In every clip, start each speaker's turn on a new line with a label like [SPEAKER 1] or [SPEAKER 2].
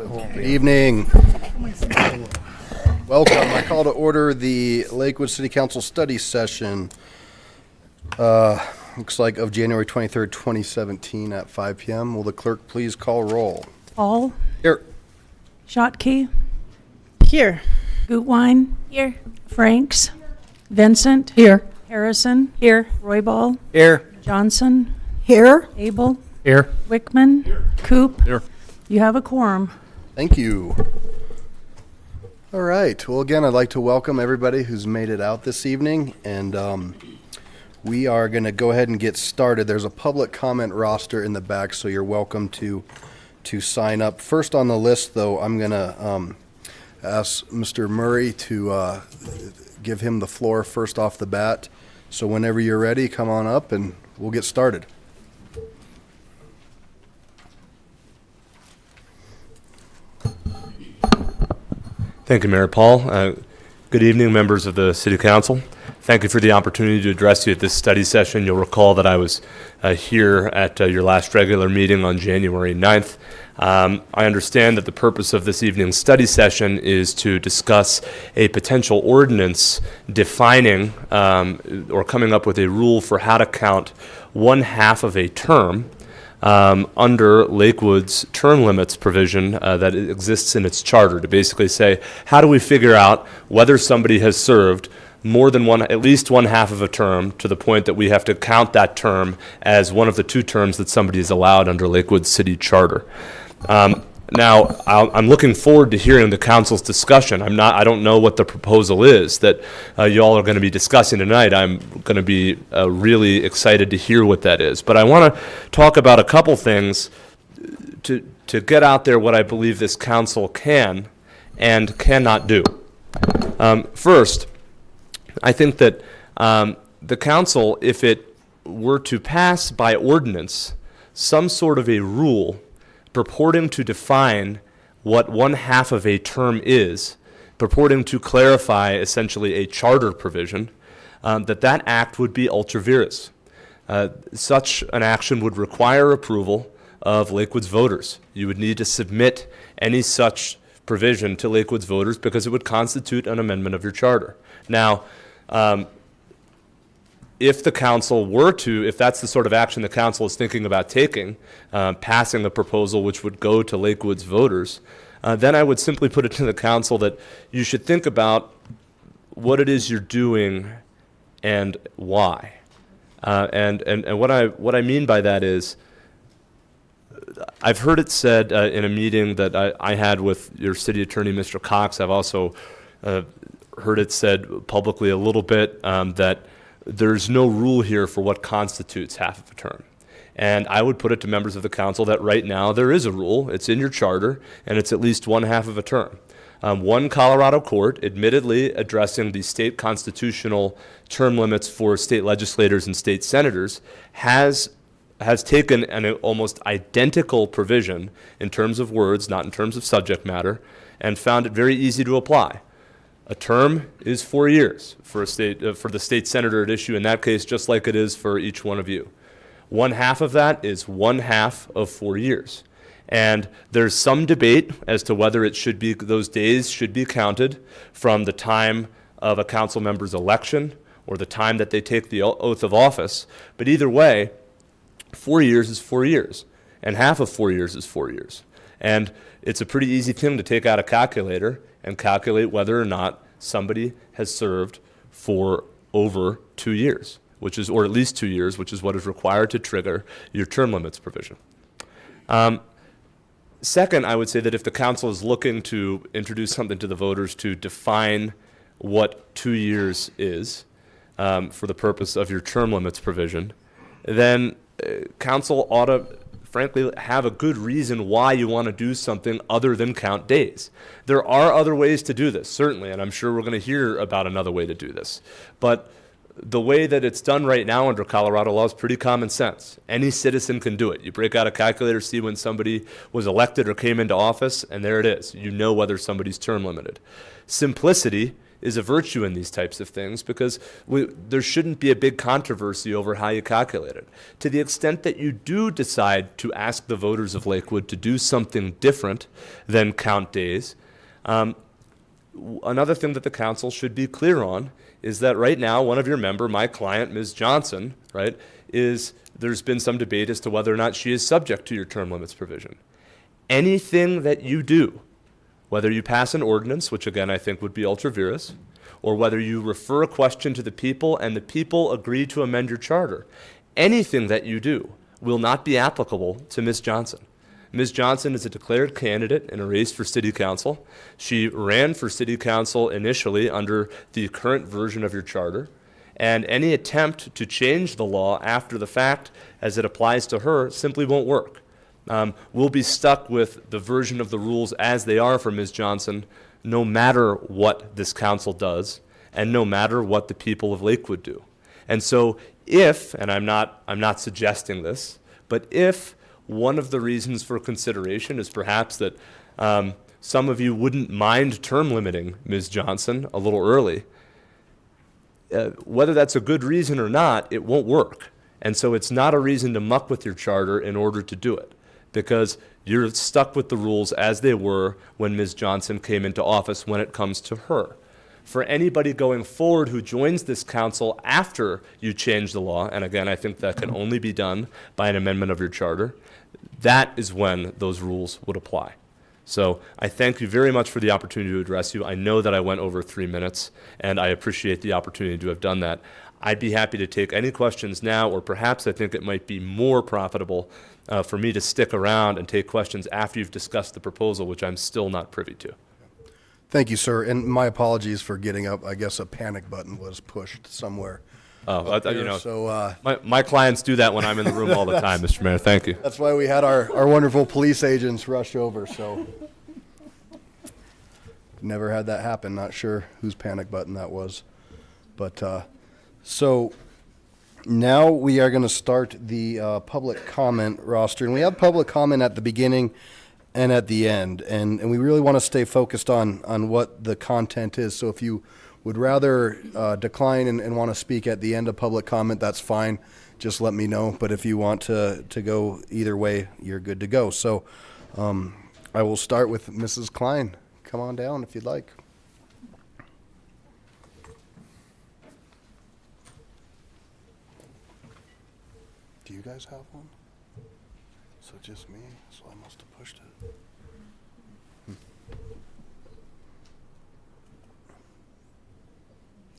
[SPEAKER 1] Good evening. Welcome. I call to order the Lakewood City Council study session. Looks like of January 23rd, 2017 at 5 p.m. Will the clerk please call roll?
[SPEAKER 2] Paul.
[SPEAKER 1] Here.
[SPEAKER 2] Schottky.
[SPEAKER 3] Here.
[SPEAKER 2] Gutwein.
[SPEAKER 3] Here.
[SPEAKER 2] Franks. Vincent.
[SPEAKER 3] Here.
[SPEAKER 2] Harrison.
[SPEAKER 3] Here.
[SPEAKER 2] Royball.
[SPEAKER 4] Here.
[SPEAKER 2] Johnson.
[SPEAKER 3] Here.
[SPEAKER 2] Abel.
[SPEAKER 4] Here.
[SPEAKER 2] Wickman. Coop.
[SPEAKER 4] Here.
[SPEAKER 2] You have a quorum.
[SPEAKER 1] Thank you. All right. Well, again, I'd like to welcome everybody who's made it out this evening, and we are going to go ahead and get started. There's a public comment roster in the back, so you're welcome to sign up. First on the list, though, I'm going to ask Mr. Murray to give him the floor first off the bat. So whenever you're ready, come on up and we'll get started.
[SPEAKER 4] Thank you, Mayor Paul. Good evening, members of the City Council. Thank you for the opportunity to address you at this study session. You'll recall that I was here at your last regular meeting on January 9th. I understand that the purpose of this evening's study session is to discuss a potential ordinance defining or coming up with a rule for how to count 1/2 of a term under Lakewood's term limits provision that exists in its charter, to basically say, how do we figure out whether somebody has served more than at least 1/2 of a term, to the point that we have to count that term as one of the 2 terms that somebody is allowed under Lakewood City Charter. Now, I'm looking forward to hearing the council's discussion. I don't know what the proposal is that you all are going to be discussing tonight. I'm going to be really excited to hear what that is. But I want to talk about a couple things to get out there what I believe this council can and cannot do. First, I think that the council, if it were to pass by ordinance some sort of a rule purporting to define what 1/2 of a term is, purporting to clarify essentially a charter provision, that act would be ultra vires. Such an action would require approval of Lakewood's voters. You would need to submit any such provision to Lakewood's voters because it would constitute an amendment of your charter. Now, if the council were to, if that's the sort of action the council is thinking about taking, passing a proposal which would go to Lakewood's voters, then I would simply put it to the council that you should think about what it is you're doing and why. And what I mean by that is, I've heard it said in a meeting that I had with your city attorney, Mr. Cox. I've also heard it said publicly a little bit that there's no rule here for what constitutes 1/2 of a term. And I would put it to members of the council that right now there is a rule. It's in your charter, and it's at least 1/2 of a term. One Colorado court, admittedly addressing the state constitutional term limits for state legislators and state senators, has taken an almost identical provision in terms of words, not in terms of subject matter, and found it very easy to apply. A term is 4 years for the state senator at issue in that case, just like it is for each one of you. 1/2 of that is 1/2 of 4 years. And there's some debate as to whether it should be, those days should be counted from the time of a council member's election or the time that they take the oath of office. But either way, 4 years is 4 years, and 1/2 of 4 years is 4 years. And it's a pretty easy thing to take out a calculator and calculate whether or not somebody has served for over 2 years, or at least 2 years, which is what is required to trigger your term limits provision. Second, I would say that if the council is looking to introduce something to the voters to define what 2 years is for the purpose of your term limits provision, then council ought to frankly have a good reason why you want to do something other than count days. There are other ways to do this, certainly, and I'm sure we're going to hear about another way to do this. But the way that it's done right now under Colorado law is pretty common sense. Any citizen can do it. You break out a calculator, see when somebody was elected or came into office, and there it is. You know whether somebody's term limited. Simplicity is a virtue in these types of things because there shouldn't be a big controversy over how you calculate it. To the extent that you do decide to ask the voters of Lakewood to do something different than count days, another thing that the council should be clear on is that right now, one of your member, my client, Ms. Johnson, right, there's been some debate as to whether or not she is subject to your term limits provision. Anything that you do, whether you pass an ordinance, which again I think would be ultra vires, or whether you refer a question to the people and the people agree to amend your charter, anything that you do will not be applicable to Ms. Johnson. Ms. Johnson is a declared candidate in a race for city council. She ran for city council initially under the current version of your charter, and any attempt to change the law after the fact as it applies to her simply won't work. We'll be stuck with the version of the rules as they are for Ms. Johnson, no matter what this council does, and no matter what the people of Lakewood do. And so if, and I'm not suggesting this, but if one of the reasons for consideration is perhaps that some of you wouldn't mind term limiting Ms. Johnson a little early, whether that's a good reason or not, it won't work. And so it's not a reason to muck with your charter in order to do it, because you're stuck with the rules as they were when Ms. Johnson came into office when it comes to her. For anybody going forward who joins this council after you change the law, and again, I think that can only be done by an amendment of your charter, that is when those rules would apply. So I thank you very much for the opportunity to address you. I know that I went over 3 minutes, and I appreciate the opportunity to have done that. I'd be happy to take any questions now, or perhaps I think it might be more profitable for me to stick around and take questions after you've discussed the proposal, which I'm still not privy to.
[SPEAKER 1] Thank you, sir. And my apologies for getting up. I guess a panic button was pushed somewhere.
[SPEAKER 4] Oh,
[SPEAKER 1] There, so
[SPEAKER 4] my clients do that when I'm in the room all the time, Mr. Mayor. Thank you.
[SPEAKER 1] that's why we had our wonderful police agents rush over. So never had that happen. Not sure whose panic button that was. But so now we are going to start the public comment roster. And we have public comment at the beginning and at the end. And we really want to stay focused on what the content is. So if you would rather decline and want to speak at the end of public comment, that's fine. Just let me know. But if you want to go either way, you're good to go. So I will start with Mrs. Klein. Come on down if you'd like. Do you guys have one? So just me? So I must have pushed it.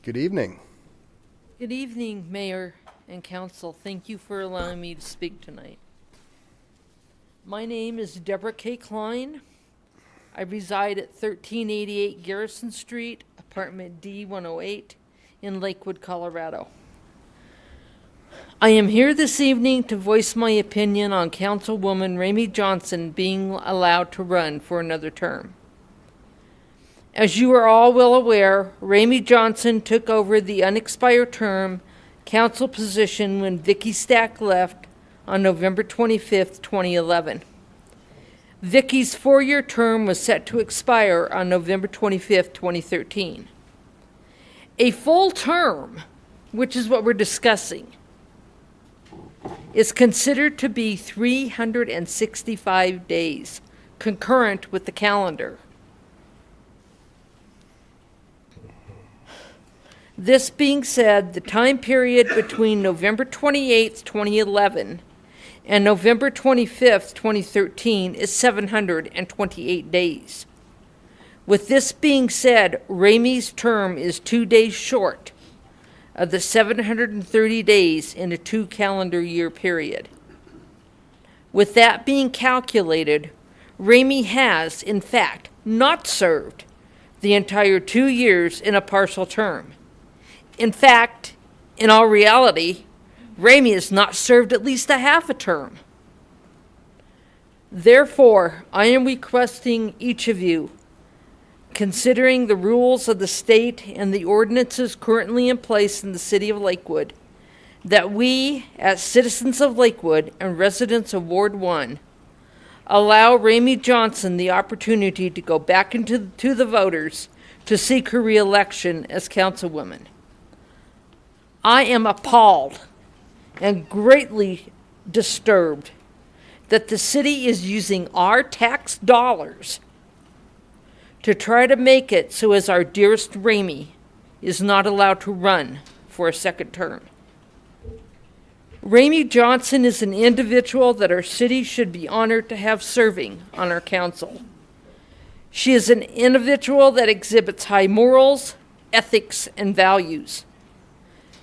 [SPEAKER 1] Good evening.
[SPEAKER 3] Good evening, Mayor and Council. Thank you for allowing me to speak tonight. My name is Deborah K. Klein. I reside at 1388 Garrison Street, apartment D108 in Lakewood, Colorado. I am here this evening to voice my opinion on Councilwoman Ramey Johnson being allowed to run for another term. As you are all well aware, Ramey Johnson took over the unexpired term council position when Vicki Stack left on November 25th, 2011. Vicki's 4-year term was set to expire on November 25th, 2013. A full term, which is what we're discussing, is considered to be 365 days, concurrent with the calendar. This being said, the time period between November 28th, 2011 and November 25th, 2013 is 728 days. With this being said, Ramey's term is 2 days short of the 730 days in a 2 calendar year period. With that being calculated, Ramey has, in fact, not served the entire 2 years in a partial term. In fact, in all reality, Ramey has not served at least a half a term. Therefore, I am requesting each of you, considering the rules of the state and the ordinances currently in place in the city of Lakewood, that we, as citizens of Lakewood and residents of Ward 1, allow Ramey Johnson the opportunity to go back to the voters to seek her reelection as councilwoman. I am appalled and greatly disturbed that the city is using our tax dollars to try to make it so as our dearest Ramey is not allowed to run for a second term. Ramey Johnson is an individual that our city should be honored to have serving on our council. She is an individual that exhibits high morals, ethics, and values.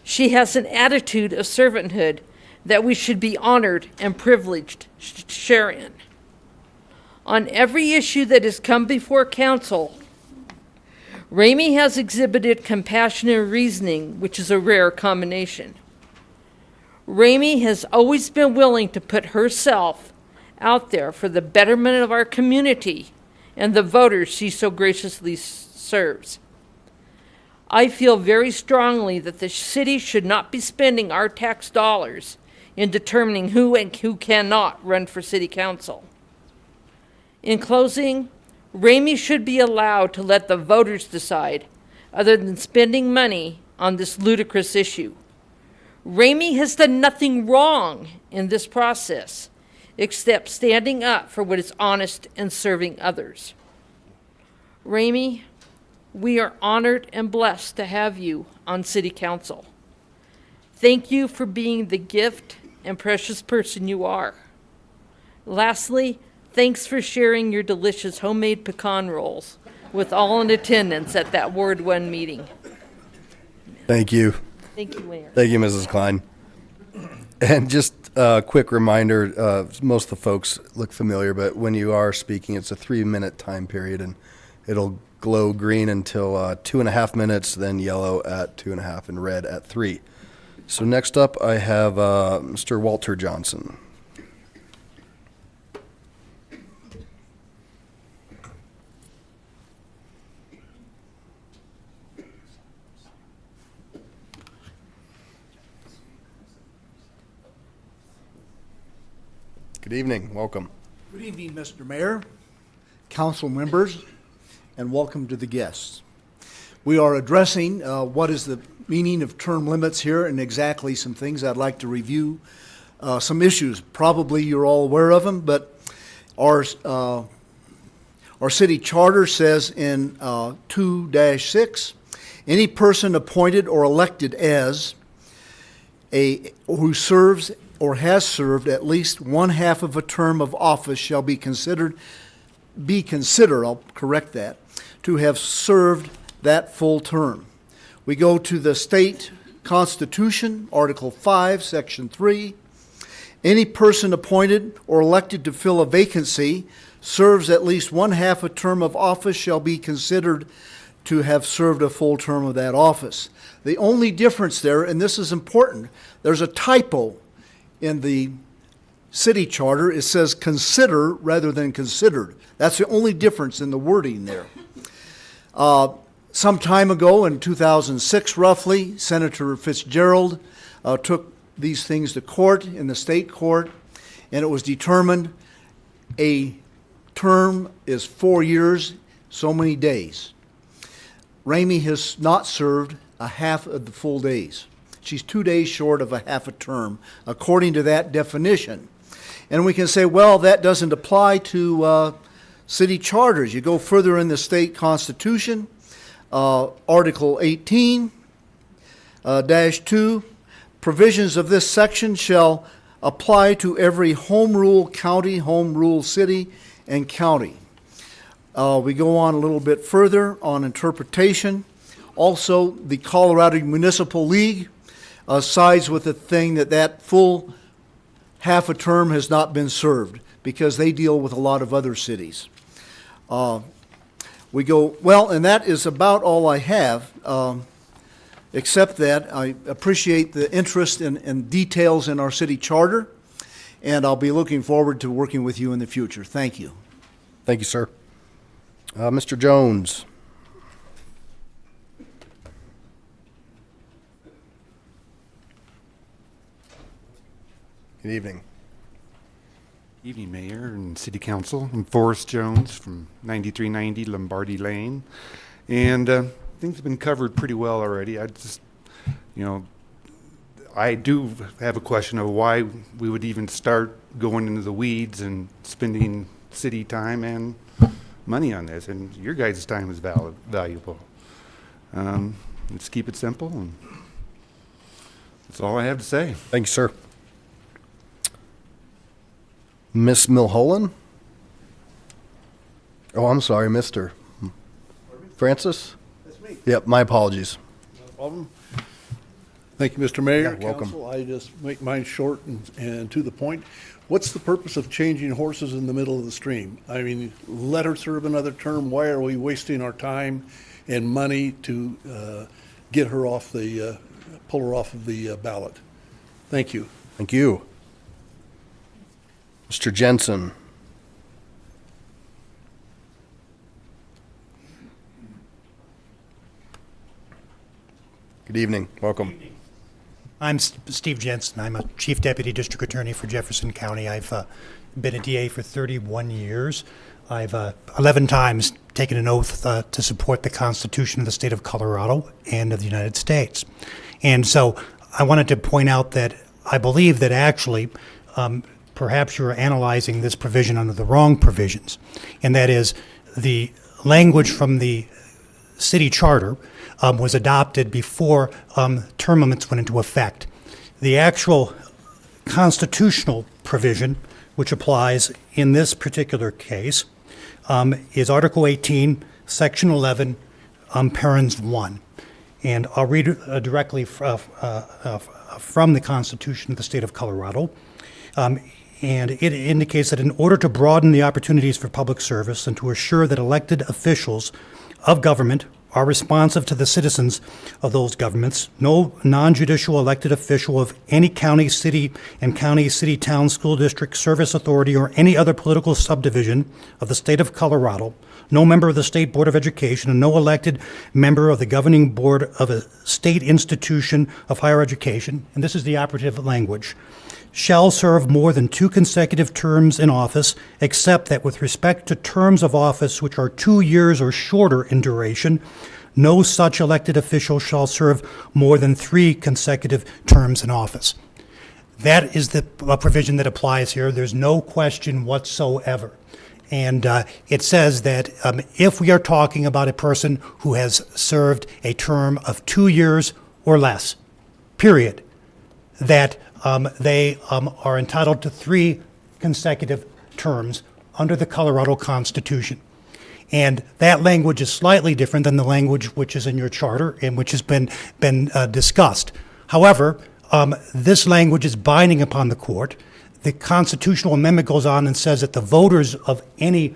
[SPEAKER 3] She has an attitude of servanthood that we should be honored and privileged to share in. On every issue that has come before council, Ramey has exhibited compassionate reasoning, which is a rare combination. Ramey has always been willing to put herself out there for the betterment of our community and the voters she so graciously serves. I feel very strongly that the city should not be spending our tax dollars in determining who and who cannot run for city council. In closing, Ramey should be allowed to let the voters decide, other than spending money on this ludicrous issue. Ramey has done nothing wrong in this process, except standing up for what is honest and serving others. Ramey, we are honored and blessed to have you on City Council. Thank you for being the gift and precious person you are. Lastly, thanks for sharing your delicious homemade pecan rolls with all in attendance at that Ward 1 meeting.
[SPEAKER 1] Thank you.
[SPEAKER 3] Thank you, Mayor.
[SPEAKER 1] Thank you, Mrs. Klein. And just a quick reminder, most of the folks look familiar, but when you are speaking, it's a 3-minute time period, and it'll glow green until 2.5 minutes, then yellow at 2.5 and red at 3. So next up, I have Mr. Walter Johnson. Good evening. Welcome.
[SPEAKER 5] Good evening, Mr. Mayor, council members, and welcome to the guests. We are addressing what is the meaning of term limits here and exactly some things I'd like to review. Some issues, probably you're all aware of them, but our city charter says in 2-6, any person appointed or elected as who serves or has served at least 1/2 of a term of office shall be considered, I'll correct that, to have served that full term. We go to the state constitution, Article 5, Section 3. Any person appointed or elected to fill a vacancy serves at least 1/2 a term of office shall be considered to have served a full term of that office. The only difference there, and this is important, there's a typo in the city charter. It says consider rather than considered. That's the only difference in the wording there. Some time ago, in 2006 roughly, Senator Fitzgerald took these things to court, in the state court, and it was determined a term is 4 years, so many days. Ramey has not served 1/2 of the full days. She's 2 days short of 1/2 a term, according to that definition. And we can say, well, that doesn't apply to city charters. You go further in the state constitution, Article 18, -2, provisions of this section shall apply to every home rule county, home rule city, and county. We go on a little bit further on interpretation. Also, the Colorado Municipal League sides with the thing that full 1/2 a term has not been served because they deal with a lot of other cities. We go, well, and that is about all I have, except that I appreciate the interest and details in our city charter, and I'll be looking forward to working with you in the future. Thank you.
[SPEAKER 1] Thank you, sir. Mr. Jones. Good evening.
[SPEAKER 6] Evening, Mayor and City Council. I'm Forrest Jones from 9390 Lombardi Lane. And things have been covered pretty well already. I just, I do have a question of why we would even start going into the weeds and spending city time and money on this. And your guys' time is valuable. Let's keep it simple, and that's all I have to say.
[SPEAKER 1] Thank you, sir. Miss Milholland? Oh, I'm sorry, Mr. Francis?
[SPEAKER 7] That's me.
[SPEAKER 1] Yep, my apologies.
[SPEAKER 7] No problem. Thank you, Mr. Mayor.
[SPEAKER 1] Yeah, welcome.
[SPEAKER 7] Council, I just make mine short and to the point. What's the purpose of changing horses in the middle of the stream? I mean, let her serve another term. Why are we wasting our time and money to get her off the, pull her off of the ballot? Thank you.
[SPEAKER 1] Thank you. Mr. Jensen? Good evening. Welcome.
[SPEAKER 8] I'm Steve Jensen. I'm a Chief Deputy District Attorney for Jefferson County. I've been a DA for 31 years. I've 11 times taken an oath to support the Constitution of the state of Colorado and of the United States. And so I wanted to point out that I believe that actually perhaps you're analyzing this provision under the wrong provisions. And that is the language from the city charter was adopted before term limits went into effect. The actual constitutional provision, which applies in this particular case, is Article 18, Section 11, parens 1. And I'll read directly from the Constitution of the state of Colorado. And it indicates that in order to broaden the opportunities for public service and to assure that elected officials of government are responsive to the citizens of those governments, no non-judicial elected official of any county, city, and county, city, town, school district, service authority, or any other political subdivision of the state of Colorado, no member of the State Board of Education, and no elected member of the governing board of a state institution of higher education, and this is the operative language, shall serve more than 2 consecutive terms in office, except that with respect to terms of office which are 2 years or shorter in duration, no such elected official shall serve more than 3 consecutive terms in office. That is the provision that applies here. There's no question whatsoever. And it says that if we are talking about a person who has served a term of 2 years or less, period, that they are entitled to 3 consecutive terms under the Colorado Constitution. And that language is slightly different than the language which is in your charter and which has been discussed. However, this language is binding upon the court. The constitutional amendment goes on and says that the voters of any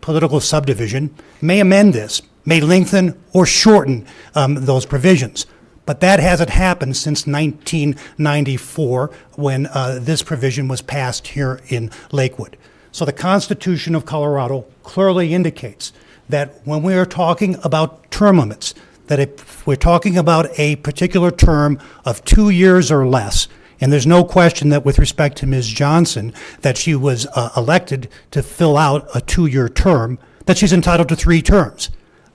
[SPEAKER 8] political subdivision may amend this, may lengthen or shorten those provisions. But that hasn't happened since 1994 when this provision was passed here in Lakewood. So the Constitution of Colorado clearly indicates that when we are talking about term limits, that if we're talking about a particular term of 2 years or less, and there's no question that with respect to Ms. Johnson, that she was elected to fill out a 2-year term, that she's entitled to 3 terms.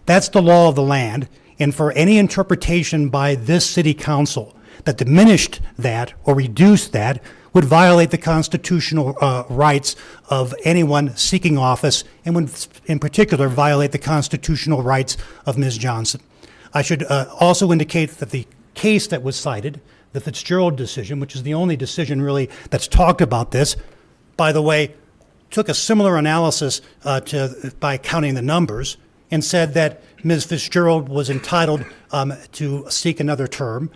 [SPEAKER 8] That's the law of the land. And for any interpretation by this city council that diminished that or reduced that would violate the constitutional rights of anyone seeking office and would in particular violate the constitutional rights of Ms. Johnson. I should also indicate that the case that was cited, the Fitzgerald decision, which is the only decision really that's talked about this, by the way, took a similar analysis by counting the numbers and said that Ms. Fitzgerald was entitled to seek another term,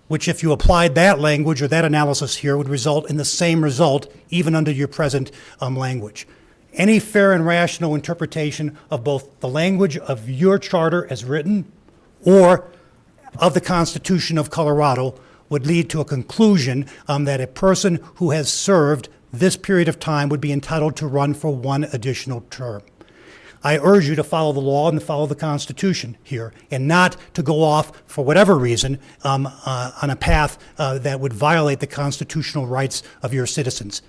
[SPEAKER 8] which if you applied that language or that analysis here would result in the same result even under your present language. Any fair and rational interpretation of both the language of your charter as written or of the Constitution of Colorado would lead to a conclusion that a person who has served this period of time would be entitled to run for 1 additional term. I urge you to follow the law and to follow the Constitution here and not to go off, for whatever reason, on a path that would violate the constitutional rights of your citizens.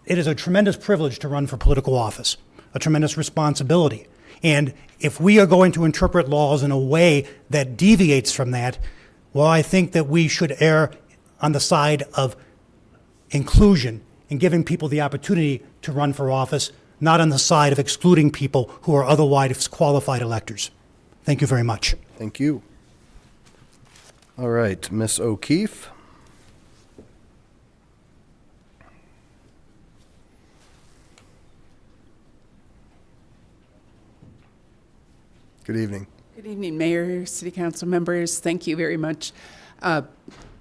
[SPEAKER 8] It is a tremendous privilege to run for political office, a tremendous responsibility. And if we are going to interpret laws in a way that deviates from that, well, I think that we should err on the side of inclusion and giving people the opportunity to run for office, not on the side of excluding people who are otherwise qualified electors. Thank you very much.
[SPEAKER 1] Thank you. All right, Miss O'Keefe. Good evening.
[SPEAKER 9] Good evening, Mayor, City Council members. Thank you very much.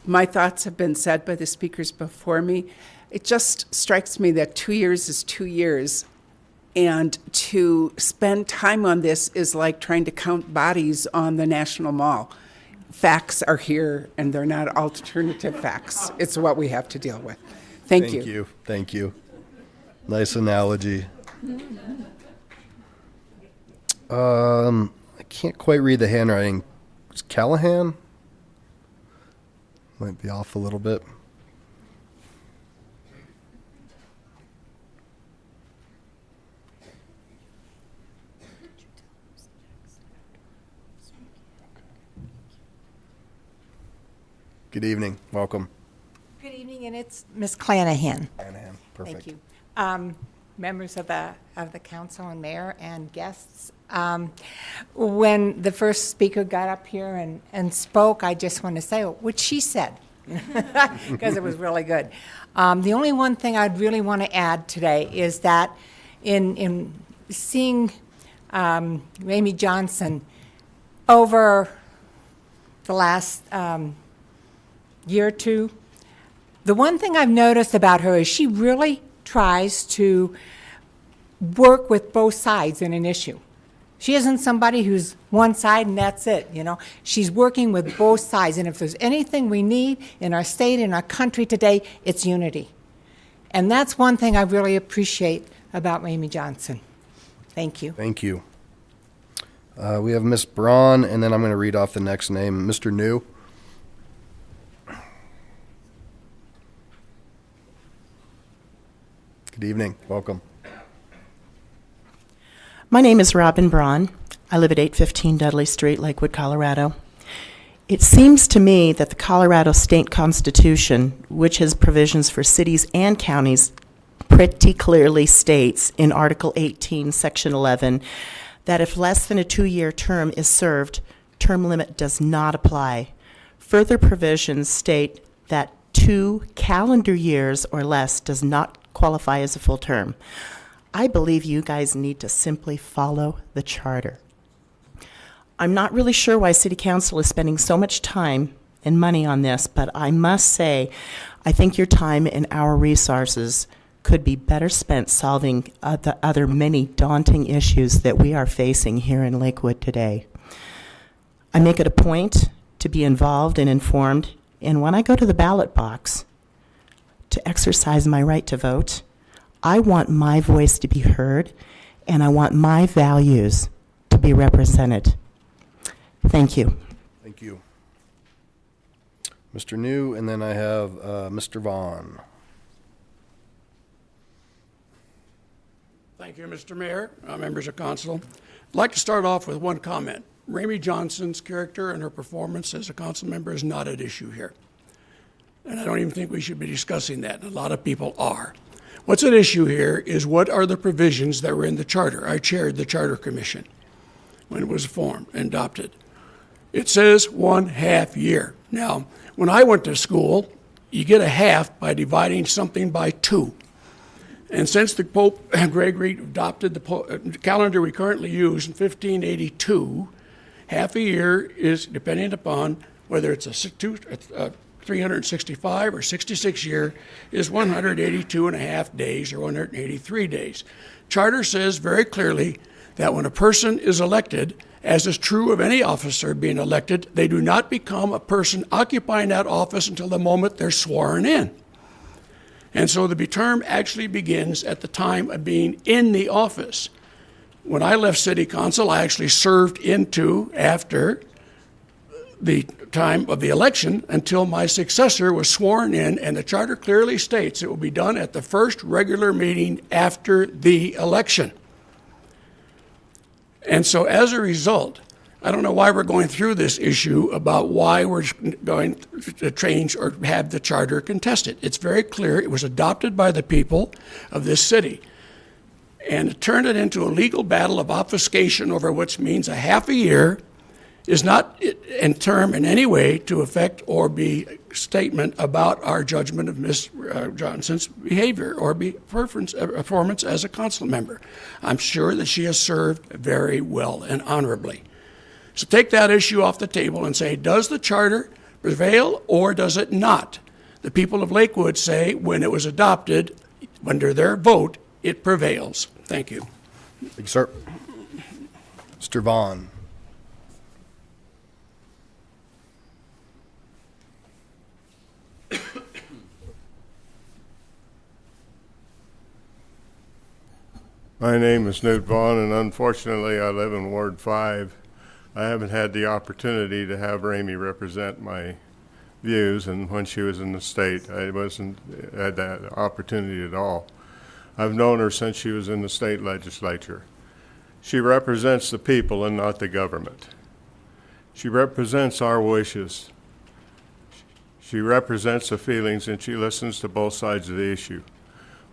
[SPEAKER 9] My thoughts have been said by the speakers before me. It just strikes me that 2 years is 2 years, and to spend time on this is like trying to count bodies on the National Mall. Facts are here, and they're not alternative facts. It's what we have to deal with. Thank you.
[SPEAKER 1] Thank you. Nice analogy. I can't quite read the handwriting. It's Callahan? Might be off a little bit. Good evening. Welcome.
[SPEAKER 10] Good evening, and it's Ms. Clanahan.
[SPEAKER 1] Callahan. Perfect.
[SPEAKER 10] Thank you. Members of the council and mayor and guests. When the first speaker got up here and spoke, I just want to say what she said, because it was really good. The only one thing I'd really want to add today is that in seeing Amy Johnson over the last year or two, the one thing I've noticed about her is she really tries to work with both sides in an issue. She isn't somebody who's one side and that's it, you know. She's working with both sides, and if there's anything we need in our state, in our country today, it's unity. And that's one thing I really appreciate about Amy Johnson. Thank you.
[SPEAKER 1] Thank you. We have Miss Braun, and then I'm going to read off the next name, Mr. New. Good evening. Welcome.
[SPEAKER 11] My name is Robin Braun. I live at 815 Dudley Street, Lakewood, Colorado. It seems to me that the Colorado State Constitution, which has provisions for cities and counties, pretty clearly states in Article 18, Section 11, that if less than a 2-year term is served, term limit does not apply. Further provisions state that 2 calendar years or less does not qualify as a full term. I believe you guys need to simply follow the charter. I'm not really sure why City Council is spending so much time and money on this, but I must say, I think your time and our resources could be better spent solving the other many daunting issues that we are facing here in Lakewood today. I make it a point to be involved and informed, and when I go to the ballot box to exercise my right to vote, I want my voice to be heard, and I want my values to be represented. Thank you.
[SPEAKER 1] Thank you. Mr. New, and then I have Mr. Vaughn.
[SPEAKER 12] Thank you, Mr. Mayor, members of council. I'd like to start off with one comment. Amy Johnson's character and her performance as a council member is not at issue here. And I don't even think we should be discussing that. A lot of people are. What's at issue here is what are the provisions that were in the charter. I chaired the Charter Commission when it was formed and adopted. It says 1/2 year. Now, when I went to school, you get a half by dividing something by 2. And since the Pope Gregory adopted the calendar we currently use in 1582, half a year is, depending upon whether it's a 365 or 66 year, is 182.5 days or 183 days. Charter says very clearly that when a person is elected, as is true of any officer being elected, they do not become a person occupying that office until the moment they're sworn in. And so the term actually begins at the time of being in the office. When I left City Council, I actually served after the time of the election until my successor was sworn in, and the charter clearly states it will be done at the first regular meeting after the election. And so as a result, I don't know why we're going through this issue about why we're going to change or have the charter contested. It's very clear it was adopted by the people of this city. And to turn it into a legal battle of obfuscation over which means a half a year is not in term in any way to affect or be a statement about our judgment of Ms. Johnson's behavior or performance as a council member. I'm sure that she has served very well and honorably. So take that issue off the table and say, does the charter prevail or does it not? The people of Lakewood say when it was adopted, under their vote, it prevails. Thank you.
[SPEAKER 1] Thank you, sir. Mr. Vaughn.
[SPEAKER 13] My name is Newt Vaughn, and unfortunately I live in Ward 5. I haven't had the opportunity to have Ramey represent my views, and when she was in the state, I wasn't had that opportunity at all. I've known her since she was in the state legislature. She represents the people and not the government. She represents our wishes. She represents the feelings, and she listens to both sides of the issue.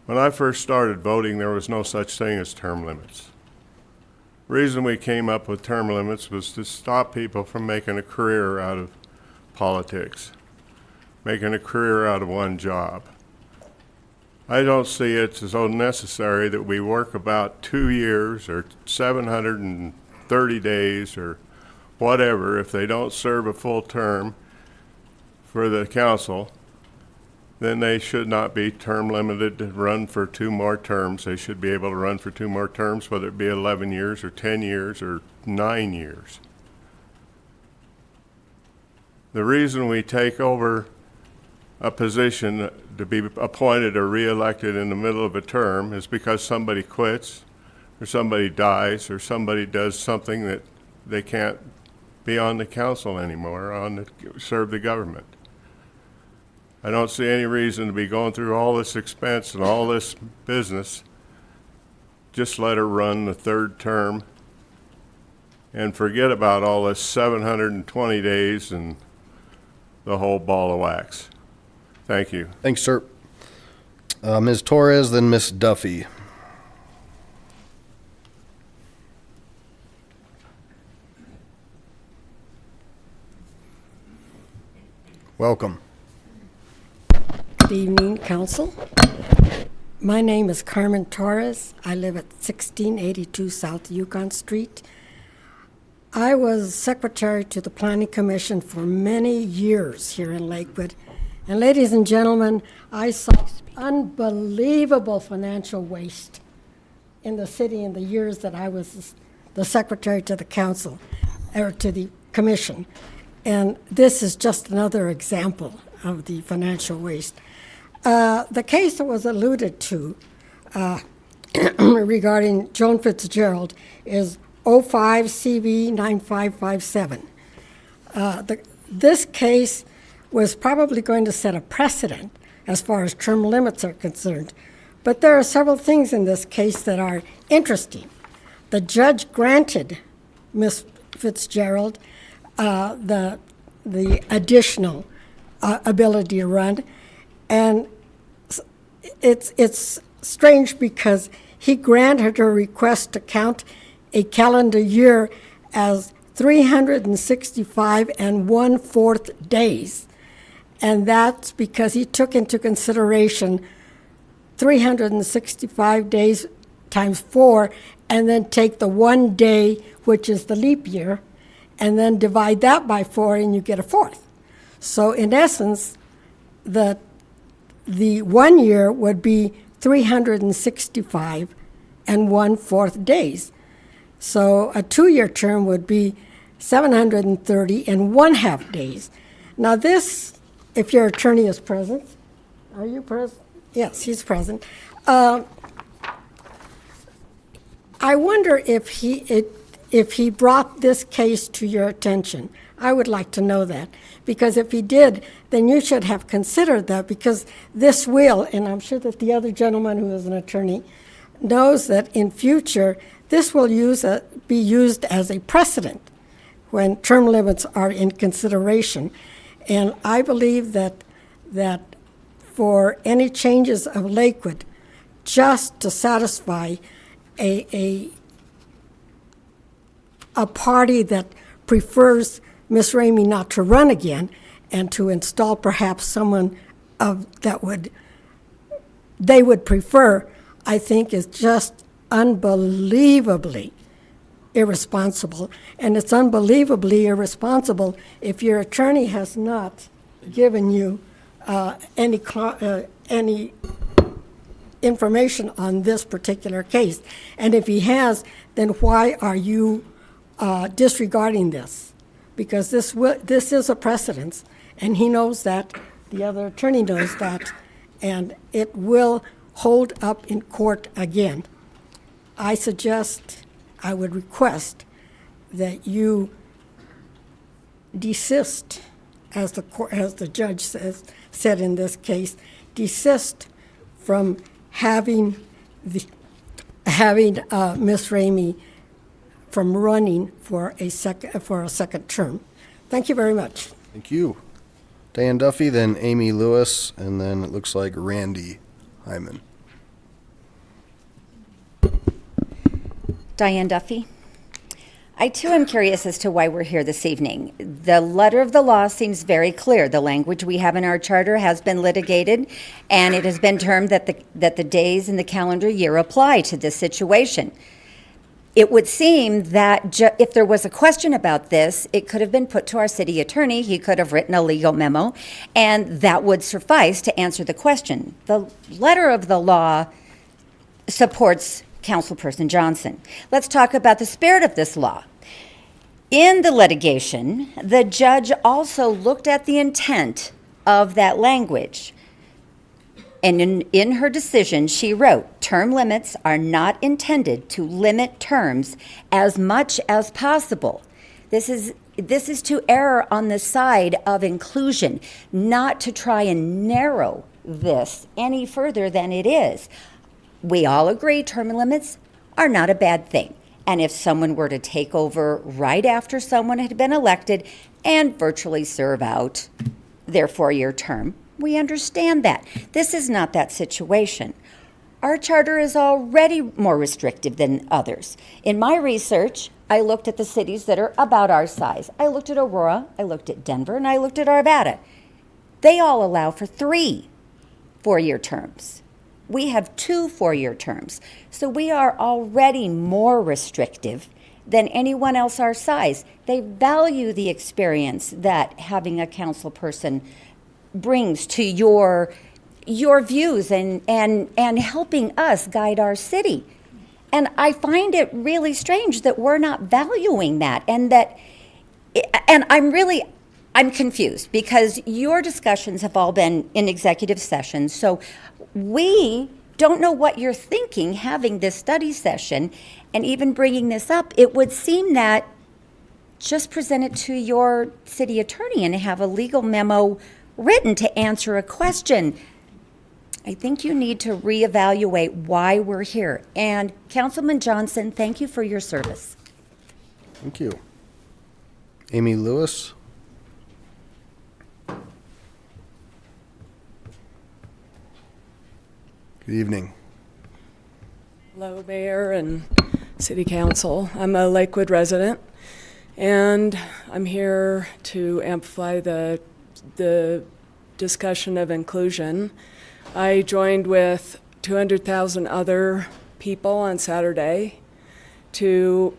[SPEAKER 13] When I first started voting, there was no such thing as term limits. The reason we came up with term limits was to stop people from making a career out of politics, making a career out of one job. I don't see it as so necessary that we work about 2 years or 730 days or whatever. If they don't serve a full term for the council, then they should not be term limited to run for 2 more terms. They should be able to run for 2 more terms, whether it be 11 years or 10 years or 9 years. The reason we take over a position to be appointed or reelected in the middle of a term is because somebody quits or somebody dies or somebody does something that they can't be on the council anymore, serve the government. I don't see any reason to be going through all this expense and all this business. Just let her run the 3rd term and forget about all this 720 days and the whole ball of wax. Thank you.
[SPEAKER 1] Thanks, sir. Ms. Torres, then Ms. Duffy. Welcome.
[SPEAKER 14] Good evening, Council. My name is Carmen Torres. I live at 1682 South Yukon Street. I was secretary to the Planning Commission for many years here in Lakewood. And ladies and gentlemen, I saw unbelievable financial waste in the city in the years that I was the secretary to the council, or to the commission. And this is just another example of the financial waste. The case that was alluded to regarding Joan Fitzgerald is 05 CV 9557. This case was probably going to set a precedent as far as term limits are concerned. But there are several things in this case that are interesting. The judge granted Ms. Fitzgerald the additional ability to run, and it's strange because he granted her request to count a calendar year as 365 1/4 days. And that's because he took into consideration 365 days times 4, and then take the 1 day, which is the leap year, and then divide that by 4, and you get a 4th. So in essence, the 1 year would be 365 1/4 days. So a 2-year term would be 730 1/2 days. Now this, if your attorney is present, are you present? Yes, he's present. I wonder if he brought this case to your attention. I would like to know that, because if he did, then you should have considered that, because this will, and I'm sure that the other gentleman who is an attorney knows that in future, this will be used as a precedent when term limits are in consideration. And I believe that for any changes of Lakewood, just to satisfy a party that prefers Ms. Ramey not to run again and to install perhaps someone they would prefer, I think is just unbelievably irresponsible. And it's unbelievably irresponsible if your attorney has not given you any information on this particular case. And if he has, then why are you disregarding this? Because this is a precedence, and he knows that, the other attorney knows that, and it will hold up in court again. I would request that you desist, as the judge said in this case, desist from having Ms. Ramey from running for a second term. Thank you very much.
[SPEAKER 1] Thank you. Dan Duffy, then Amy Lewis, and then it looks like Randy Hyman.
[SPEAKER 15] Diane Duffy. I too am curious as to why we're here this evening. The letter of the law seems very clear. The language we have in our charter has been litigated, and it has been termed that the days in the calendar year apply to this situation. It would seem that if there was a question about this, it could have been put to our city attorney. He could have written a legal memo, and that would suffice to answer the question. The letter of the law supports Councilperson Johnson. Let's talk about the spirit of this law. In the litigation, the judge also looked at the intent of that language. And in her decision, she wrote, term limits are not intended to limit terms as much as possible. This is to err on the side of inclusion, not to try and narrow this any further than it is. We all agree term limits are not a bad thing. And if someone were to take over right after someone had been elected and virtually serve out their 4-year term, we understand that. This is not that situation. Our charter is already more restrictive than others. In my research, I looked at the cities that are about our size. I looked at Aurora, I looked at Denver, and I looked at Arvada. They all allow for 3 4-year terms. We have 2 4-year terms. So we are already more restrictive than anyone else our size. They value the experience that having a council person brings to your views and helping us guide our city. And I find it really strange that we're not valuing that, and I'm confused because your discussions have all been in executive session, so we don't know what you're thinking having this study session and even bringing this up. It would seem that just present it to your city attorney and have a legal memo written to answer a question. I think you need to reevaluate why we're here. And Councilman Johnson, thank you for your service.
[SPEAKER 1] Thank you. Amy Lewis. Good evening.
[SPEAKER 16] Hello, Mayor and City Council. I'm a Lakewood resident, and I'm here to amplify the discussion of inclusion. I joined with 200,000 other people on Saturday to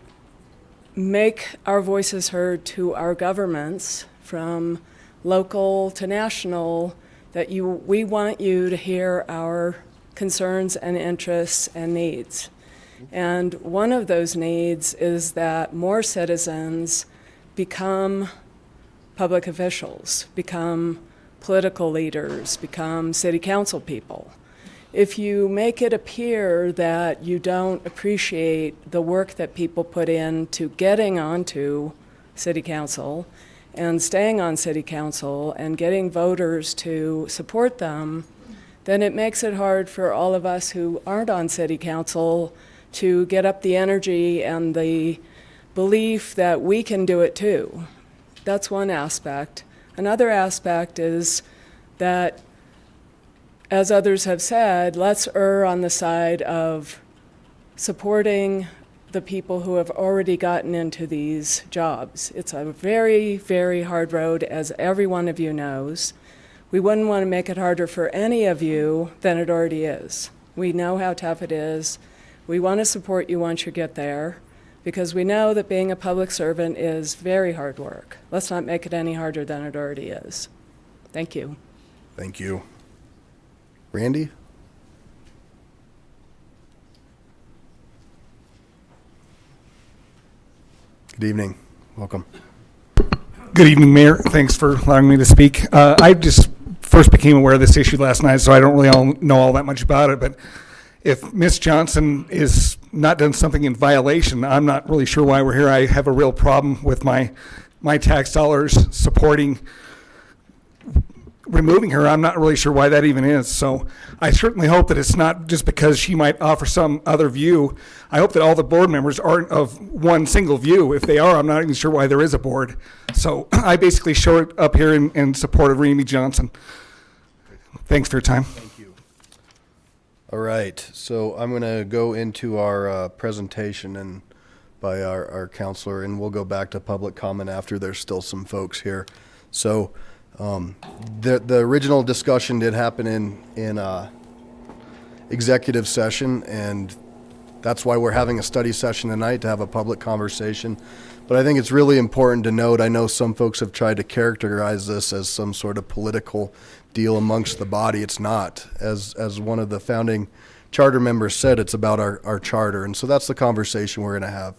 [SPEAKER 16] make our voices heard to our governments, from local to national, that we want you to hear our concerns and interests and needs. And one of those needs is that more citizens become public officials, become political leaders, become city council people. If you make it appear that you don't appreciate the work that people put into getting onto city council and staying on city council and getting voters to support them, then it makes it hard for all of us who aren't on city council to get up the energy and the belief that we can do it too. That's one aspect. Another aspect is that, as others have said, let's err on the side of supporting the people who have already gotten into these jobs. It's a very, very hard road, as every one of you knows. We wouldn't want to make it harder for any of you than it already is. We know how tough it is. We want to support you once you get there, because we know that being a public servant is very hard work. Let's not make it any harder than it already is. Thank you.
[SPEAKER 1] Thank you. Randy? Good evening. Welcome.
[SPEAKER 17] Good evening, Mayor. Thanks for allowing me to speak. I just first became aware of this issue last night, so I don't really know all that much about it. But if Ms. Johnson is not done something in violation, I'm not really sure why we're here. I have a real problem with my tax dollars supporting removing her. I'm not really sure why that even is. So I certainly hope that it's not just because she might offer some other view. I hope that all the board members aren't of one single view. If they are, I'm not even sure why there is a board. So I basically showed up here in support of Ramey Johnson. Thanks for your time.
[SPEAKER 1] Thank you. All right, so I'm going to go into our presentation and by our counselor, and we'll go back to public comment after. There's still some folks here. So the original discussion did happen in executive session, and that's why we're having a study session tonight, to have a public conversation. But I think it's really important to note, I know some folks have tried to characterize this as some sort of political deal amongst the body. It's not. As one of the founding charter members said, it's about our charter. And so that's the conversation we're going to have.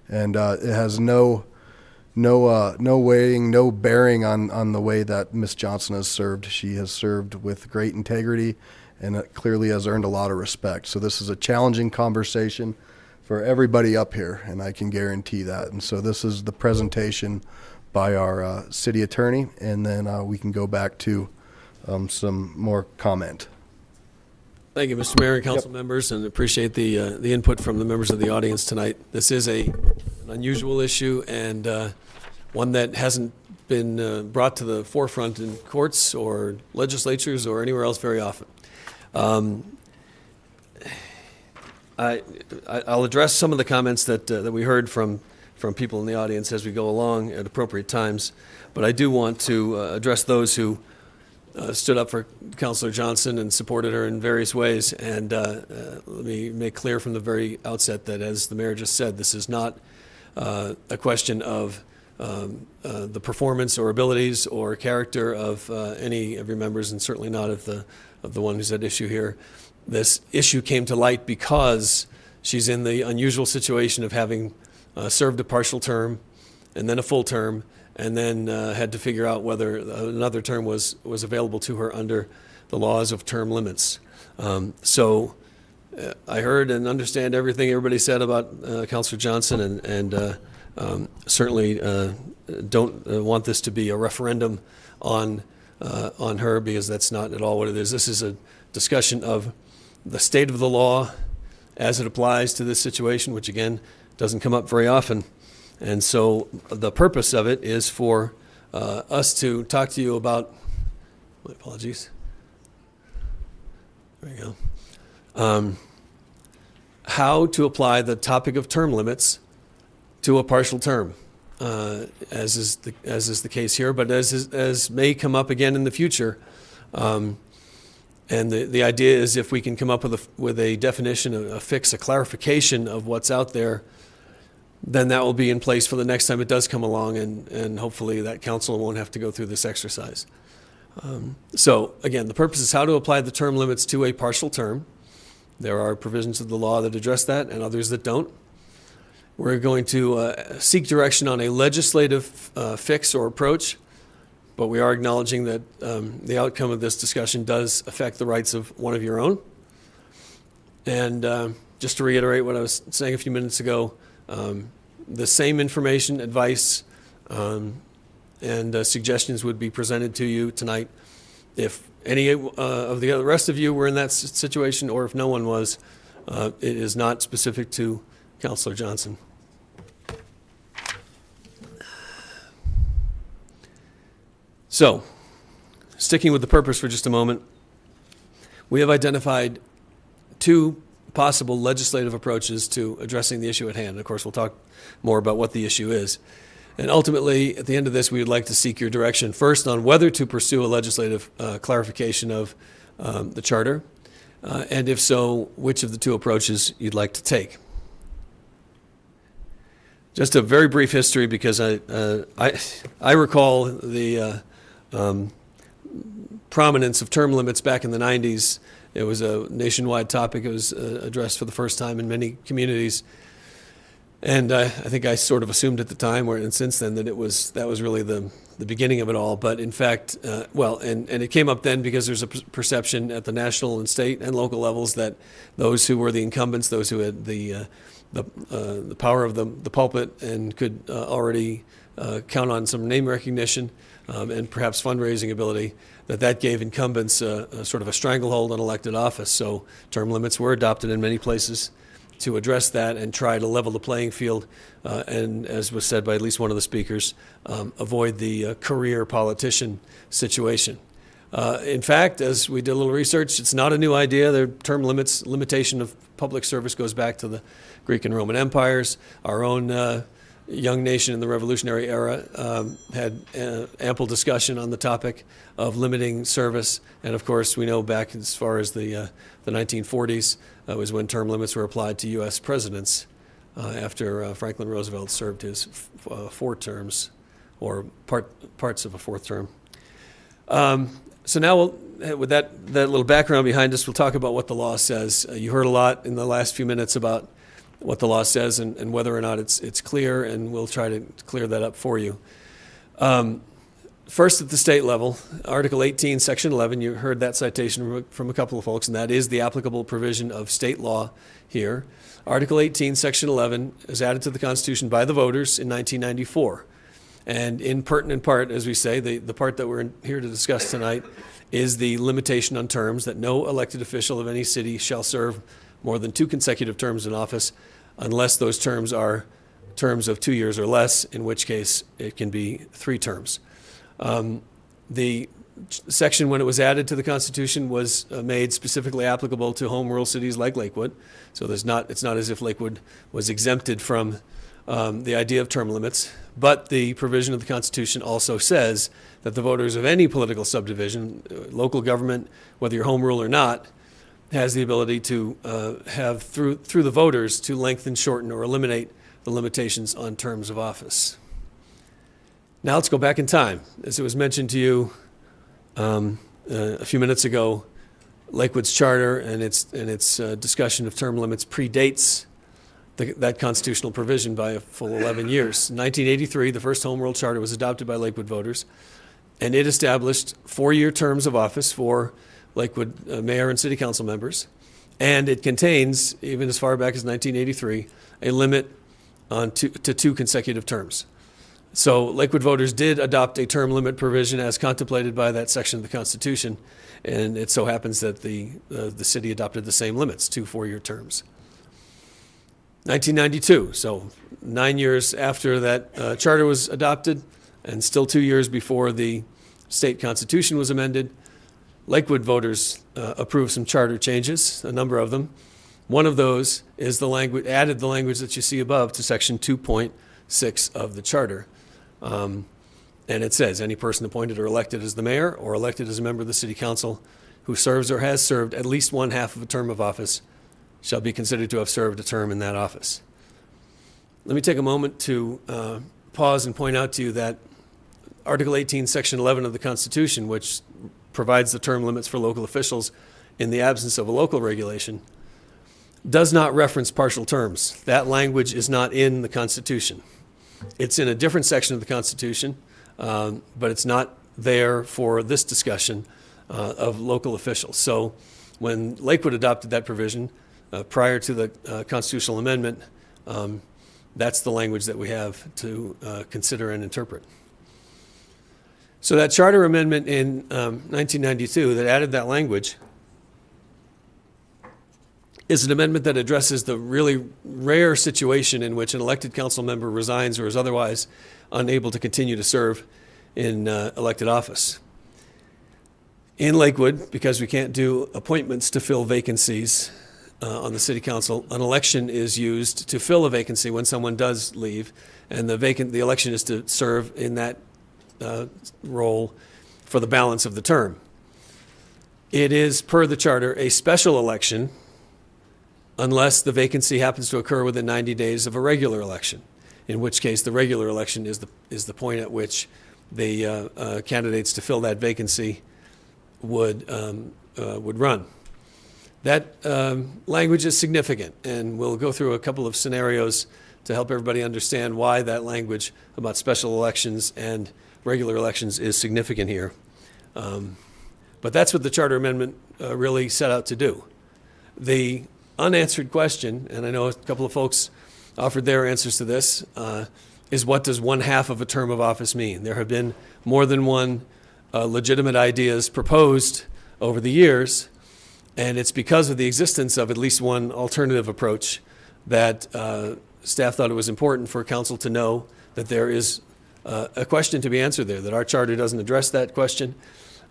[SPEAKER 1] And it has no weighing, no bearing on the way that Ms. Johnson has served. She has served with great integrity and it clearly has earned a lot of respect. So this is a challenging conversation for everybody up here, and I can guarantee that. And so this is the presentation by our city attorney, and then we can go back to some more comment.
[SPEAKER 18] Thank you, Mr. Mayor and council members, and appreciate the input from the members of the audience tonight. This is an unusual issue and one that hasn't been brought to the forefront in courts or legislatures or anywhere else very often. I'll address some of the comments that we heard from people in the audience as we go along at appropriate times, but I do want to address those who stood up for Councilor Johnson and supported her in various ways. And let me make clear from the very outset that, as the mayor just said, this is not a question of the performance or abilities or character of any of your members, and certainly not of the one who's at issue here. This issue came to light because she's in the unusual situation of having served a partial term and then a full term, and then had to figure out whether another term was available to her under the laws of term limits. So I heard and understand everything everybody said about Councilor Johnson, and certainly don't want this to be a referendum on her, because that's not at all what it is. This is a discussion of the state of the law as it applies to this situation, which again doesn't come up very often. And so the purpose of it is for us to talk to you about, my apologies. There you go. How to apply the topic of term limits to a partial term, as is the case here, but as may come up again in the future. And the idea is, if we can come up with a definition, a fix, a clarification of what's out there, then that will be in place for the next time it does come along, and hopefully that council won't have to go through this exercise. So again, the purpose is how to apply the term limits to a partial term. There are provisions of the law that address that and others that don't. We're going to seek direction on a legislative fix or approach, but we are acknowledging that the outcome of this discussion does affect the rights of one of your own. And just to reiterate what I was saying a few minutes ago, the same information, advice, and suggestions would be presented to you tonight if any of the rest of you were in that situation, or if no one was. It is not specific to Councilor Johnson. So, sticking with the purpose for just a moment, we have identified two possible legislative approaches to addressing the issue at hand. Of course, we'll talk more about what the issue is. And ultimately, at the end of this, we would like to seek your direction first on whether to pursue a legislative clarification of the charter, and if so, which of the two approaches you'd like to take. Just a very brief history, because I recall the prominence of term limits back in the 90s. It was a nationwide topic. It was addressed for the first time in many communities. And I think I sort of assumed at the time, and since then, that that was really the beginning of it all. But in fact, and it came up then because there's a perception at the national and state and local levels that those who were the incumbents, those who had the power of the pulpit and could already count on some name recognition and perhaps fundraising ability, that gave incumbents sort of a stranglehold on elected office. So term limits were adopted in many places to address that and try to level the playing field, and as was said by at least one of the speakers, avoid the career politician situation. In fact, as we did a little research, it's not a new idea. The term limitation of public service goes back to the Greek and Roman empires. Our own young nation in the Revolutionary era had ample discussion on the topic of limiting service. And of course, we know back as far as the 1940s was when term limits were applied to U.S. presidents after Franklin Roosevelt served his 4 terms, or parts of a 4th term. So now, with that little background behind us, we'll talk about what the law says. You heard a lot in the last few minutes about what the law says and whether or not it's clear, and we'll try to clear that up for you. First, at the state level, Article 18, Section 11, you heard that citation from a couple of folks, and that is the applicable provision of state law here. Article 18, Section 11 is added to the Constitution by the voters in 1994. And in pertinent part, as we say, the part that we're here to discuss tonight is the limitation on terms, that no elected official of any city shall serve more than 2 consecutive terms in office unless those terms are terms of 2 years or less, in which case it can be 3 terms. The section, when it was added to the Constitution, was made specifically applicable to home rule cities like Lakewood. So it's not as if Lakewood was exempted from the idea of term limits. But the provision of the Constitution also says that the voters of any political subdivision, local government, whether you're home rule or not, has the ability to have, through the voters, to lengthen, shorten, or eliminate the limitations on terms of office. Now let's go back in time. As it was mentioned to you a few minutes ago, Lakewood's charter and its discussion of term limits predates that constitutional provision by a full 11 years. In 1983, the first home rule charter was adopted by Lakewood voters, and it established 4-year terms of office for Lakewood mayor and city council members, and it contains, even as far back as 1983, a limit to 2 consecutive terms. So Lakewood voters did adopt a term limit provision as contemplated by that section of the Constitution, and it so happens that the city adopted the same limits, 2 4-year terms. 1992, so 9 years after that charter was adopted, and still 2 years before the state constitution was amended, Lakewood voters approved some charter changes, a number of them. One of those is added the language that you see above to section 2.6 of the charter. And it says, any person appointed or elected as the mayor or elected as a member of the city council who serves or has served at least 1/2 of a term of office shall be considered to have served a term in that office. Let me take a moment to pause and point out to you that Article 18, Section 11 of the Constitution, which provides the term limits for local officials in the absence of a local regulation, does not reference partial terms. That language is not in the Constitution. It's in a different section of the Constitution, but it's not there for this discussion of local officials. So when Lakewood adopted that provision prior to the constitutional amendment, that's the language that we have to consider and interpret. So that charter amendment in 1992 that added that language is an amendment that addresses the really rare situation in which an elected council member resigns or is otherwise unable to continue to serve in elected office. In Lakewood, because we can't do appointments to fill vacancies on the city council, an election is used to fill a vacancy when someone does leave, and the election is to serve in that role for the balance of the term. It is, per the charter, a special election unless the vacancy happens to occur within 90 days of a regular election, in which case the regular election is the point at which the candidates to fill that vacancy would run. That language is significant, and we'll go through a couple of scenarios to help everybody understand why that language about special elections and regular elections is significant here. But that's what the charter amendment really set out to do. The unanswered question, and I know a couple of folks offered their answers to this, is what does 1/2 of a term of office mean? There have been more than one legitimate ideas proposed over the years, and it's because of the existence of at least one alternative approach that staff thought it was important for council to know that there is a question to be answered there, that our charter doesn't address that question,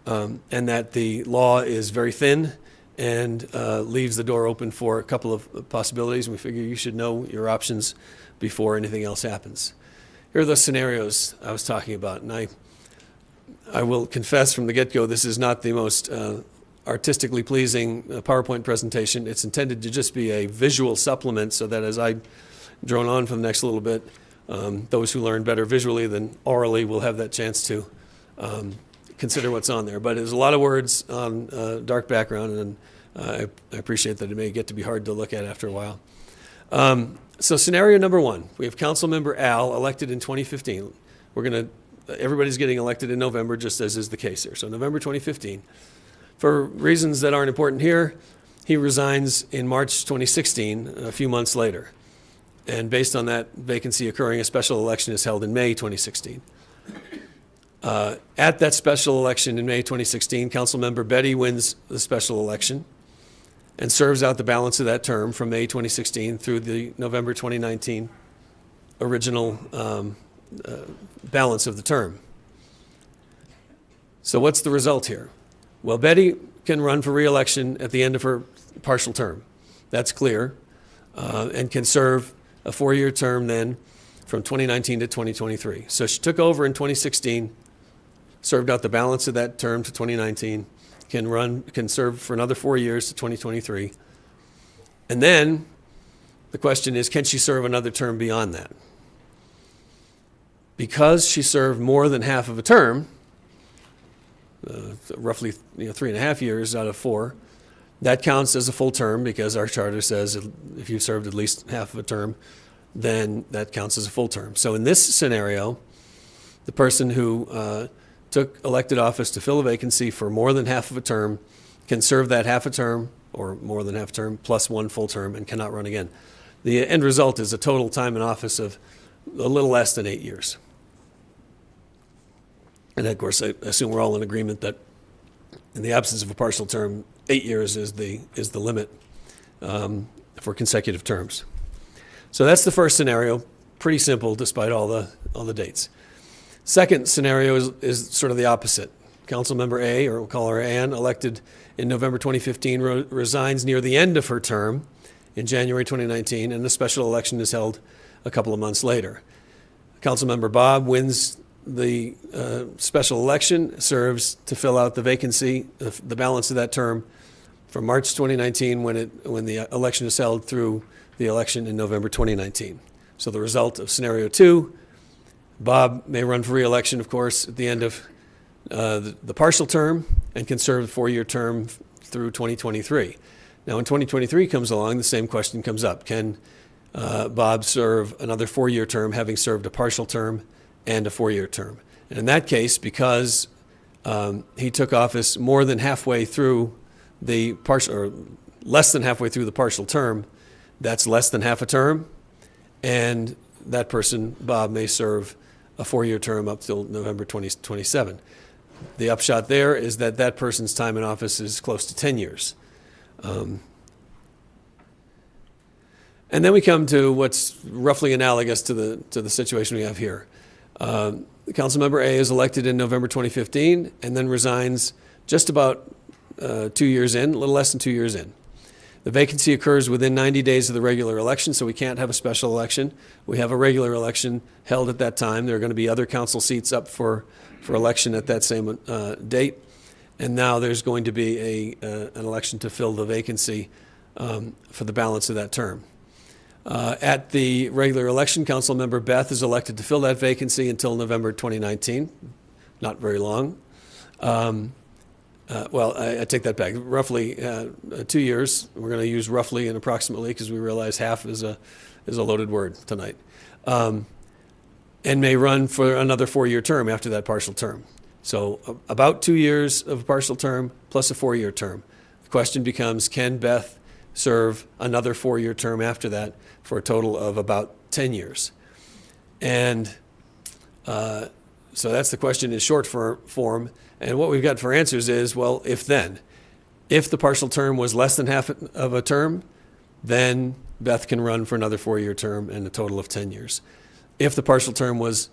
[SPEAKER 18] and that the law is very thin and leaves the door open for a couple of possibilities. And we figure you should know your options before anything else happens. Here are the scenarios I was talking about, and I will confess from the get-go, this is not the most artistically pleasing PowerPoint presentation. It's intended to just be a visual supplement so that as I drone on for the next little bit, those who learn better visually than orally will have that chance to consider what's on there. But there's a lot of words on dark background, and I appreciate that it may get to be hard to look at after a while. So scenario number one, we have Councilmember Al elected in 2015. Everybody's getting elected in November, just as is the case here. So November 2015. For reasons that aren't important here, he resigns in March 2016, a few months later. And based on that vacancy occurring, a special election is held in May 2016. At that special election in May 2016, Councilmember Betty wins the special election and serves out the balance of that term from May 2016 through the November 2019 original balance of the term. So what's the result here? Well, Betty can run for re-election at the end of her partial term. That's clear, and can serve a 4-year term then from 2019 to 2023. So she took over in 2016, served out the balance of that term to 2019, can serve for another 4 years to 2023. And then the question is, can she serve another term beyond that? Because she served more than half of a term, roughly 3.5 years out of 4, that counts as a full term because our charter says if you've served at least half of a term, then that counts as a full term. So in this scenario, the person who took elected office to fill a vacancy for more than half of a term can serve that half a term or more than half a term plus 1 full term and cannot run again. The end result is a total time in office of a little less than 8 years. And of course, I assume we're all in agreement that in the absence of a partial term, 8 years is the limit for consecutive terms. So that's the first scenario, pretty simple despite all the dates. Second scenario is sort of the opposite. Councilmember A, or we'll call her Ann, elected in November 2015, resigns near the end of her term in January 2019, and the special election is held a couple of months later. Councilmember Bob wins the special election, serves to fill out the vacancy, the balance of that term from March 2019 when the election is held through the election in November 2019. So the result of scenario 2, Bob may run for re-election, of course, at the end of the partial term and can serve a 4-year term through 2023. Now, when 2023 comes along, the same question comes up. Can Bob serve another 4-year term, having served a partial term and a 4-year term? And in that case, because he took office more than halfway through the partial, or less than halfway through the partial term, that's less than half a term, and that person, Bob, may serve a 4-year term up till November 2027. The upshot there is that that person's time in office is close to 10 years. And then we come to what's roughly analogous to the situation we have here. Councilmember A is elected in November 2015 and then resigns just about 2 years in, a little less than 2 years in. The vacancy occurs within 90 days of the regular election, so we can't have a special election. We have a regular election held at that time. There are going to be other council seats up for election at that same date. And now there's going to be an election to fill the vacancy for the balance of that term. At the regular election, Councilmember Beth is elected to fill that vacancy until November 2019. Not very long. Well, I take that back. Roughly 2 years. We're going to use roughly and approximately because we realize half is a loaded word tonight. And may run for another 4-year term after that partial term. So about 2 years of a partial term plus a 4-year term. The question becomes, can Beth serve another 4-year term after that for a total of about 10 years? And so that's the question in short form. And what we've got for answers is, well, if then. If the partial term was less than half of a term, then Beth can run for another 4-year term and a total of 10 years. If the partial term was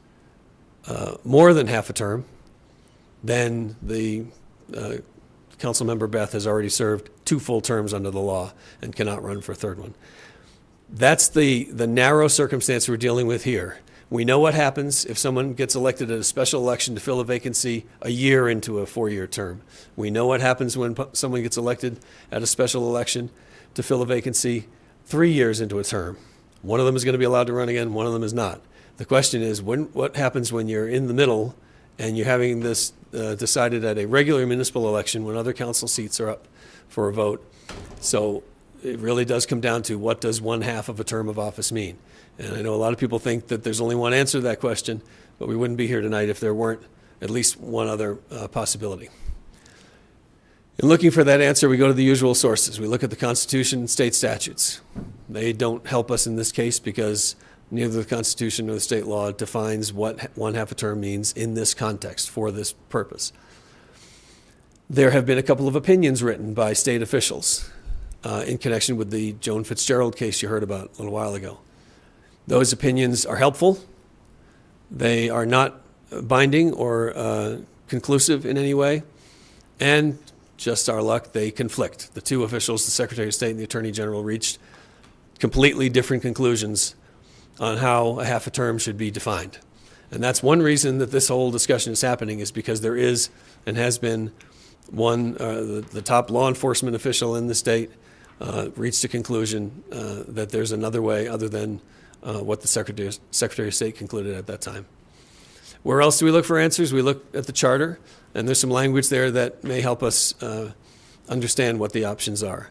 [SPEAKER 18] more than half a term, then the Councilmember Beth has already served 2 full terms under the law and cannot run for a third one. That's the narrow circumstance we're dealing with here. We know what happens if someone gets elected at a special election to fill a vacancy a year into a 4-year term. We know what happens when someone gets elected at a special election to fill a vacancy 3 years into a term. One of them is going to be allowed to run again, one of them is not. The question is, what happens when you're in the middle and you're having this decided at a regular municipal election when other council seats are up for a vote? So it really does come down to, what does 1/2 of a term of office mean? And I know a lot of people think that there's only one answer to that question, but we wouldn't be here tonight if there weren't at least one other possibility. In looking for that answer, we go to the usual sources. We look at the Constitution and state statutes. They don't help us in this case because neither the Constitution nor the state law defines what 1/2 a term means in this context for this purpose. There have been a couple of opinions written by state officials in connection with the Joan Fitzgerald case you heard about a little while ago. Those opinions are helpful. They are not binding or conclusive in any way. And just our luck, they conflict. The 2 officials, the Secretary of State and the Attorney General, reached completely different conclusions on how a 1/2 a term should be defined. And that's one reason that this whole discussion is happening, is because there is and has been one, the top law enforcement official in the state reached a conclusion that there's another way other than what the Secretary of State concluded at that time. Where else do we look for answers? We look at the charter, and there's some language there that may help us understand what the options are.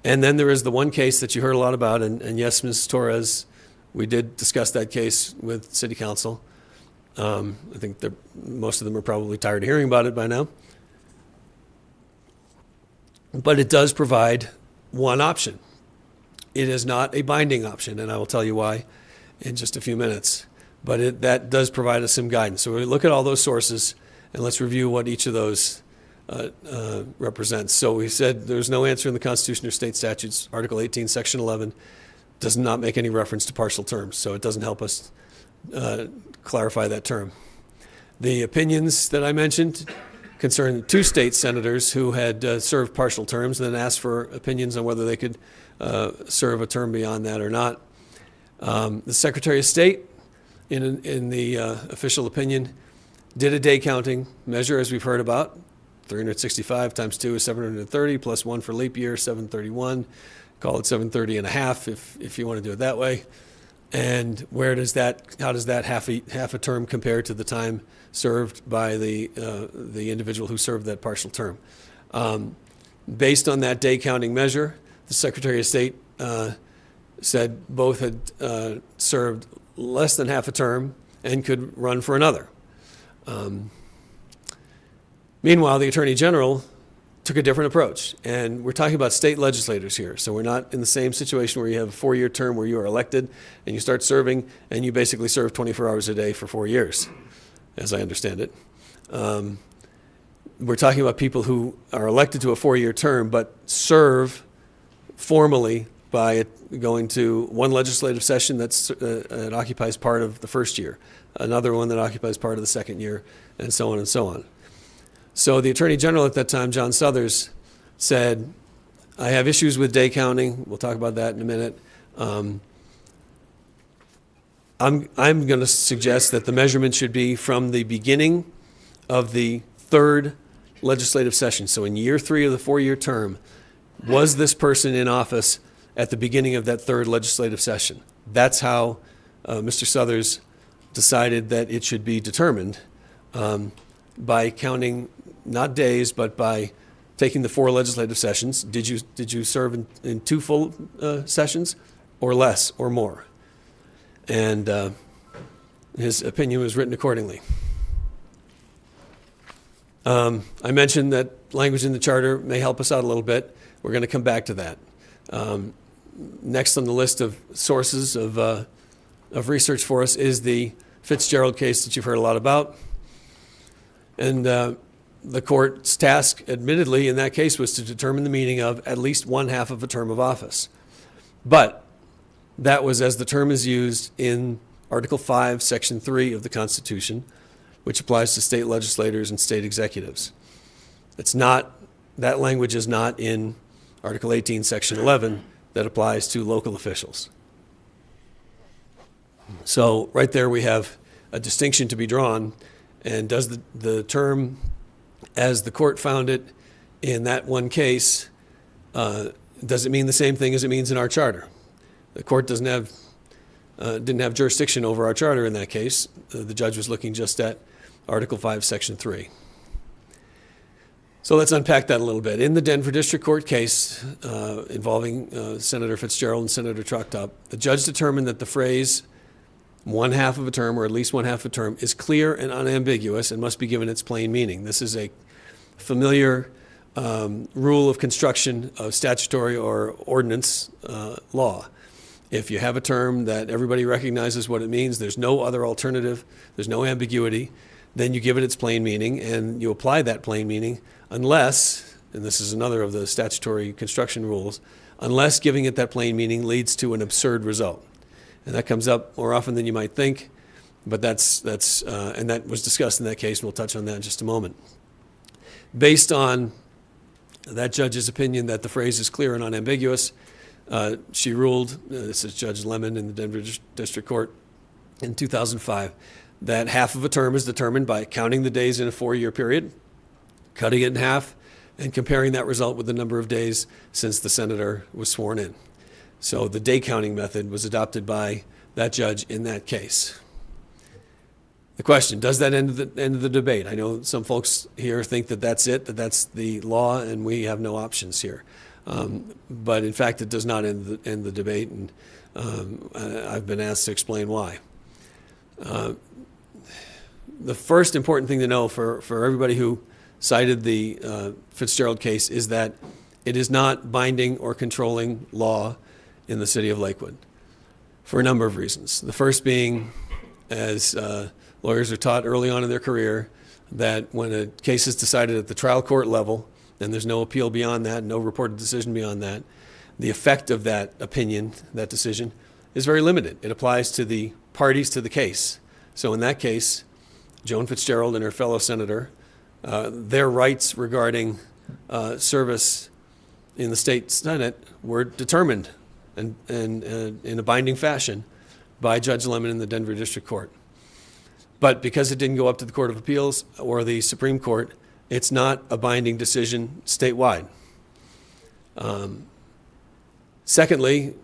[SPEAKER 18] And then there is the one case that you heard a lot about, and yes, Ms. Torres, we did discuss that case with City Council. I think most of them are probably tired of hearing about it by now. But it does provide one option. It is not a binding option, and I will tell you why in just a few minutes. But that does provide us some guidance. So we look at all those sources, and let's review what each of those represents. So we said there's no answer in the Constitution or state statutes. Article 18, Section 11 does not make any reference to partial terms, so it doesn't help us clarify that term. The opinions that I mentioned concern 2 state senators who had served partial terms and then asked for opinions on whether they could serve a term beyond that or not. The Secretary of State, in the official opinion, did a day counting measure, as we've heard about. 365 times 2 is 730, plus 1 for leap year, 731. Call it 730 and a half if you want to do it that way. And how does that half a term compare to the time served by the individual who served that partial term? Based on that day counting measure, the Secretary of State said both had served less than half a term and could run for another. Meanwhile, the Attorney General took a different approach. And we're talking about state legislators here. So we're not in the same situation where you have a 4-year term where you are elected and you start serving and you basically serve 24 hours a day for 4 years, as I understand it. We're talking about people who are elected to a 4-year term but serve formally by it going to one legislative session that occupies part of the first year, another one that occupies part of the second year, and so on and so on. So the Attorney General at that time, John Suthers, said, I have issues with day counting. We'll talk about that in a minute. I'm going to suggest that the measurement should be from the beginning of the third legislative session. So in year 3 of the 4-year term, was this person in office at the beginning of that third legislative session? That's how Mr. Suthers decided that it should be determined, by counting not days, but by taking the 4 legislative sessions. Did you serve in 2 full sessions, or less, or more? And his opinion was written accordingly. I mentioned that language in the charter may help us out a little bit. We're going to come back to that. Next on the list of sources of research for us is the Fitzgerald case that you've heard a lot about. And the court's task, admittedly, in that case was to determine the meaning of at least 1/2 of a term of office. But that was as the term is used in Article 5, Section 3 of the Constitution, which applies to state legislators and state executives. It's not, that language is not in Article 18, Section 11, that applies to local officials. So right there we have a distinction to be drawn. And does the term, as the court found it in that one case, does it mean the same thing as it means in our charter? The court didn't have jurisdiction over our charter in that case. The judge was looking just at Article 5, Section 3. So let's unpack that a little bit. In the Denver District Court case involving Senator Fitzgerald and Senator Trucktop, the judge determined that the phrase 1/2 of a term, or at least 1/2 of a term, is clear and unambiguous and must be given its plain meaning. This is a familiar rule of construction of statutory or ordinance law. If you have a term that everybody recognizes what it means, there's no other alternative, there's no ambiguity, then you give it its plain meaning and you apply that plain meaning unless, and this is another of the statutory construction rules, unless giving it that plain meaning leads to an absurd result. And that comes up more often than you might think, but and that was discussed in that case, and we'll touch on that in just a moment. Based on that judge's opinion that the phrase is clear and unambiguous, she ruled, this is Judge Lemon in the Denver District Court in 2005, that 1/2 of a term is determined by counting the days in a 4-year period, cutting it in half, and comparing that result with the number of days since the senator was sworn in. So the day counting method was adopted by that judge in that case. The question, does that end the debate? I know some folks here think that that's it, that that's the law, and we have no options here. But in fact, it does not end the debate, and I've been asked to explain why. The first important thing to know for everybody who cited the Fitzgerald case is that it is not binding or controlling law in the city of Lakewood for a number of reasons. The first being, as lawyers are taught early on in their career, that when a case is decided at the trial court level, and there's no appeal beyond that, no reported decision beyond that, the effect of that opinion, that decision, is very limited. It applies to the parties to the case. So in that case, Joan Fitzgerald and her fellow senator, their rights regarding service in the state Senate were determined and in a binding fashion by Judge Lemon in the Denver District Court. But because it didn't go up to the Court of Appeals or the Supreme Court, it's not a binding decision statewide. Secondly,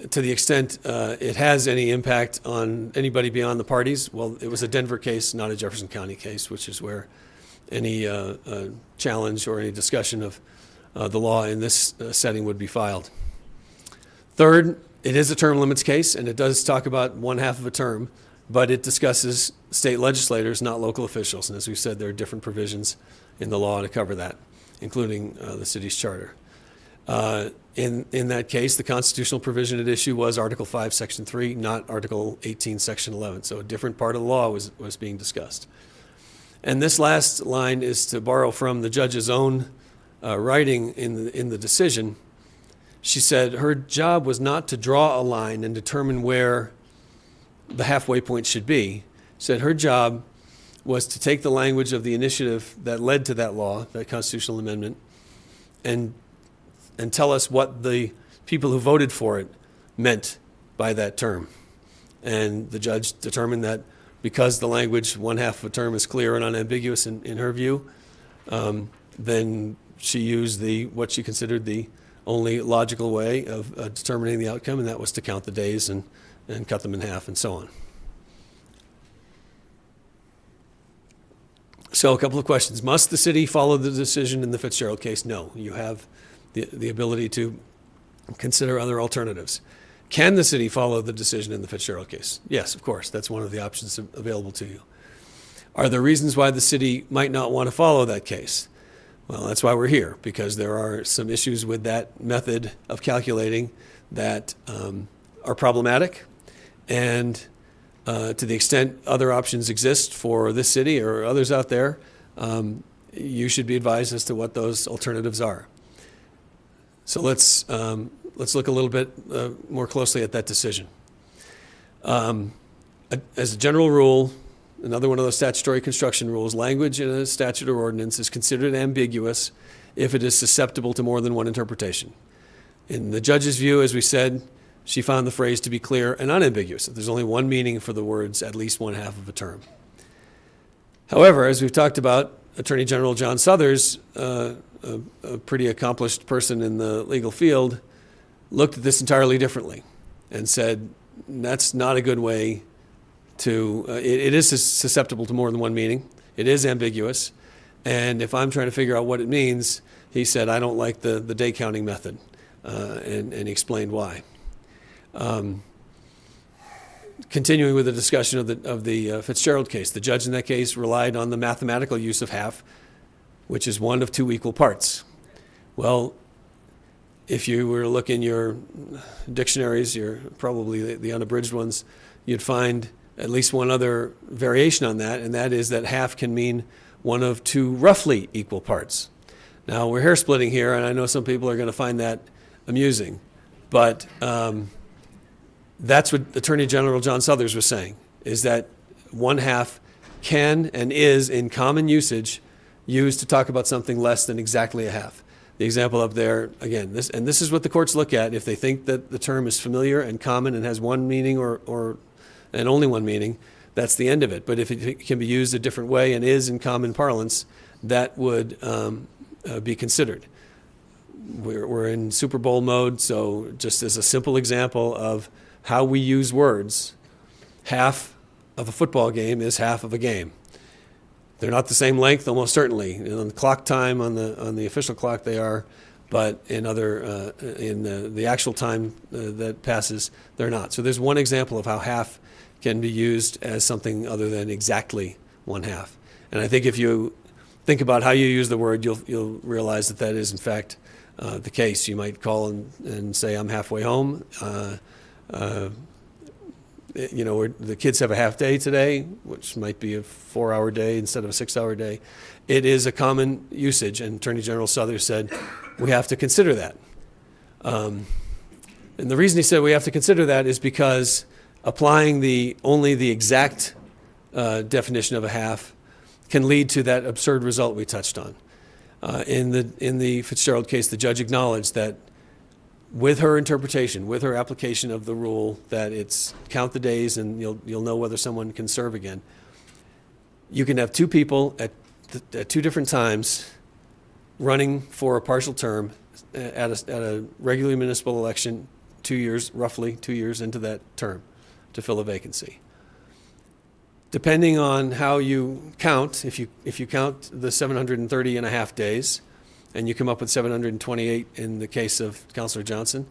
[SPEAKER 18] to the extent it has any impact on anybody beyond the parties, well, it was a Denver case, not a Jefferson County case, which is where any challenge or any discussion of the law in this setting would be filed. Third, it is a term limits case, and it does talk about 1/2 of a term, but it discusses state legislators, not local officials. And as we said, there are different provisions in the law to cover that, including the city's charter. In that case, the constitutional provision at issue was Article 5, Section 3, not Article 18, Section 11. So a different part of the law was being discussed. And this last line is to borrow from the judge's own writing in the decision, she said her job was not to draw a line and determine where the halfway point should be. She said her job was to take the language of the initiative that led to that law, that constitutional amendment, and tell us what the people who voted for it meant by that term. And the judge determined that because the language 1/2 of a term is clear and unambiguous in her view, then she used what she considered the only logical way of determining the outcome, and that was to count the days and cut them in half and so on. So a couple of questions. Must the city follow the decision in the Fitzgerald case? No. You have the ability to consider other alternatives. Can the city follow the decision in the Fitzgerald case? Yes, of course. That's one of the options available to you. Are there reasons why the city might not want to follow that case? Well, that's why we're here, because there are some issues with that method of calculating that are problematic. And to the extent other options exist for this city or others out there, you should be advised as to what those alternatives are. So let's look a little bit more closely at that decision. As a general rule, another one of those statutory construction rules, language in a statute or ordinance is considered ambiguous if it is susceptible to more than one interpretation. In the judge's view, as we said, she found the phrase to be clear and unambiguous. There's only one meaning for the words at least 1/2 of a term. However, as we've talked about, Attorney General John Suthers, a pretty accomplished person in the legal field, looked at this entirely differently and said, that's not a good way to, it is susceptible to more than one meaning. It is ambiguous. And if I'm trying to figure out what it means, he said, I don't like the day counting method, and he explained why. Continuing with the discussion of the Fitzgerald case, the judge in that case relied on the mathematical use of half, which is 1 of 2 equal parts. Well, if you were to look in your dictionaries, probably the unabridged ones, you'd find at least one other variation on that, and that is that half can mean 1 of 2 roughly equal parts. Now, we're hair splitting here, and I know some people are going to find that amusing, but that's what Attorney General John Suthers was saying, is that 1/2 can and is in common usage used to talk about something less than exactly a half. The example up there, again, this is what the courts look at if they think that the term is familiar and common and has one meaning and only one meaning, that's the end of it. But if it can be used a different way and is in common parlance, that would be considered. We're in Super Bowl mode, so just as a simple example of how we use words, half of a football game is half of a game. They're not the same length, almost certainly. On the clock time, on the official clock, they are, but in the actual time that passes, they're not. So there's one example of how half can be used as something other than exactly 1/2. And I think if you think about how you use the word, you'll realize that is in fact the case. You might call and say, "I'm halfway home." The kids have a half day today, which might be a 4-hour day instead of a 6-hour day. It is a common usage, and Attorney General Suthers said we have to consider that. And the reason he said we have to consider that is because applying only the exact definition of a half can lead to that absurd result we touched on. In the Fitzgerald case, the judge acknowledged that with her interpretation, with her application of the rule that it's count the days and you'll know whether someone can serve again, you can have 2 people at 2 different times running for a partial term at a regular municipal election roughly 2 years into that term to fill a vacancy. Depending on how you count, if you count the 730 and a half days, and you come up with 728 in the case of Councilor Johnson,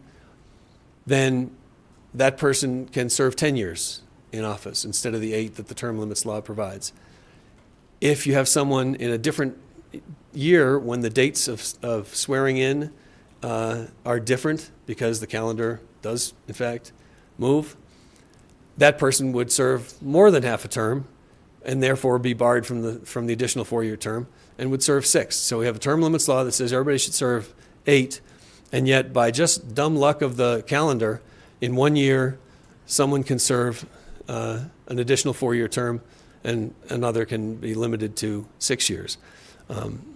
[SPEAKER 18] then that person can serve 10 years in office instead of the 8 that the term limits law provides. If you have someone in a different year when the dates of swearing in are different because the calendar does, in fact, move, that person would serve more than half a term and therefore be barred from the additional 4-year term and would serve 6. So we have a term limits law that says everybody should serve 8, And yet, by just dumb luck of the calendar, in 1 year, someone can serve an additional 4-year term, and another can be limited to 6 years.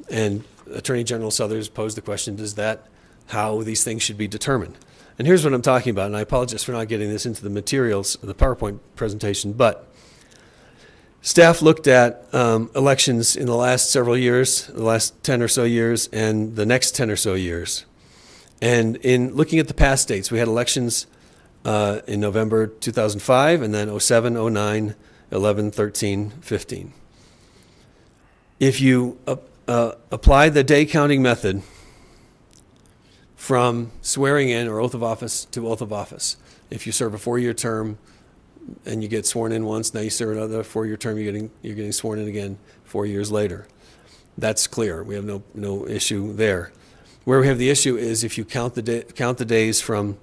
[SPEAKER 18] And Attorney General Suthers posed the question, is that how these things should be determined? And here's what I'm talking about, and I apologize for not getting this into the materials of the PowerPoint presentation, but staff looked at elections in the last several years, the last 10 or so years, and the next 10 or so years. And in looking at the past dates, we had elections in November 2005, and then 07, 09, 11, 13, 15. If you apply the day counting method from swearing in or oath of office to oath of office, if you serve a 4-year term and you get sworn in once, now you serve another 4-year term, you're getting sworn in again 4 years later. That's clear. We have no issue there. Where we have the issue is if you count the days from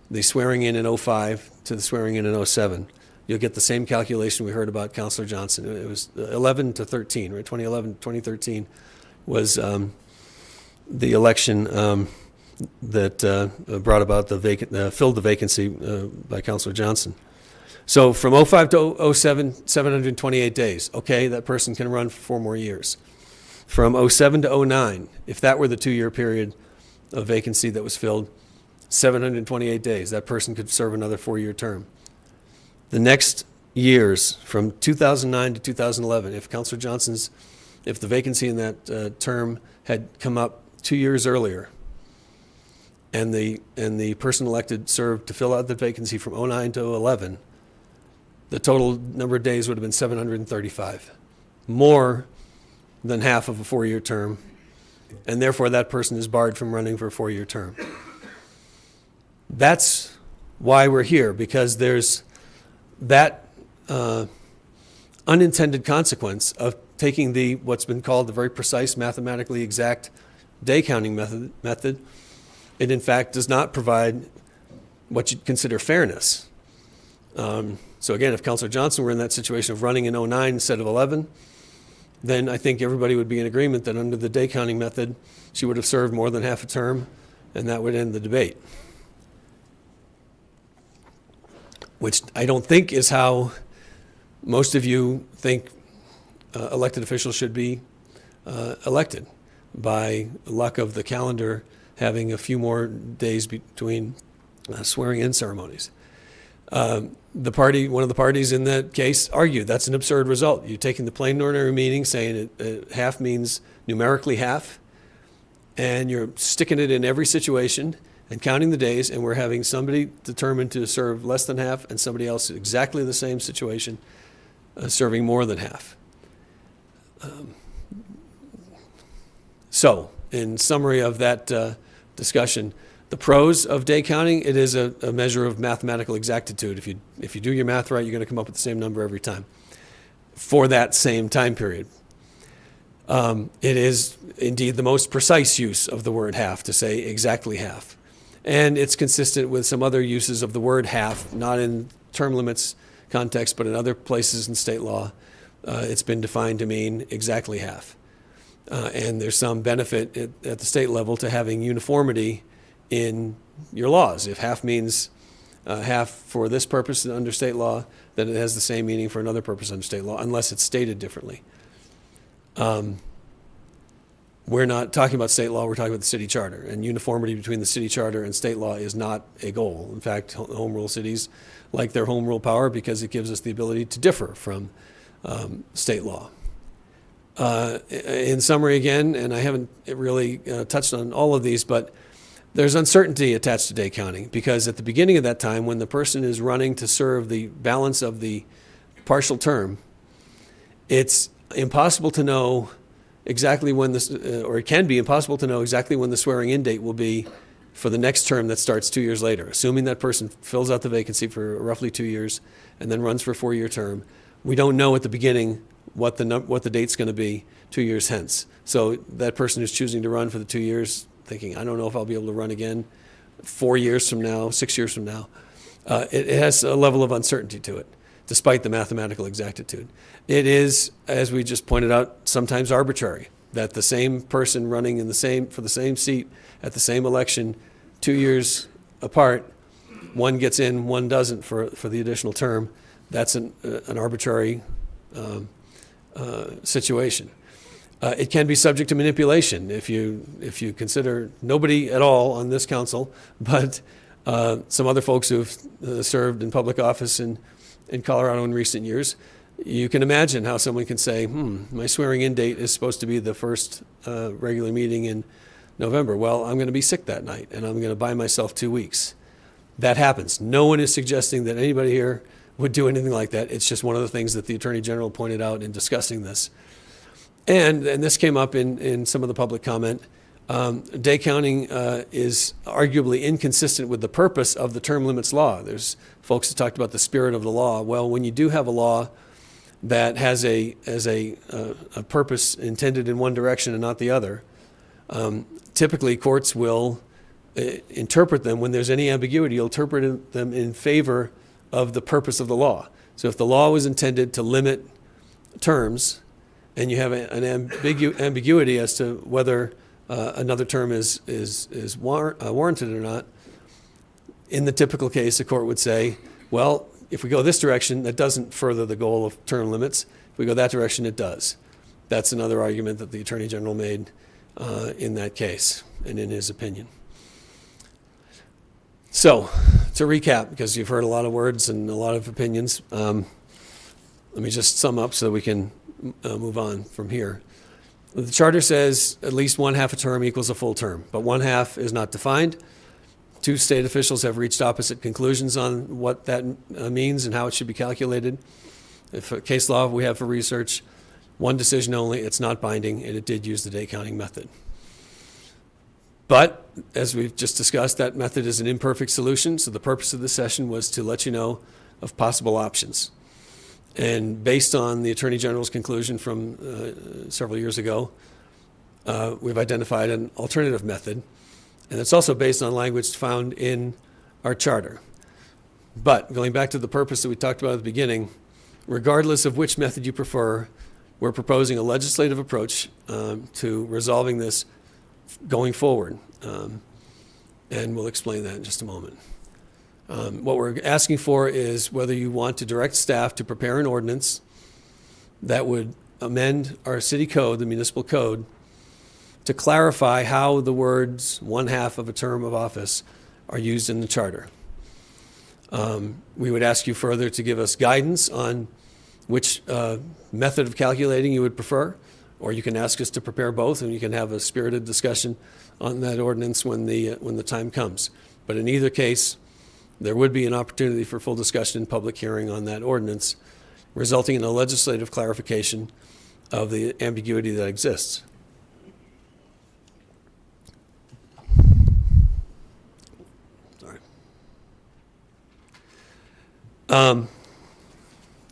[SPEAKER 18] the swearing in 05 to the swearing in 07, you'll get the same calculation we heard about Councilor Johnson. It was 11 to 13, right? 2011, 2013 was the election that brought about filled the vacancy by Councilor Johnson. So from 05 to 07, 728 days. Okay, that person can run for 4 more years. From 07 to 09, if that were the 2-year period of vacancy that was filled, 728 days, that person could serve another 4-year term. The next years, from 2009 to 2011, if the vacancy in that term had come up 2 years earlier, and the person elected served to fill out the vacancy from 09 to 11, the total number of days would have been 735, more than half of a 4-year term, and therefore that person is barred from running for a 4-year term. That's why we're here, because there's that unintended consequence of taking what's been called the very precise, mathematically exact day counting method. It in fact does not provide what you'd consider fairness. So again, if Councilor Johnson were in that situation of running in 09 instead of 11, then I think everybody would be in agreement that under the day counting method, she would have served more than half a term, and that would end the debate. Which I don't think is how most of you think elected officials should be elected, by luck of the calendar having a few more days between swearing in ceremonies. One of the parties in that case argued that's an absurd result. You're taking the plain ordinary meaning, saying half means numerically half, and you're sticking it in every situation and counting the days, and we're having somebody determined to serve less than half and somebody else in exactly the same situation serving more than half. So, in summary of that discussion, the pros of day counting, it is a measure of mathematical exactitude. If you do your math right, you're going to come up with the same number every time for that same time period. It is indeed the most precise use of the word half, to say exactly half. And it's consistent with some other uses of the word half, not in term limits context, but in other places in state law. It's been defined to mean exactly half. And there's some benefit at the state level to having uniformity in your laws. If half means half for this purpose under state law, then it has the same meaning for another purpose under state law, unless it's stated differently. We're not talking about state law, we're talking about the city charter, and uniformity between the city charter and state law is not a goal. In fact, home rule cities like their home rule power because it gives us the ability to differ from state law. In summary again, and I haven't really touched on all of these, but there's uncertainty attached to day counting, because at the beginning of that time, when the person is running to serve the balance of the partial term, it's impossible to know exactly when or it can be impossible to know exactly when the swearing in date will be for the next term that starts 2 years later. Assuming that person fills out the vacancy for roughly 2 years and then runs for a 4-year term, we don't know at the beginning what the date's going to be 2 years hence. So that person who's choosing to run for the 2 years, thinking, I don't know if I'll be able to run again 4 years from now, 6 years from now, it has a level of uncertainty to it, despite the mathematical exactitude. It is, as we just pointed out, sometimes arbitrary. that the same person running for the same seat at the same election 2 years apart, one gets in, one doesn't for the additional term, that's an arbitrary situation. It can be subject to manipulation if you consider nobody at all on this council, but some other folks who've served in public office in Colorado in recent years. You can imagine how someone can say, my swearing-in date is supposed to be the first regular meeting in November. Well, I'm going to be sick that night, and I'm going to buy myself 2 weeks. That happens. No one is suggesting that anybody here would do anything like that. It's just one of the things that the Attorney General pointed out in discussing this. And this came up in some of the public comment. Day counting is arguably inconsistent with the purpose of the term limits law. There's folks that talked about the spirit of the law. Well, when you do have a law that has a purpose intended in one direction and not the other, typically courts will interpret them. When there's any ambiguity, you'll interpret them in favor of the purpose of the law. So if the law was intended to limit terms, and you have an ambiguity as to whether another term is warranted or not, in the typical case, the court would say, well, if we go this direction, that doesn't further the goal of term limits. If we go that direction, it does. That's another argument that the Attorney General made in that case and in his opinion. So, to recap, because you've heard a lot of words and a lot of opinions, let me just sum up so we can move on from here. The charter says at least 1/2 a term equals a full term, but 1/2 is not defined. 2 state officials have reached opposite conclusions on what that means and how it should be calculated. If a case law we have for research, one decision only, it's not binding, and it did use the day counting method. But, as we've just discussed, that method is an imperfect solution, so the purpose of this session was to let you know of possible options. And based on the Attorney General's conclusion from several years ago, we've identified an alternative method, and it's also based on language found in our charter. But, going back to the purpose that we talked about at the beginning, regardless of which method you prefer, we're proposing a legislative approach to resolving this going forward, and we'll explain that in just a moment. What we're asking for is whether you want to direct staff to prepare an ordinance that would amend our city code, the municipal code, to clarify how the words 1/2 of a term of office are used in the charter. We would ask you further to give us guidance on which method of calculating you would prefer, or you can ask us to prepare both, and you can have a spirited discussion on that ordinance when the time comes. But in either case, there would be an opportunity for full discussion and public hearing on that ordinance, resulting in a legislative clarification of the ambiguity that exists. Sorry.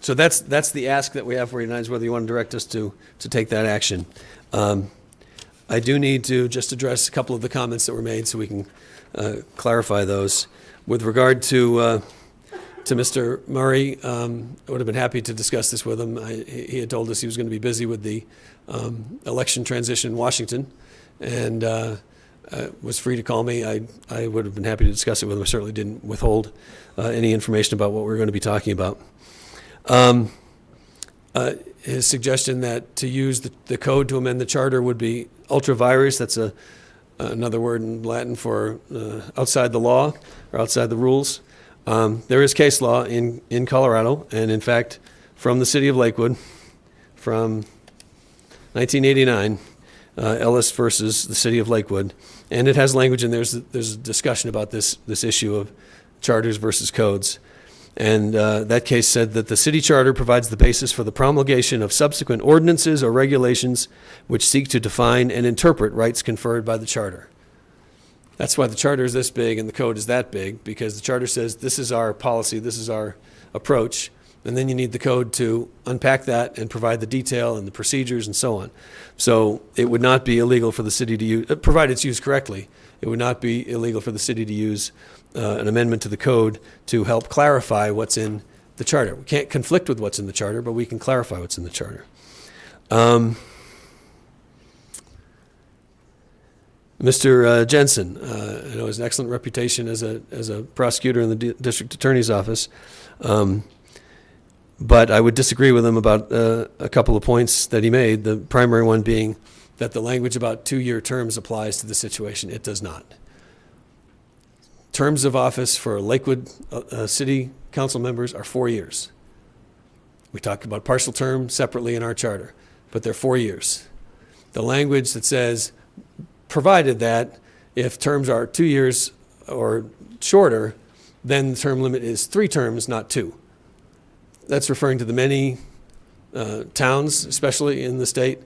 [SPEAKER 18] So that's the ask that we have for you tonight, is whether you want to direct us to take that action. I do need to just address a couple of the comments that were made so we can clarify those. With regard to Mr. Murray, I would have been happy to discuss this with him. He had told us he was going to be busy with the election transition in Washington, and was free to call me. I would have been happy to discuss it with him. I certainly didn't withhold any information about what we were going to be talking about. His suggestion that to use the code to amend the charter would be ultra vires. That's another word in Latin for outside the law or outside the rules. There is case law in Colorado, and in fact, from the city of Lakewood, from 1989, Ellis versus the city of Lakewood, and it has language, and there's a discussion about this issue of charters versus codes. And that case said that the city charter provides the basis for the promulgation of subsequent ordinances or regulations which seek to define and interpret rights conferred by the charter. That's why the charter is this big and the code is that big, because the charter says this is our policy, this is our approach, and then you need the code to unpack that and provide the detail and the procedures and so on. So it would not be illegal for the city to use, provided it's used correctly, it would not be illegal for the city to use an amendment to the code to help clarify what's in the charter. We can't conflict with what's in the charter, but we can clarify what's in the charter. Mr. Jensen, I know has an excellent reputation as a prosecutor in the district attorney's office, but I would disagree with him about a couple of points that he made. The primary one being that the language about 2-year terms applies to the situation. It does not. Terms of office for Lakewood City Council members are 4 years. We talk about partial term separately in our charter, but they're 4 years. The language that says, provided that if terms are 2 years or shorter, then the term limit is 3 terms, not 2. That's referring to the many towns, especially in the state,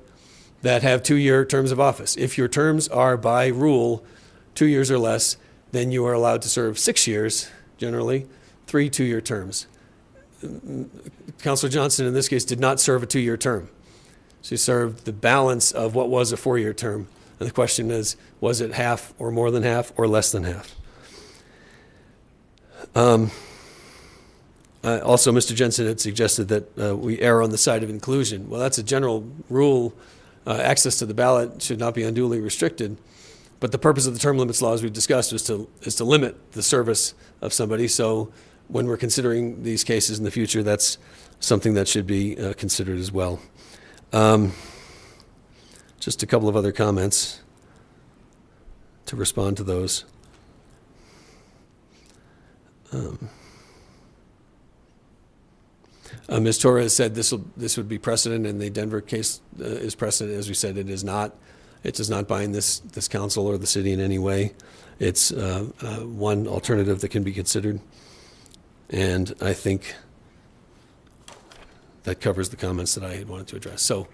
[SPEAKER 18] that have 2-year terms of office. If your terms are by rule 2 years or less, then you are allowed to serve 6 years, generally, 3 2-year terms. Councilor Johnson, in this case, did not serve a 2-year term. She served the balance of what was a 4-year term. And the question is, was it half or more than half or less than half? Also, Mr. Jensen had suggested that we err on the side of inclusion. Well, that's a general rule. Access to the ballot should not be unduly restricted. But the purpose of the term limits law, as we've discussed, is to limit the service of somebody. So when we're considering these cases in the future, that's something that should be considered as well. Just a couple of other comments to respond to those. Ms. Torres said this would be precedent, and the Denver case is precedent. As we said, it is not. It does not bind this council or the city in any way. It's one alternative that can be considered, and I think that covers the comments that I had wanted to address. So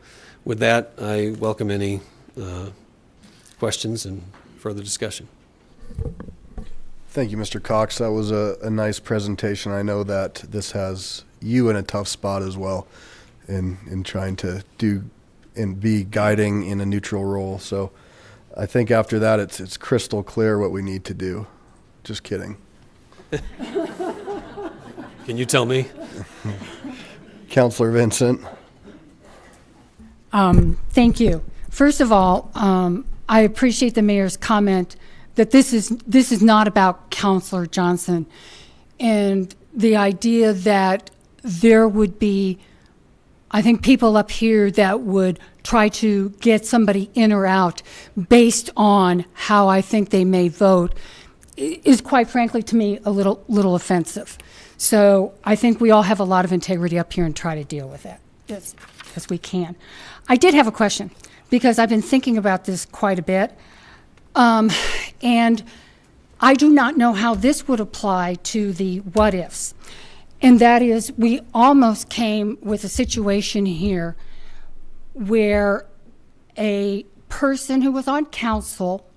[SPEAKER 18] with that, I welcome any questions and further discussion.
[SPEAKER 1] Thank you, Mr. Cox. That was a nice presentation. I know that this has you in a tough spot as well in trying to do and be guiding in a neutral role. So I think after that, it's crystal clear what we need to do. Just kidding.
[SPEAKER 18] Can you tell me?
[SPEAKER 1] Councilor Vincent.
[SPEAKER 19] Thank you. First of all, I appreciate the mayor's comment that this is not about Councilor Johnson, and the idea that there would be, I think, people up here that would try to get somebody in or out based on how I think they may vote is, quite frankly, to me, a little offensive. So I think we all have a lot of integrity up here and try to deal with that as we can. I did have a question because I've been thinking about this quite a bit. And I do not know how this would apply to the what ifs. And that is, we almost came with a situation here where a person who was on council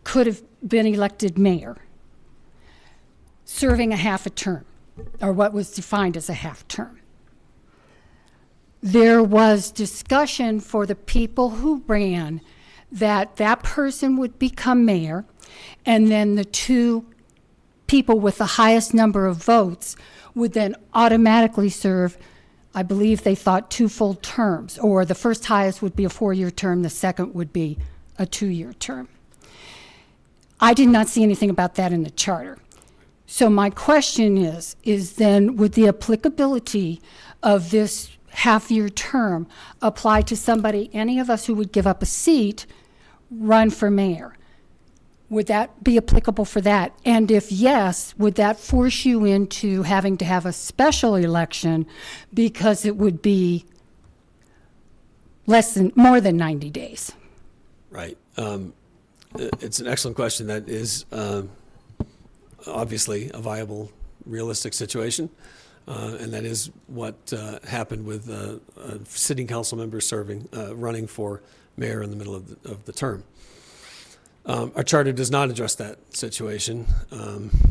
[SPEAKER 19] could have been elected mayor, serving a half a term, or what was defined as a half term. There was discussion for the people who ran that that person would become mayor, and then the two people with the highest number of votes would then automatically serve, I believe they thought, 2 full terms, or the first highest would be a 4-year term, the second would be a 2-year term. I did not see anything about that in the charter. So my question is then, would the applicability of this half-year term apply to somebody, any of us who would give up a seat, run for mayor? Would that be applicable for that? And if yes, would that force you into having to have a special election because it would be more than 90 days?
[SPEAKER 18] Right. It's an excellent question. That is obviously a viable, realistic situation. And that is what happened with sitting council members running for mayor in the middle of the term. Our charter does not address that situation.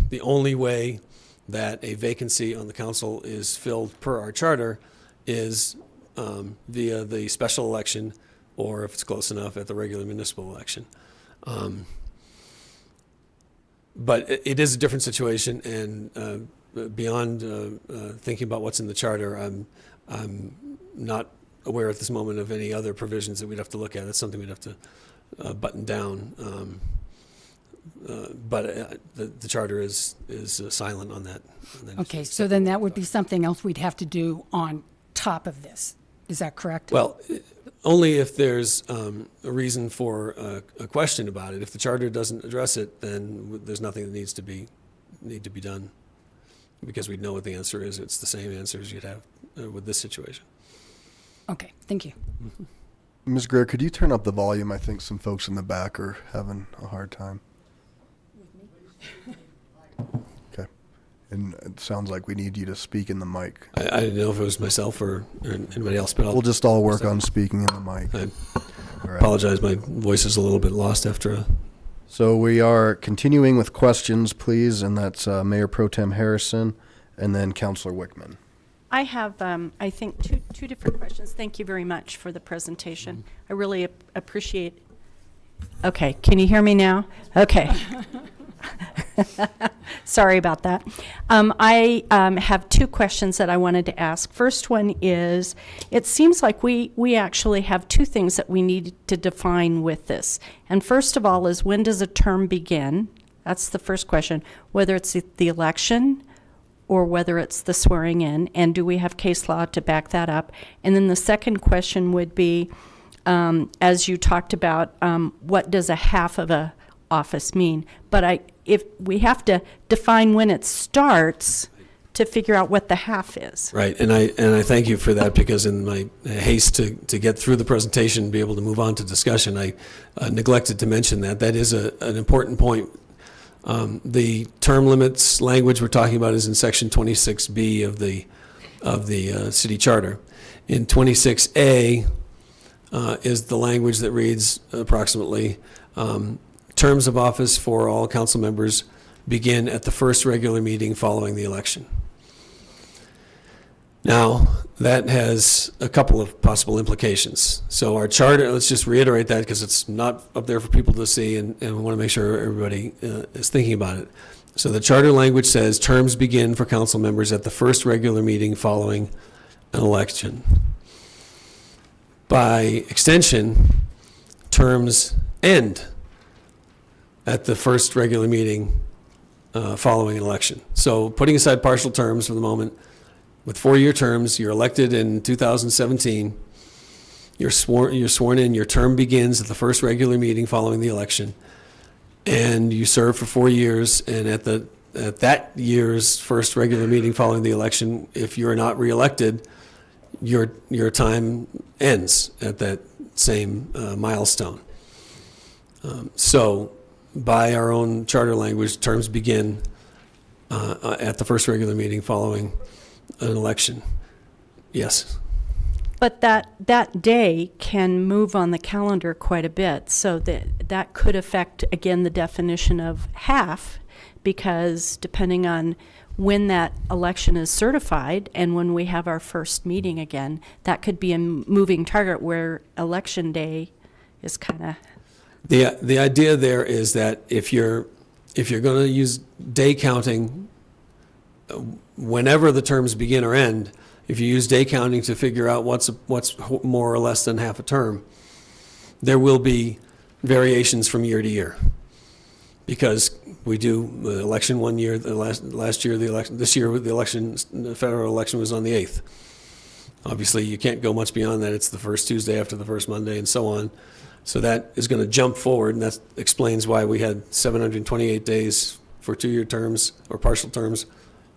[SPEAKER 18] The only way that a vacancy on the council is filled per our charter is via the special election, or if it's close enough, at the regular municipal election. But it is a different situation, and beyond thinking about what's in the charter, I'm not aware at this moment of any other provisions that we'd have to look at. That's something we'd have to buttoned down. But the charter is silent on that.
[SPEAKER 19] Okay, so then that would be something else we'd have to do on top of this. Is that correct?
[SPEAKER 18] Well, only if there's a reason for a question about it. If the charter doesn't address it, then there's nothing that need to be done, because we know what the answer is. It's the same answers you'd have with this situation.
[SPEAKER 19] Okay, thank you.
[SPEAKER 1] Ms. Greer, could you turn up the volume? I think some folks in the back are having a hard time. Okay. And it sounds like we need you to speak in the mic.
[SPEAKER 18] I didn't know if it was myself or anybody else, but
[SPEAKER 1] we'll just all work on speaking in the mic.
[SPEAKER 18] I
[SPEAKER 1] All right.
[SPEAKER 18] apologize. My voice is a little bit lost after
[SPEAKER 1] So we are continuing with questions, please, and that's Mayor Pro Tem Harrison and then Councilor Wickman.
[SPEAKER 11] I have, I think, two different questions. Thank you very much for the presentation. I really appreciate. Okay, can you hear me now? Okay. Sorry about that. I have two questions that I wanted to ask. First one is, it seems like we actually have two things that we need to define with this. And first of all is, when does a term begin? That's the first question. Whether it's the election or whether it's the swearing in, and do we have case law to back that up? And then the second question would be, as you talked about, what does a half of a office mean? But if we have to define when it starts to figure out what the half is.
[SPEAKER 18] Right, and I thank you for that, because in my haste to get through the presentation and be able to move on to discussion, I neglected to mention that. That is an important point. The term limits language we're talking about is in section 26B of the city charter. In 26A is the language that reads approximately, terms of office for all council members begin at the first regular meeting following the election. Now, that has a couple of possible implications. So our charter, let's just reiterate that, because it's not up there for people to see, and we want to make sure everybody is thinking about it. So the charter language says terms begin for council members at the first regular meeting following an election. By extension, terms end at the first regular meeting following an election. So putting aside partial terms for the moment, with 4-year terms, you're elected in 2017, you're sworn in, your term begins at the first regular meeting following the election, and you serve for 4 years, and at that year's first regular meeting following the election, if you're not reelected, your time ends at that same milestone. So by our own charter language, terms begin at the first regular meeting following an election. Yes.
[SPEAKER 11] But that day can move on the calendar quite a bit, so that could affect, again, the definition of half, because depending on when that election is certified and when we have our first meeting again, that could be a moving target where election day is kind of...
[SPEAKER 18] The idea there is that if you're going to use day counting, whenever the terms begin or end, if you use day counting to figure out what's more or less than half a term, there will be variations from year to year, because we do the election one year, last year the election, this year the election, the federal election was on the 8th. Obviously, you can't go much beyond that. It's the first Tuesday after the first Monday, and so on. So that is going to jump forward, and that explains why we had 728 days for 2-year terms or partial terms,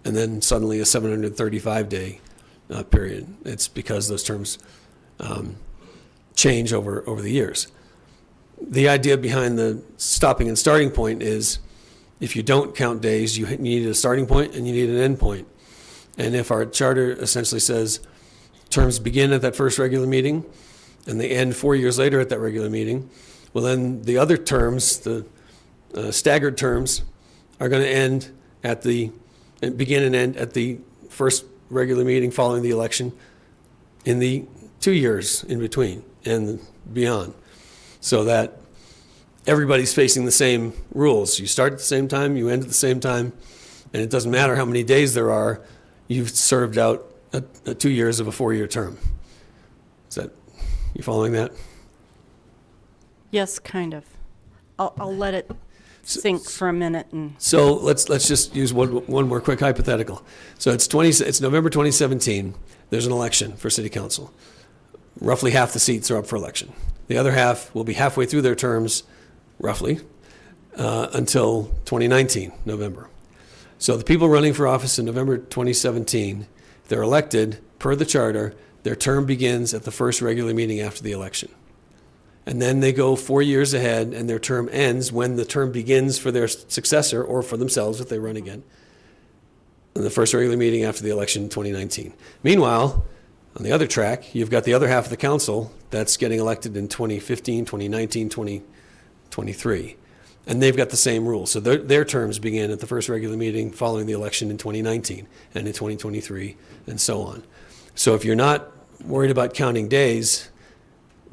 [SPEAKER 18] and then suddenly a 735-day period. It's because those terms change over the years. The idea behind the stopping and starting point is, if you don't count days, you need a starting point and you need an end point. And if our charter essentially says terms begin at that first regular meeting and they end 4 years later at that regular meeting, well, then the other terms, the staggered terms, are going to end at begin and end at the first regular meeting following the election in the 2 years in between and beyond, so that everybody's facing the same rules. You start at the same time, you end at the same time, and it doesn't matter how many days there are, you've served out 2 years of a 4-year term. Is that, you following that?
[SPEAKER 20] Yes, kind of. I'll let it sink for a minute and.
[SPEAKER 18] So let's just use one more quick hypothetical. So it's November 2017. There's an election for city council. Roughly half the seats are up for election. The other half will be halfway through their terms, roughly, until 2019, November. So the people running for office in November 2017, if they're elected per the charter, their term begins at the first regular meeting after the election. And then they go 4 years ahead, and their term ends when the term begins for their successor or for themselves if they run again, in the first regular meeting after the election in 2019. Meanwhile, on the other track, you've got the other half of the council that's getting elected in 2015, 2019, 2023. And they've got the same rules. So their terms begin at the first regular meeting following the election in 2019 and in 2023 and so on. So if you're not worried about counting days,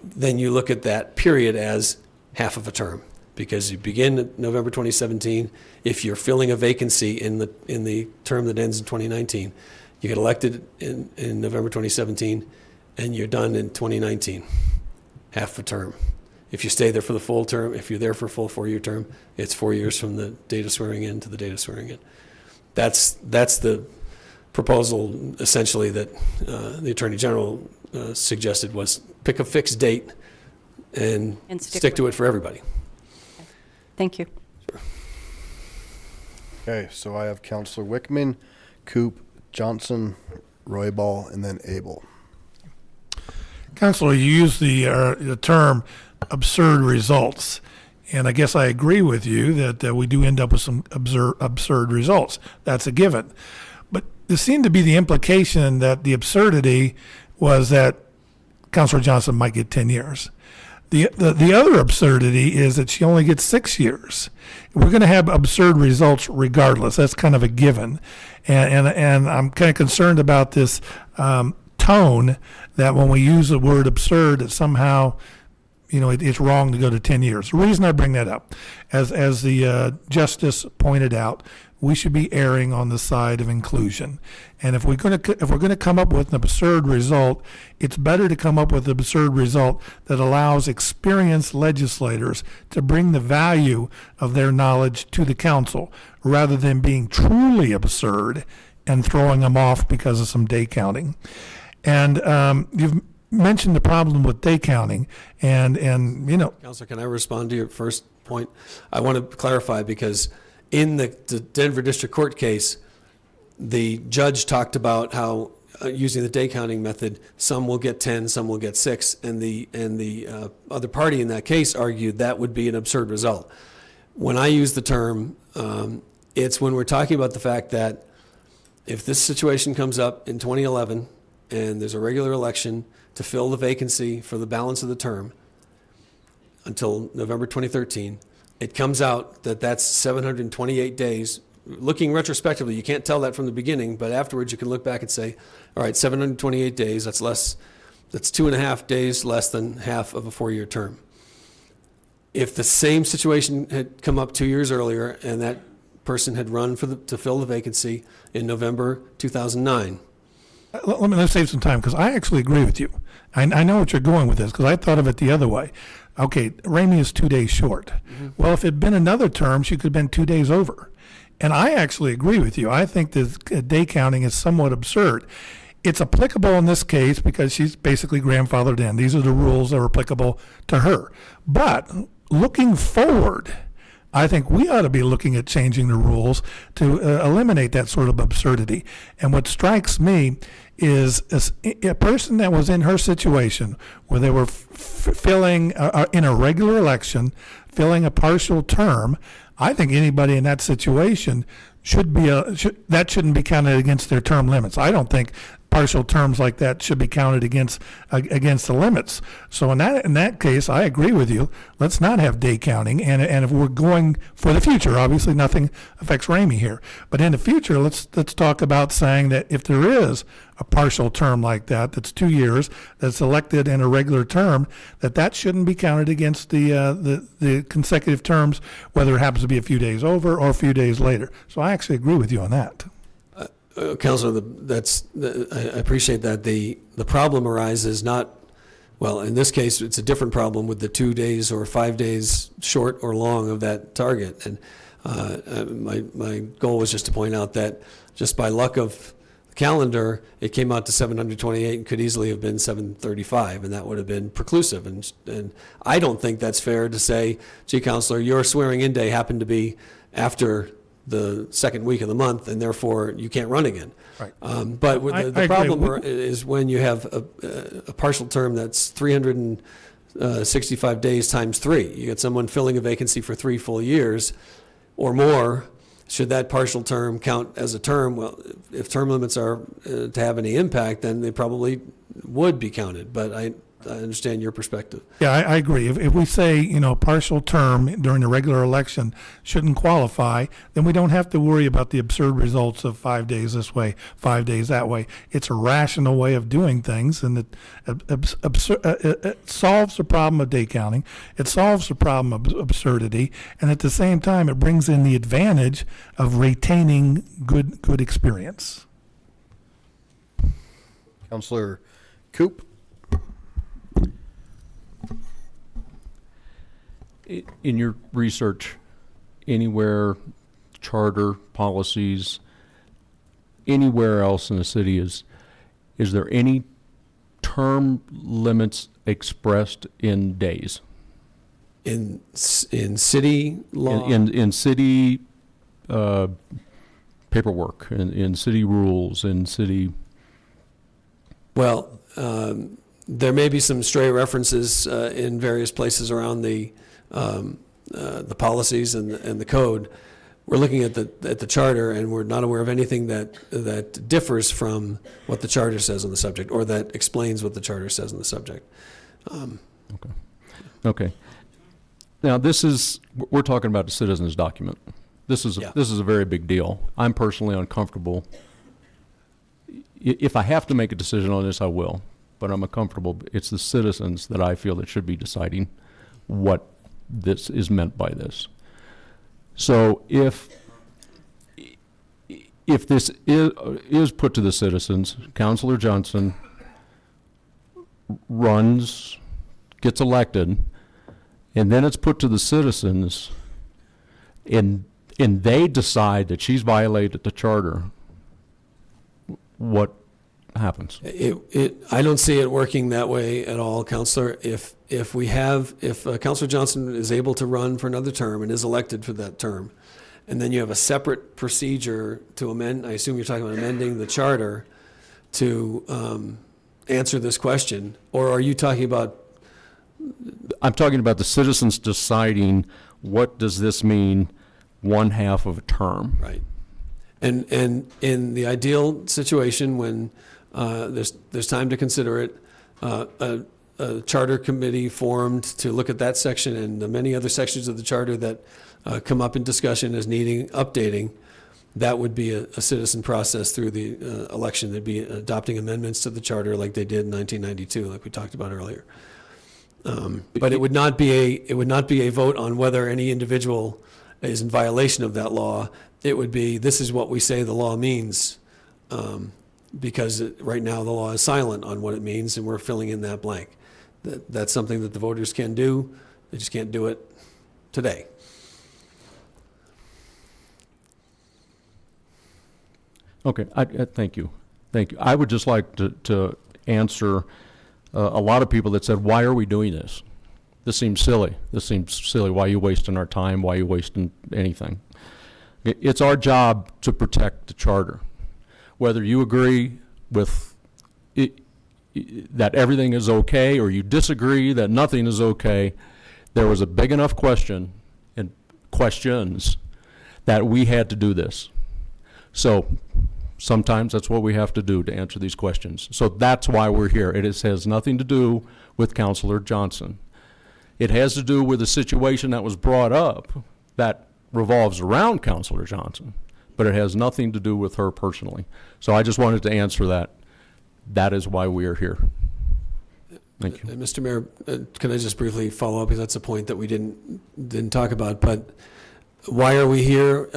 [SPEAKER 18] then you look at that period as half of a term, because you begin at November 2017. If you're filling a vacancy in the term that ends in 2019, you get elected in November 2017, and you're done in 2019, half a term. If you stay there for the full term, if you're there for a full 4-year term, it's 4 years from the date of swearing in to the date of swearing in. That's the proposal, essentially, that the Attorney General suggested, was pick a fixed date and stick to it for everybody.
[SPEAKER 20] Thank you.
[SPEAKER 1] Okay, so I have Counselor Wickman, Coop, Johnson, Roybal, and then Abel.
[SPEAKER 21] Counselor, you used the term absurd results, and I guess I agree with you that we do end up with some absurd results. That's a given. But there seemed to be the implication that the absurdity was that Counselor Johnson might get 10 years. The other absurdity is that she only gets 6 years. We're going to have absurd results regardless. That's kind of a given. And I'm kind of concerned about this tone that when we use the word absurd, that somehow, it's wrong to go to 10 years. The reason I bring that up, as the Justice pointed out, we should be erring on the side of inclusion. And if we're going to come up with an absurd result, it's better to come up with an absurd result that allows experienced legislators to bring the value of their knowledge to the council, rather than being truly absurd and throwing them off because of some day counting. And you've mentioned the problem with day counting, and
[SPEAKER 18] Counselor, can I respond to your first point? I want to clarify, because in the Denver District Court case, the judge talked about how using the day counting method, some will get 10, some will get 6, and the other party in that case argued that would be an absurd result. When I use the term, it's when we're talking about the fact that if this situation comes up in 2011 and there's a regular election to fill the vacancy for the balance of the term until November 2013, it comes out that that's 728 days. Looking retrospectively, you can't tell that from the beginning, but afterwards you can look back and say, all right, 728 days, that's 2.5 days less than half of a 4-year term. If the same situation had come up 2 years earlier and that person had run to fill the vacancy in November 2009.
[SPEAKER 21] Let's save some time, because I actually agree with you. I know what you're going with this, because I thought of it the other way. Okay, Ramey is 2 days short. Mm-hmm. Well, if it had been another term, she could have been 2 days over. And I actually agree with you. I think that day counting is somewhat absurd. It's applicable in this case because she's basically grandfathered in. These are the rules that are applicable to her. But looking forward, I think we ought to be looking at changing the rules to eliminate that sort of absurdity. And what strikes me is a person that was in her situation where they were filling in a regular election, filling a partial term. I think anybody in that situation that shouldn't be counted against their term limits. I don't think partial terms like that should be counted against the limits. So in that case, I agree with you. Let's not have day counting. And if we're going for the future, obviously nothing affects Ramey here. But in the future, let's talk about saying that if there is a partial term like that's 2 years, that's elected in a regular term, that shouldn't be counted against the consecutive terms, whether it happens to be a few days over or a few days later. So I actually agree with you on that.
[SPEAKER 18] Councilor, I appreciate that. The problem arises not Well, in this case, it's a different problem with the 2 days or 5 days short or long of that target. And my goal was just to point out that just by luck of the calendar, it came out to 728 and could easily have been 735, and that would have been preclusive. And I don't think that's fair to say, gee, Counselor, your swearing-in day happened to be after the second week of the month, and therefore you can't run again.
[SPEAKER 21] Right.
[SPEAKER 18] But with the problem is when you have a partial term that's 365 days times 3. You get someone filling a vacancy for 3 full years or more. Should that partial term count as a term? Well, if term limits are to have any impact, then they probably would be counted. But I understand your perspective.
[SPEAKER 21] Yeah, I agree. If we say, partial term during the regular election shouldn't qualify, then we don't have to worry about the absurd results of 5 days this way, 5 days that way. It's a rational way of doing things, and it solves the problem of day counting. It solves the problem of absurdity, and at the same time, it brings in the advantage of retaining good experience.
[SPEAKER 1] Councilor Coop?
[SPEAKER 2] In your research, anywhere, charter, policies, anywhere else in the city, is there any term limits expressed in days?
[SPEAKER 18] In city law?
[SPEAKER 2] In city paperwork, in city rules, in city...
[SPEAKER 18] Well, there may be some stray references in various places around the policies and the code. We're looking at the charter, and we're not aware of anything that differs from what the charter says on the subject, or that explains what the charter says on the subject.
[SPEAKER 2] Okay. Now we're talking about the citizens document. This is a very big deal. I'm personally uncomfortable. If I have to make a decision on this, I will. But I'm uncomfortable. It's the citizens that I feel that should be deciding what this is meant by this. So if this is put to the citizens, Councilor Johnson runs, gets elected, and then it's put to the citizens, and they decide that she's violated the charter, what happens?
[SPEAKER 18] I don't see it working that way at all, Councilor. If Councilor Johnson is able to run for another term and is elected for that term, and then you have a separate procedure to amend, I assume you're talking about amending the charter to answer this question, or are you talking about?
[SPEAKER 2] I'm talking about the citizens deciding what does this mean, 1/2 of a term.
[SPEAKER 18] Right. And in the ideal situation, when there's time to consider it, a charter committee formed to look at that section and the many other sections of the charter that come up in discussion as needing updating, that would be a citizen process through the election. They'd be adopting amendments to the charter like they did in 1992, like we talked about earlier. But it would not be a vote on whether any individual is in violation of that law. It would be, this is what we say the law means, because right now the law is silent on what it means, and we're filling in that blank. That's something that the voters can do. They just can't do it today.
[SPEAKER 2] Okay, thank you. Thank you. I would just like to answer a lot of people that said, why are we doing this? This seems silly. This seems silly. Why are you wasting our time? Why are you wasting anything? It's our job to protect the charter. Whether you agree with it, that everything is okay, or you disagree that nothing is okay, there was a big enough question and questions that we had to do this. So sometimes that's what we have to do to answer these questions. So that's why we're here. It has nothing to do with Councilor Johnson. It has to do with a situation that was brought up that revolves around Councilor Johnson, but it has nothing to do with her personally. So I just wanted to answer that. That is why we are here. Thank you.
[SPEAKER 18] Mr. Mayor, can I just briefly follow up, because that's a point that we didn't talk about, but why are we here?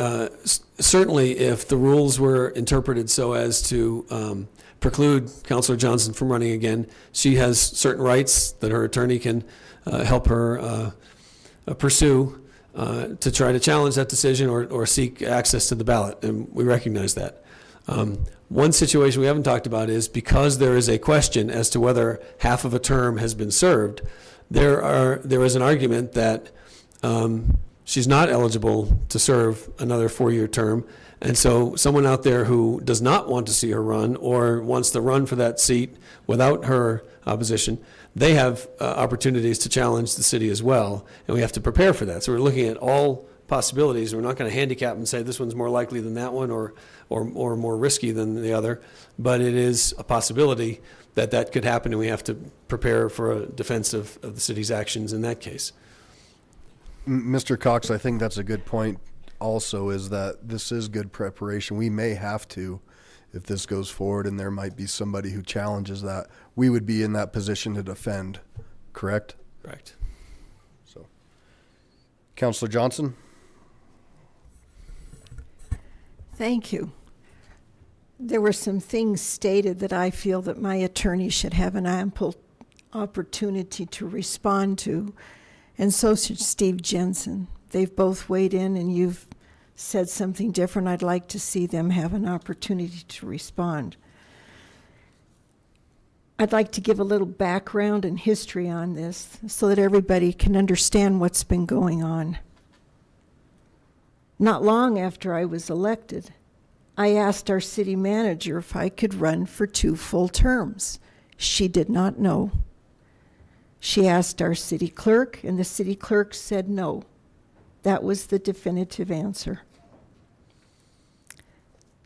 [SPEAKER 18] Certainly if the rules were interpreted so as to preclude Counselor Johnson from running again. She has certain rights that her attorney can help her pursue to try to challenge that decision or seek access to the ballot, and we recognize that. One situation we haven't talked about is because there is a question as to whether half of a term has been served, there is an argument that she's not eligible to serve another 4-year term. And so someone out there who does not want to see her run or wants to run for that seat without her opposition, they have opportunities to challenge the city as well, and we have to prepare for that. So we're looking at all possibilities. We're not going to handicap and say this one's more likely than that one or more risky than the other, but it is a possibility that that could happen, and we have to prepare for a defense of the city's actions in that case.
[SPEAKER 1] Mr. Cox, I think that's a good point also, is that this is good preparation. We may have to, if this goes forward and there might be somebody who challenges that, we would be in that position to defend, correct?
[SPEAKER 18] Correct.
[SPEAKER 1] So, Councilor Johnson?
[SPEAKER 4] Thank you. There were some things stated that I feel that my attorney should have an ample opportunity to respond to, and so should Steve Jensen. They've both weighed in, and you've said something different. I'd like to see them have an opportunity to respond. I'd like to give a little background and history on this so that everybody can understand what's been going on. Not long after I was elected, I asked our city manager if I could run for 2 full terms. She did not know. She asked our city clerk, and the city clerk said no. That was the definitive answer.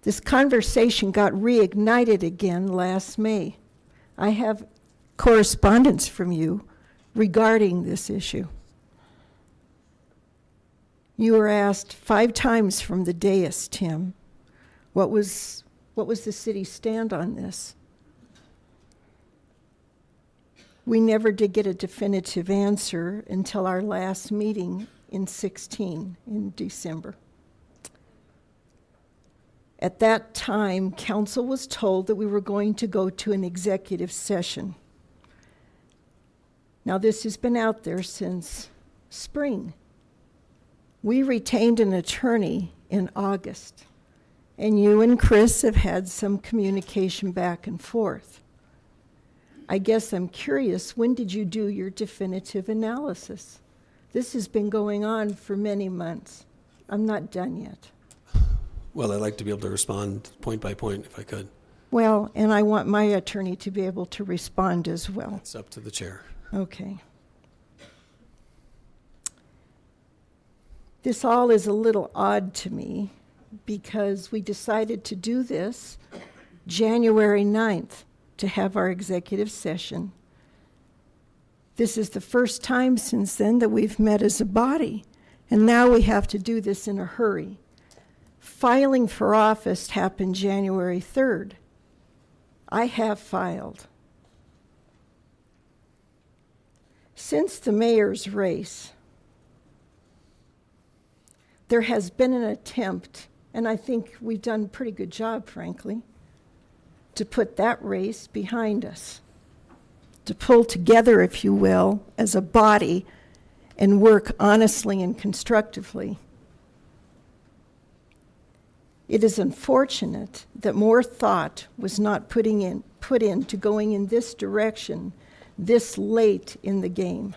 [SPEAKER 4] This conversation got reignited again last May. I have correspondence from you regarding this issue. You were asked 5 times from the dais, Tim, what was the city's stand on this? We never did get a definitive answer until our last meeting in 16, in December. At that time, council was told that we were going to go to an executive session. Now, this has been out there since spring. We retained an attorney in August, and you and Chris have had some communication back and forth. I guess I'm curious, when did you do your definitive analysis? This has been going on for many months. I'm not done yet.
[SPEAKER 18] Well, I'd like to be able to respond point by point if I could.
[SPEAKER 4] Well, and I want my attorney to be able to respond as well.
[SPEAKER 18] It's up to the chair.
[SPEAKER 4] Okay. This all is a little odd to me because we decided to do this January 9th to have our executive session. This is the first time since then that we've met as a body, and now we have to do this in a hurry. Filing for office happened January 3rd. I have filed. Since the mayor's race, there has been an attempt, and I think we've done a pretty good job, frankly, to put that race behind us, to pull together, if you will, as a body and work honestly and constructively. It is unfortunate that more thought was not put into going in this direction this late in the game.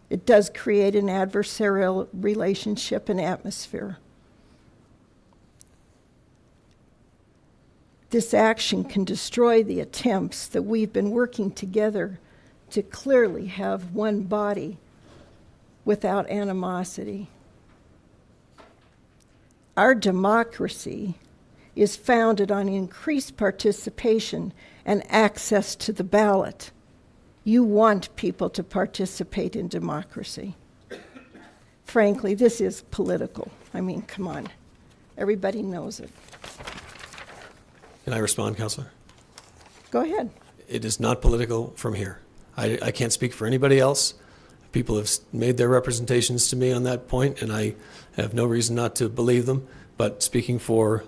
[SPEAKER 4] It does create an adversarial relationship and atmosphere. This action can destroy the attempts that we've been working together to clearly have one body without animosity. Our democracy is founded on increased participation and access to the ballot. You want people to participate in democracy. Frankly, this is political. I mean, come on. Everybody knows it.
[SPEAKER 18] Can I respond, Councilor?
[SPEAKER 4] Go ahead.
[SPEAKER 18] It is not political from here. I can't speak for anybody else. People have made their representations to me on that point, and I have no reason not to believe them. But speaking for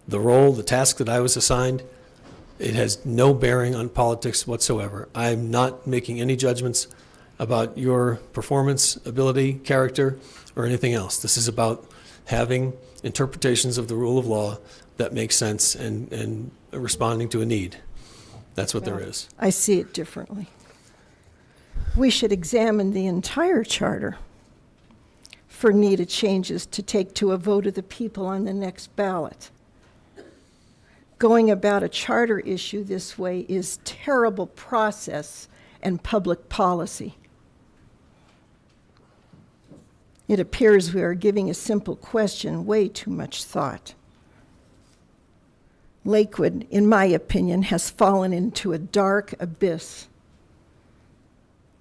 [SPEAKER 18] the role, the task that I was assigned, It has no bearing on politics whatsoever. I'm not making any judgments about your performance, ability, character, or anything else. This is about having interpretations of the rule of law that make sense and responding to a need. That's what there is.
[SPEAKER 4] I see it differently. We should examine the entire charter for needed changes to take to a vote of the people on the next ballot. Going about a charter issue this way is terrible process and public policy. It appears we are giving a simple question way too much thought. Lakewood, in my opinion, has fallen into a dark abyss.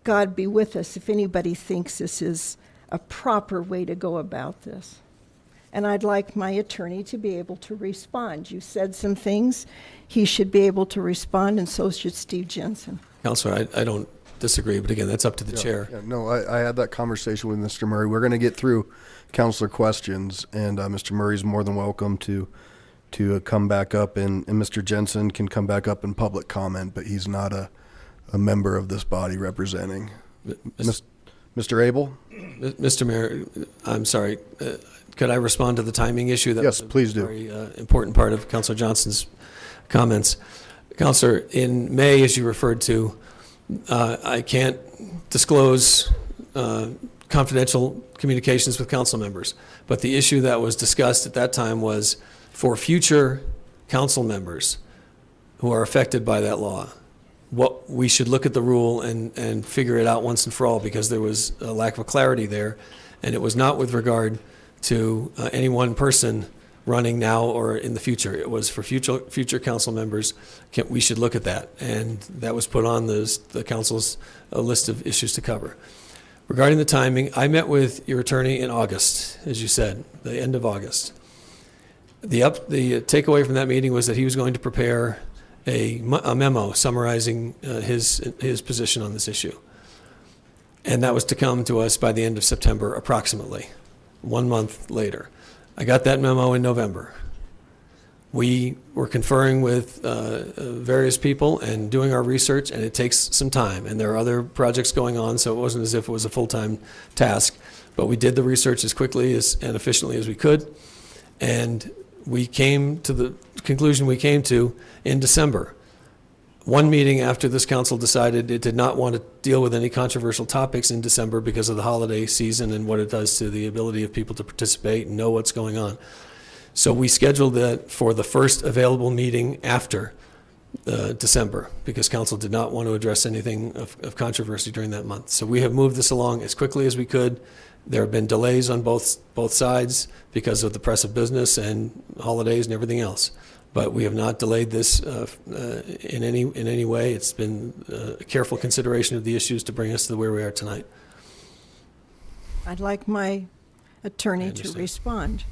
[SPEAKER 4] God be with us if anybody thinks this is a proper way to go about this. And I'd like my attorney to be able to respond. You said some things. He should be able to respond, and so should Steve Jensen.
[SPEAKER 18] Counselor, I don't disagree, but again, that's up to the chair.
[SPEAKER 1] Yeah, no, I had that conversation with Mr. Murray. We're going to get through counselor questions, and Mr. Murray's more than welcome to come back up, and Mr. Jensen can come back up in public comment, but he's not a member of this body representing. Mr. Abel?
[SPEAKER 18] Mr. Mayor, I'm sorry. Could I respond to the timing issue? That
[SPEAKER 1] yes,
[SPEAKER 18] was
[SPEAKER 1] please do.
[SPEAKER 18] Very important part of Councilor Johnson's comments. Councilor, in May, as you referred to, I can't disclose confidential communications with council members, but the issue that was discussed at that time was for future council members who are affected by that law, what we should look at the rule and figure it out once and for all, because there was a lack of clarity there, and it was not with regard to any one person running now or in the future. It was for future council members. We should look at that, and that was put on the council's list of issues to cover. Regarding the timing, I met with your attorney in August, as you said, the end of August. The takeaway from that meeting was that he was going to prepare a memo summarizing his position on this issue, and that was to come to us by the end of September, approximately 1 month later. I got that memo in November. We were conferring with various people and doing our research, and it takes some time, and there are other projects going on, so it wasn't as if it was a full-time task, but we did the research as quickly and efficiently as we could, and we came to the conclusion we came to in December. One meeting after this council decided it did not want to deal with any controversial topics in December because of the holiday season and what it does to the ability of people to participate and know what's going on. So we scheduled that for the first available meeting after December, because council did not want to address anything of controversy during that month. So we have moved this along as quickly as we could. There have been delays on both sides because of the press of business and holidays and everything else. But we have not delayed this in any way. It's been a careful consideration of the issues to bring us to where we are tonight.
[SPEAKER 4] I'd like my attorney to respond.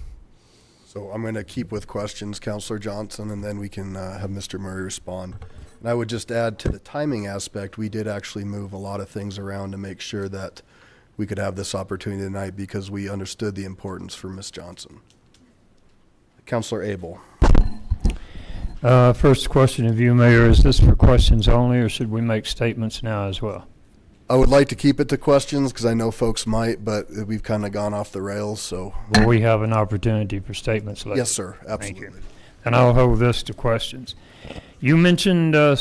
[SPEAKER 1] So I'm going to keep with questions, Councilor Johnson, and then we can have Mr. Murray respond. And I would just add to the timing aspect, we did actually move a lot of things around to make sure that we could have this opportunity tonight because we understood the importance for Ms. Johnson. Councilor Abel.
[SPEAKER 3] First question of you, Mayor, is this for questions only, or should we make statements now as well?
[SPEAKER 1] I would like to keep it to questions because I know folks might, but we've kind of gone off the rails, so.
[SPEAKER 3] Will we have an opportunity for statements later?
[SPEAKER 1] Yes, sir, absolutely.
[SPEAKER 3] Thank you. And I'll hold this to questions. You mentioned an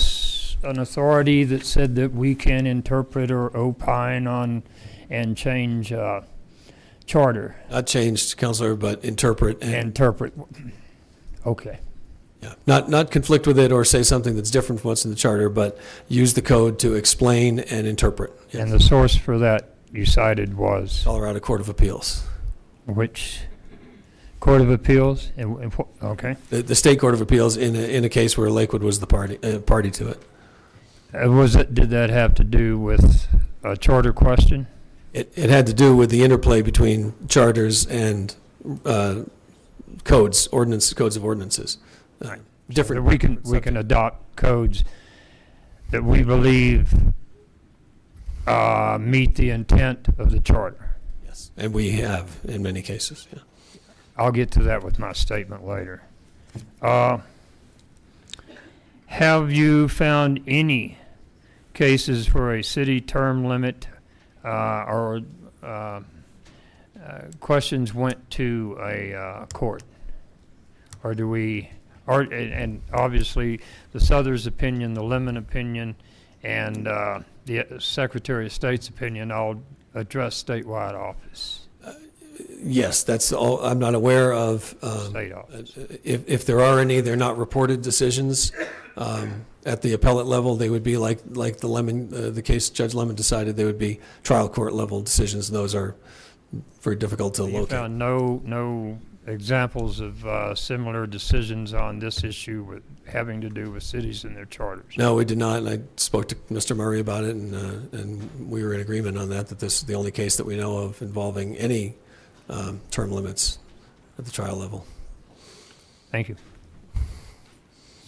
[SPEAKER 3] authority that said that we can interpret or opine on and change charter.
[SPEAKER 18] Not changed, Councilor, but interpret.
[SPEAKER 3] Interpret. Okay.
[SPEAKER 18] Yeah. Not conflict with it or say something that's different from what's in the charter, but use the code to explain and interpret. Yes.
[SPEAKER 3] And the source for that you cited was?
[SPEAKER 18] Colorado Court of Appeals.
[SPEAKER 3] Which Court of Appeals? Okay.
[SPEAKER 18] The State Court of Appeals in a case where Lakewood was the party to it.
[SPEAKER 3] Did that have to do with a charter question?
[SPEAKER 18] It had to do with the interplay between charters and codes of ordinances.
[SPEAKER 3] Right.
[SPEAKER 18] Different.
[SPEAKER 3] So we can adopt codes that we believe meet the intent of the charter.
[SPEAKER 18] Yes, and we have in many cases. Yeah.
[SPEAKER 3] I'll get to that with my statement later. Have you found any cases where a city term limit or questions went to a court? Or do we, and obviously the Souther's opinion, the Lemon opinion, and the Secretary of State's opinion all address statewide office?
[SPEAKER 18] Yes, that's all. I'm not aware of.
[SPEAKER 3] State office.
[SPEAKER 18] If there are any, they're not reported decisions. At the appellate level, they would be like the Lemon, the case Judge Lemon decided. They would be trial court level decisions, and those are very difficult to
[SPEAKER 3] You
[SPEAKER 18] locate.
[SPEAKER 3] found no examples of similar decisions on this issue with having to do with cities and their charters?
[SPEAKER 18] No, we did not. And I spoke to Mr. Murray about it, and we were in agreement on that. That this is the only case that we know of involving any term limits at the trial level.
[SPEAKER 3] Thank you.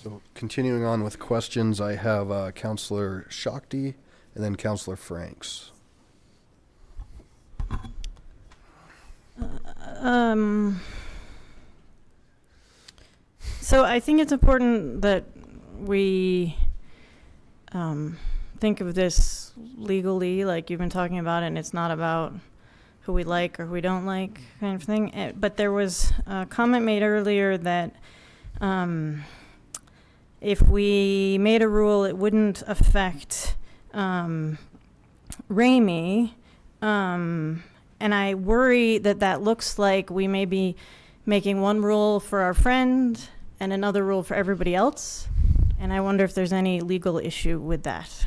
[SPEAKER 1] So continuing on with questions, I have Councillor Shakti and then Councillor Franks.
[SPEAKER 20] So I think it's important that we think of this legally, like you've been talking about, and it's not about who we like or who we don't like kind of thing. But there was a comment made earlier that if we made a rule, it wouldn't affect Ramey. And I worry that that looks like we may be making one rule for our friend and another rule for everybody else. And I wonder if there's any legal issue with that.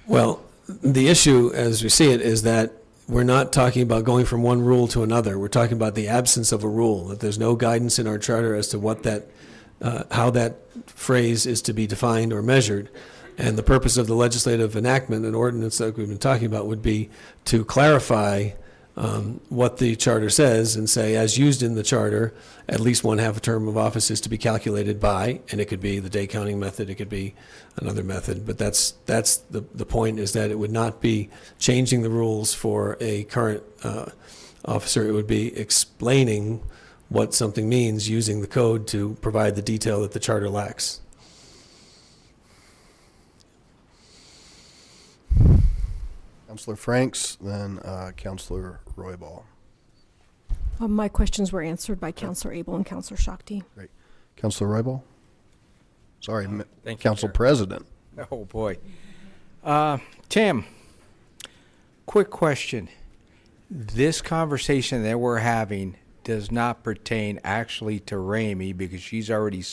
[SPEAKER 18] Well, the issue, as we see it, is that we're not talking about going from one rule to another. We're talking about the absence of a rule, that there's no guidance in our charter as to what that, how that phrase is to be defined or measured. And the purpose of the legislative enactment and ordinance that we've been talking about would be to clarify what the charter says and say, as used in the charter, at least one half a term of office is to be calculated by, and it could be the day counting method, it could be another method, but that's the point, is that it would not be changing the rules for a current officer. It would be explaining what something means using the code to provide the detail that the charter lacks.
[SPEAKER 1] Councillor Franks, then Councillor Roybal.
[SPEAKER 5] My questions were answered by Councillor Abel and Councillor Shakti.
[SPEAKER 1] Great. Councillor Roybal? Sorry,
[SPEAKER 22] Thank you,
[SPEAKER 1] Council
[SPEAKER 22] Chair.
[SPEAKER 1] President.
[SPEAKER 22] Oh, boy. Tim, quick question. This conversation that we're having does not pertain actually to Ramey because she's already,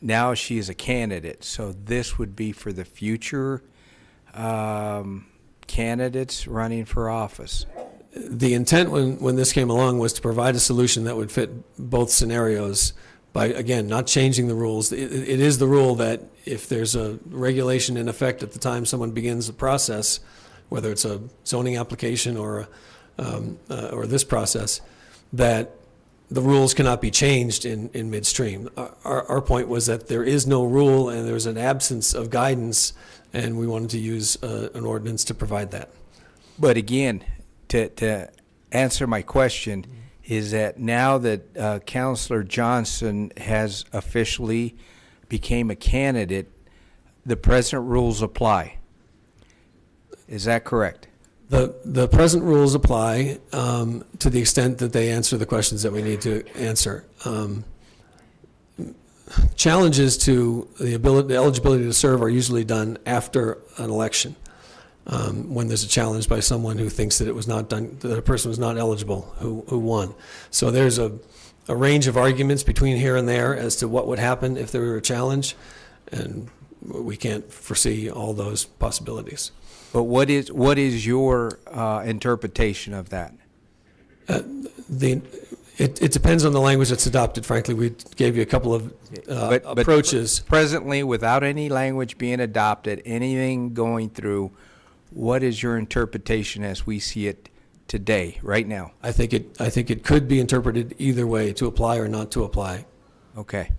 [SPEAKER 22] now she is a candidate. So this would be for the future candidates running for office.
[SPEAKER 18] The intent when this came along was to provide a solution that would fit both scenarios by, again, not changing the rules. It is the rule that if there's a regulation in effect at the time someone begins the process, whether it's a zoning application or this process, that the rules cannot be changed in midstream. Our point was that there is no rule and there's an absence of guidance, and we wanted to use an ordinance to provide that.
[SPEAKER 22] But again, to answer my question, is that now that Councillor Johnson has officially became a candidate, the present rules apply. Is that correct?
[SPEAKER 18] The present rules apply to the extent that they answer the questions that we need to answer. Challenges to the eligibility to serve are usually done after an election, when there's a challenge by someone who thinks that it was not done, that a person was not eligible who won. So there's a range of arguments between here and there as to what would happen if there were a challenge, and we can't foresee all those possibilities.
[SPEAKER 22] But what is your interpretation of that?
[SPEAKER 18] It depends on the language that's adopted. Frankly, we gave you a couple of approaches.
[SPEAKER 22] Presently, without any language being adopted, anything going through, what is your interpretation as we see it today, right now?
[SPEAKER 18] I think it could be interpreted either way, to apply or not to apply.
[SPEAKER 22] Okay.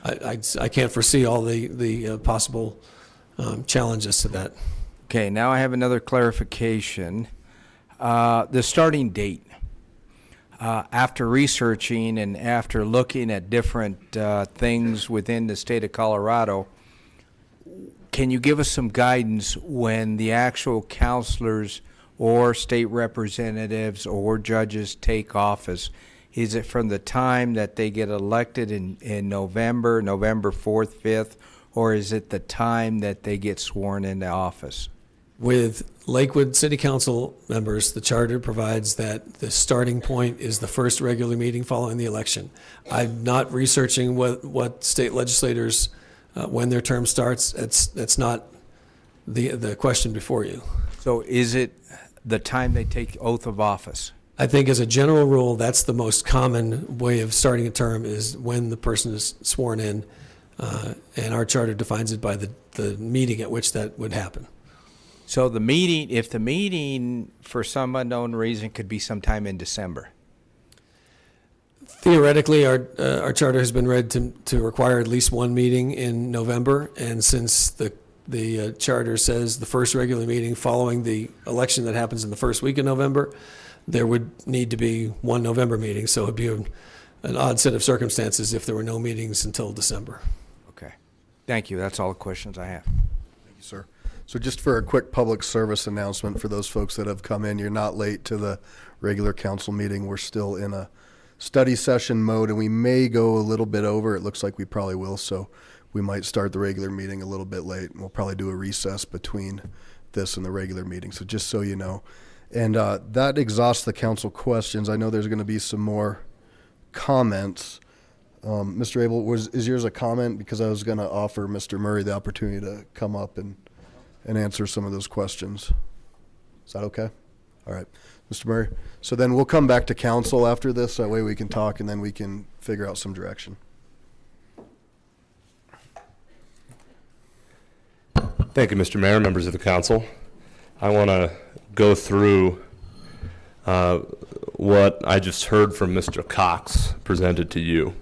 [SPEAKER 18] I can't foresee all the possible challenges to that.
[SPEAKER 22] Okay, now I have another clarification. The starting date. after researching and after looking at different things within the state of Colorado, can you give us some guidance when the actual counselors or state representatives or judges take office? Is it from the time that they get elected in November 4th, 5th, or is it the time that they get sworn into office?
[SPEAKER 18] With Lakewood City Council members, the charter provides that the starting point is the first regular meeting following the election. I'm not researching what state legislators, when their term starts. That's not the question before you.
[SPEAKER 22] So is it the time they take oath of office?
[SPEAKER 18] I think as a general rule, that's the most common way of starting a term, is when the person is sworn in, and our charter defines it by the meeting at which that would happen.
[SPEAKER 22] So the meeting, if the meeting for some unknown reason could be sometime in December.
[SPEAKER 18] Theoretically, our charter has been read to require at least one meeting in November, and since the charter says the first regular meeting following the election that happens in the first week of November, there would need to be one November meeting. So it'd be an odd set of circumstances if there were no meetings until December.
[SPEAKER 22] Okay. Thank you. That's all the questions I have.
[SPEAKER 1] Thank you, sir. So just for a quick public service announcement for those folks that have come in, you're not late to the regular council meeting. We're still in a study session mode, and we may go a little bit over. It looks like we probably will, so we might start the regular meeting a little bit late, and we'll probably do a recess between this and the regular meeting. So just so you know. And that exhausts the council questions. I know there's going to be some more comments. Mr. Abel, is yours a comment? Because I was going to offer Mr. Murray the opportunity to come up and answer some of those questions. Is that okay? All right, Mr. Murray. So then we'll come back to council after this. That way we can talk and then we can figure out some direction.
[SPEAKER 6] Thank you, Mr. Mayor, members of the council. I want to go through what I just heard from Mr. Cox presented to you.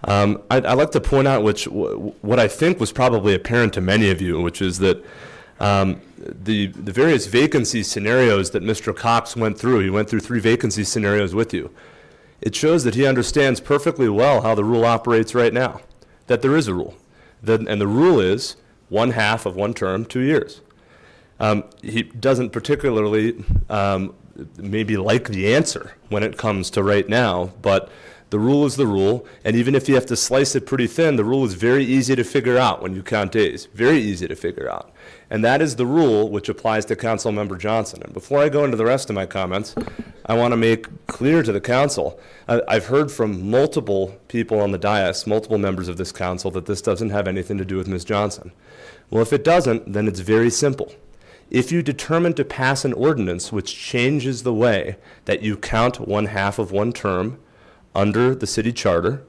[SPEAKER 6] I'd like to point out what I think was probably apparent to many of you, which is that the various vacancy scenarios that Mr. Cox went through, he went through 3 vacancy scenarios with you. It shows that he understands perfectly well how the rule operates right now, that there is a rule. And the rule is 1/2 of one term, 2 years. He doesn't particularly maybe like the answer when it comes to right now, but the rule is the rule, and even if you have to slice it pretty thin, the rule is very easy to figure out when you count days. Very easy to figure out. And that is the rule which applies to Councilmember Johnson. And before I go into the rest of my comments, I want to make clear to the council, I've heard from multiple people on the dais, multiple members of this council, that this doesn't have anything to do with Ms. Johnson. Well, if it doesn't, then it's very simple. If you determine to pass an ordinance which changes the way that you count 1/2 of one term under the city charter,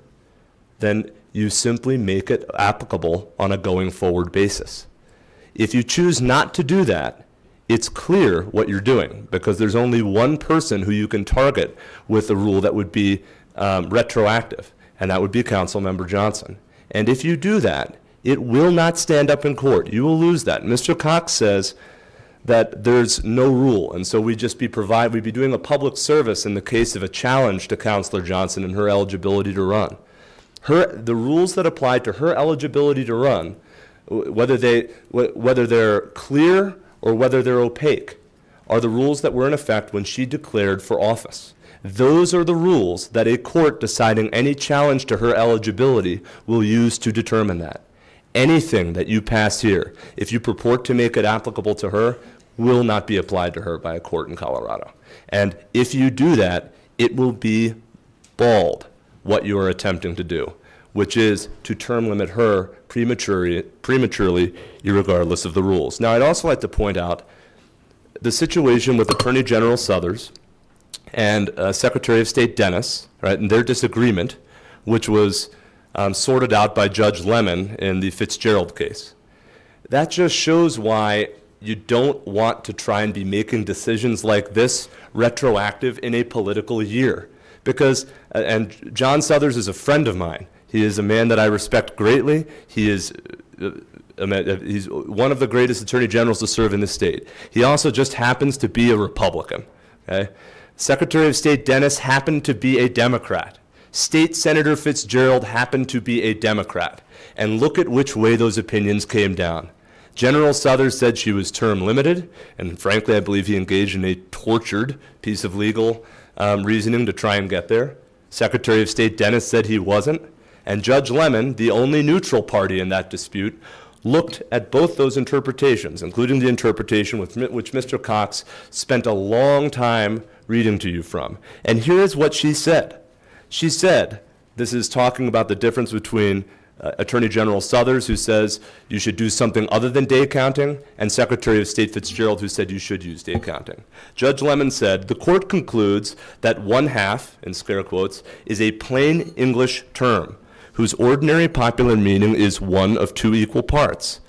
[SPEAKER 6] then you simply make it applicable on a going forward basis. If you choose not to do that, it's clear what you're doing, because there's only one person who you can target with a rule that would be retroactive, and that would be Councilmember Johnson. And if you do that, it will not stand up in court. You will lose that. Mr. Cox says that there's no rule, and so we'd be doing a public service in the case of a challenge to Councilor Johnson and her eligibility to run. The rules that apply to her eligibility to run, whether they're clear or whether they're opaque, are the rules that were in effect when she declared for office. Those are the rules that a court deciding any challenge to her eligibility will use to determine that. Anything that you pass here, if you purport to make it applicable to her, will not be applied to her by a court in Colorado. And if you do that, it will be bald what you are attempting to do, which is to term limit her prematurely, irregardless of the rules. Now, I'd also like to point out the situation with Attorney General Suthers and Secretary of State Dennis, right, and their disagreement, which was sorted out by Judge Lemon in the Fitzgerald case. That just shows why you don't want to try and be making decisions like this retroactive in a political year. Because, and John Suthers is a friend of mine. He is a man that I respect greatly. He's one of the greatest attorney generals to serve in this state. He also just happens to be a Republican. Okay? Secretary of State Dennis happened to be a Democrat. State Senator Fitzgerald happened to be a Democrat. And look at which way those opinions came down. General Suthers said she was term limited, and frankly, I believe he engaged in a tortured piece of legal reasoning to try and get there. Secretary of State Dennis said he wasn't, and Judge Lemon, the only neutral party in that dispute, looked at both those interpretations, including the interpretation which Mr. Cox spent a long time reading to you from. And here's what she said. She said, this is talking about the difference between Attorney General Suthers, who says you should do something other than day counting, and Secretary of State Fitzgerald, who said you should use day counting. Judge Lemon said, the court concludes that 1/2, in scare quotes, is a plain English term whose ordinary popular meaning is one of two equal parts.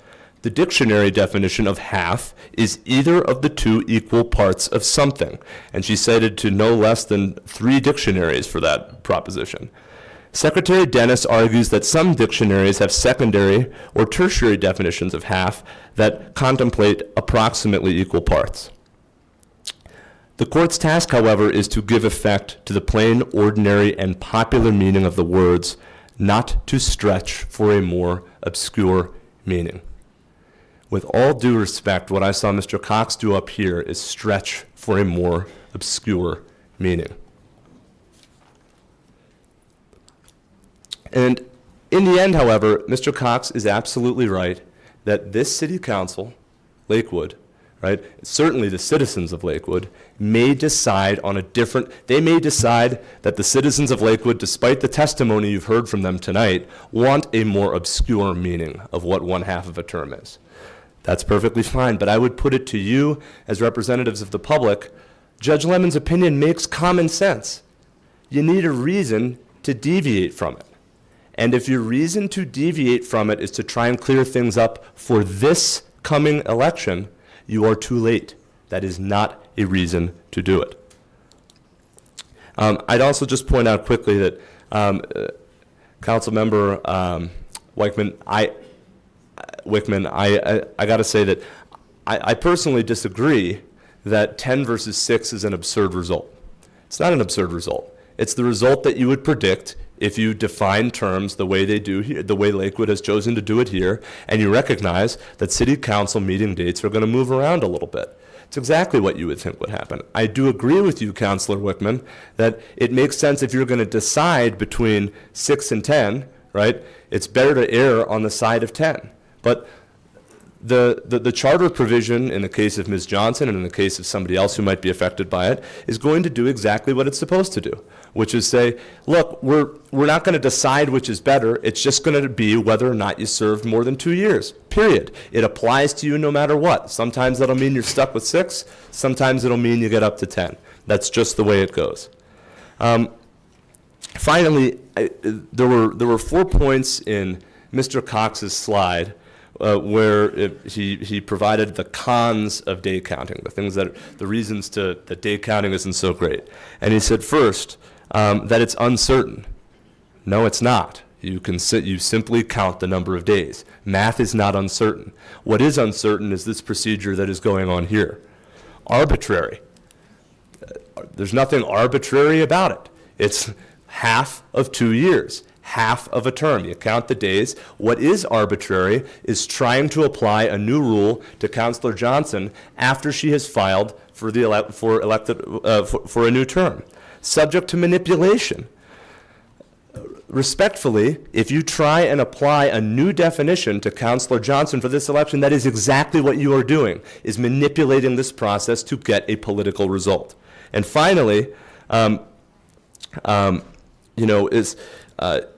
[SPEAKER 6] The dictionary definition of half is either of the two equal parts of something, and she cited to no less than 3 dictionaries for that proposition. Secretary Dennis argues that some dictionaries have secondary or tertiary definitions of half that contemplate approximately equal parts. The court's task, however, is to give effect to the plain, ordinary, and popular meaning of the words, not to stretch for a more obscure meaning. With all due respect, what I saw Mr. Cox do up here is stretch for a more obscure meaning. And in the end, however, Mr. Cox is absolutely right that this city council, Lakewood, right, certainly the citizens of Lakewood, may decide on a different, they may decide that the citizens of Lakewood, despite the testimony you've heard from them tonight, want a more obscure meaning of what 1/2 of a term is. That's perfectly fine, but I would put it to you as representatives of the public, Judge Lemon's opinion makes common sense. You need a reason to deviate from it. And if your reason to deviate from it is to try and clear things up for this coming election, you are too late. That is not a reason to do it. I'd also just point out quickly that Councilmember Wickman, I got to say that I personally disagree that 10 versus 6 is an absurd result. It's not an absurd result. It's the result that you would predict if you define terms the way they do here, the way Lakewood has chosen to do it here, and you recognize that city council meeting dates are going to move around a little bit. It's exactly what you would think would happen. I do agree with you, Councilor Wickman, that it makes sense if you're going to decide between 6 and 10, right? It's better to err on the side of 10. But the charter provision in the case of Ms. Johnson and in the case of somebody else who might be affected by it is going to do exactly what it's supposed to do, which is say, look, we're not going to decide which is better. It's just going to be whether or not you served more than 2 years, period. It applies to you no matter what. Sometimes that'll mean you're stuck with 6. Sometimes it'll mean you get up to 10. That's just the way it goes. Finally, there were 4 points in Mr. Cox's slide where he provided the cons of day counting, the reasons that day counting isn't so great. And he said first that it's uncertain. No, it's not. You simply count the number of days. Math is not uncertain. What is uncertain is this procedure that is going on here. Arbitrary. There's nothing arbitrary about it. It's half of 2 years. Half of a term. You count the days. What is arbitrary is trying to apply a new rule to Councilor Johnson after she has filed for a new term, subject to manipulation. Respectfully, if you try and apply a new definition to Councilor Johnson for this election, that is exactly what you are doing, is manipulating this process to get a political result. And finally, is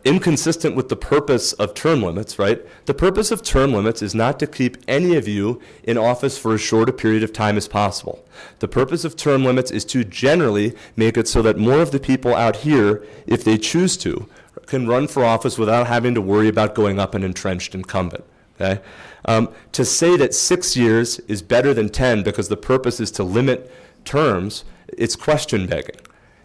[SPEAKER 6] inconsistent with the purpose of term limits, right? The purpose of term limits is not to keep any of you in office for as short a period of time as possible. The purpose of term limits is to generally make it so that more of the people out here, if they choose to, can run for office without having to worry about going up an entrenched incumbent, okay? To say that 6 years is better than 10 because the purpose is to limit terms, it's question begging.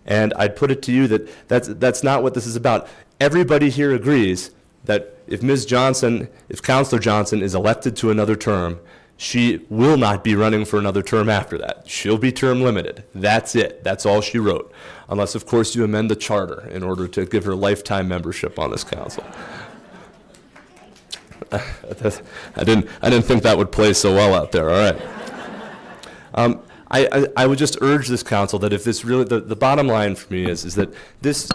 [SPEAKER 6] And I'd put it to you that that's not what this is about. Everybody here agrees that if Councilor Johnson is elected to another term, She will not be running for another term after that. She'll be term limited. That's it. That's all she wrote. Unless, of course, you amend the charter in order to give her lifetime membership on this council. I didn't think that would play so well out there. All right. I would just urge this council that if this really, the bottom line for me is that this,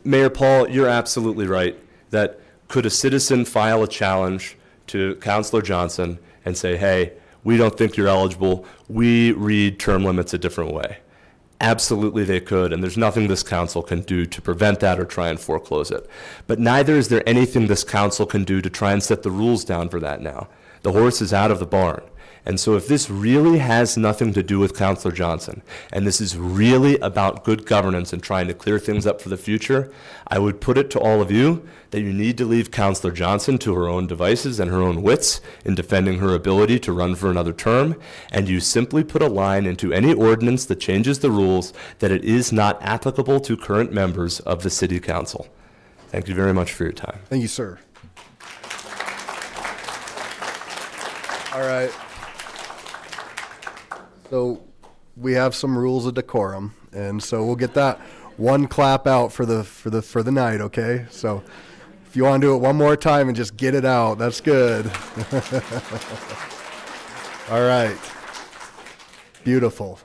[SPEAKER 6] Mayor Paul, you're absolutely right, that could a citizen file a challenge to Councilor Johnson and say, hey, we don't think you're eligible, we read term limits a different way? Absolutely they could, and there's nothing this council can do to prevent that or try and foreclose it. But neither is there anything this council can do to try and set the rules down for that now. The horse is out of the barn. And so if this really has nothing to do with Councilor Johnson, and this is really about good governance and trying to clear things up for the future, I would put it to all of you that you need to leave Councilor Johnson to her own devices and her own wits in defending her ability to run for another term, and you simply put a line into any ordinance that changes the rules that it is not applicable to current members of the City Council. Thank you very much for your time.
[SPEAKER 1] Thank you, sir. All right. So we have some rules of decorum, and so we'll get that one clap out for the night, okay? So if you want to do it one more time and just get it out, that's good. All right. Beautiful.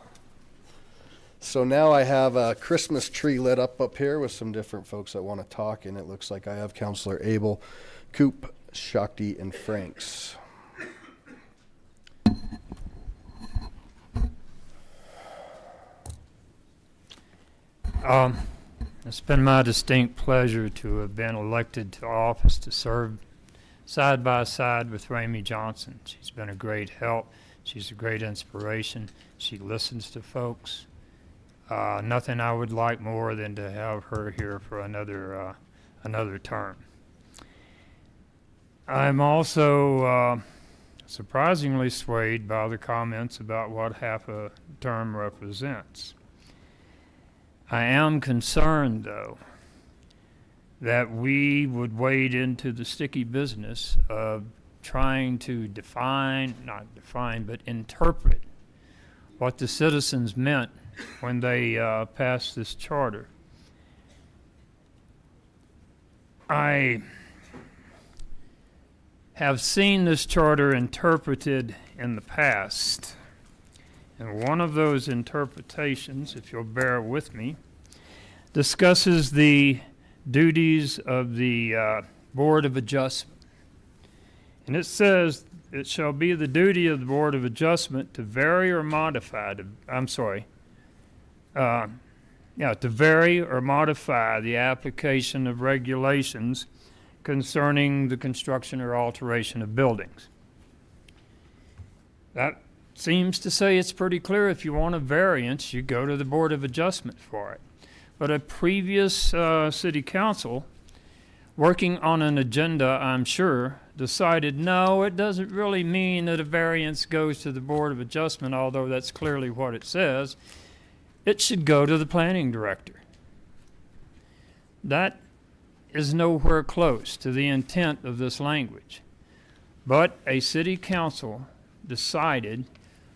[SPEAKER 1] So now I have a Christmas tree lit up here with some different folks that want to talk, and it looks like I have Councilor Abel, Coop, Shakti, and Franks.
[SPEAKER 3] It's been my distinct pleasure to have been elected to office to serve side by side with Ramey Johnson. She's been a great help. She's a great inspiration. She listens to folks. Nothing I would like more than to have her here for another term. I'm also surprisingly swayed by the comments about what half a term represents. I am concerned, though, that we would wade into the sticky business of trying to interpret what the citizens meant when they passed this charter. I have seen this charter interpreted in the past. And one of those interpretations, if you'll bear with me, discusses the duties of the Board of Adjustment. And it says, it shall be the duty of the Board of Adjustment to vary or modify, to vary or modify the application of regulations concerning the construction or alteration of buildings. That seems to say it's pretty clear if you want a variance, you go to the Board of Adjustment for it. But a previous city council, working on an agenda, I'm sure, decided, no, it doesn't really mean that a variance goes to the Board of Adjustment, although that's clearly what it says. It should go to the planning director. That is nowhere close to the intent of this language. But a city council decided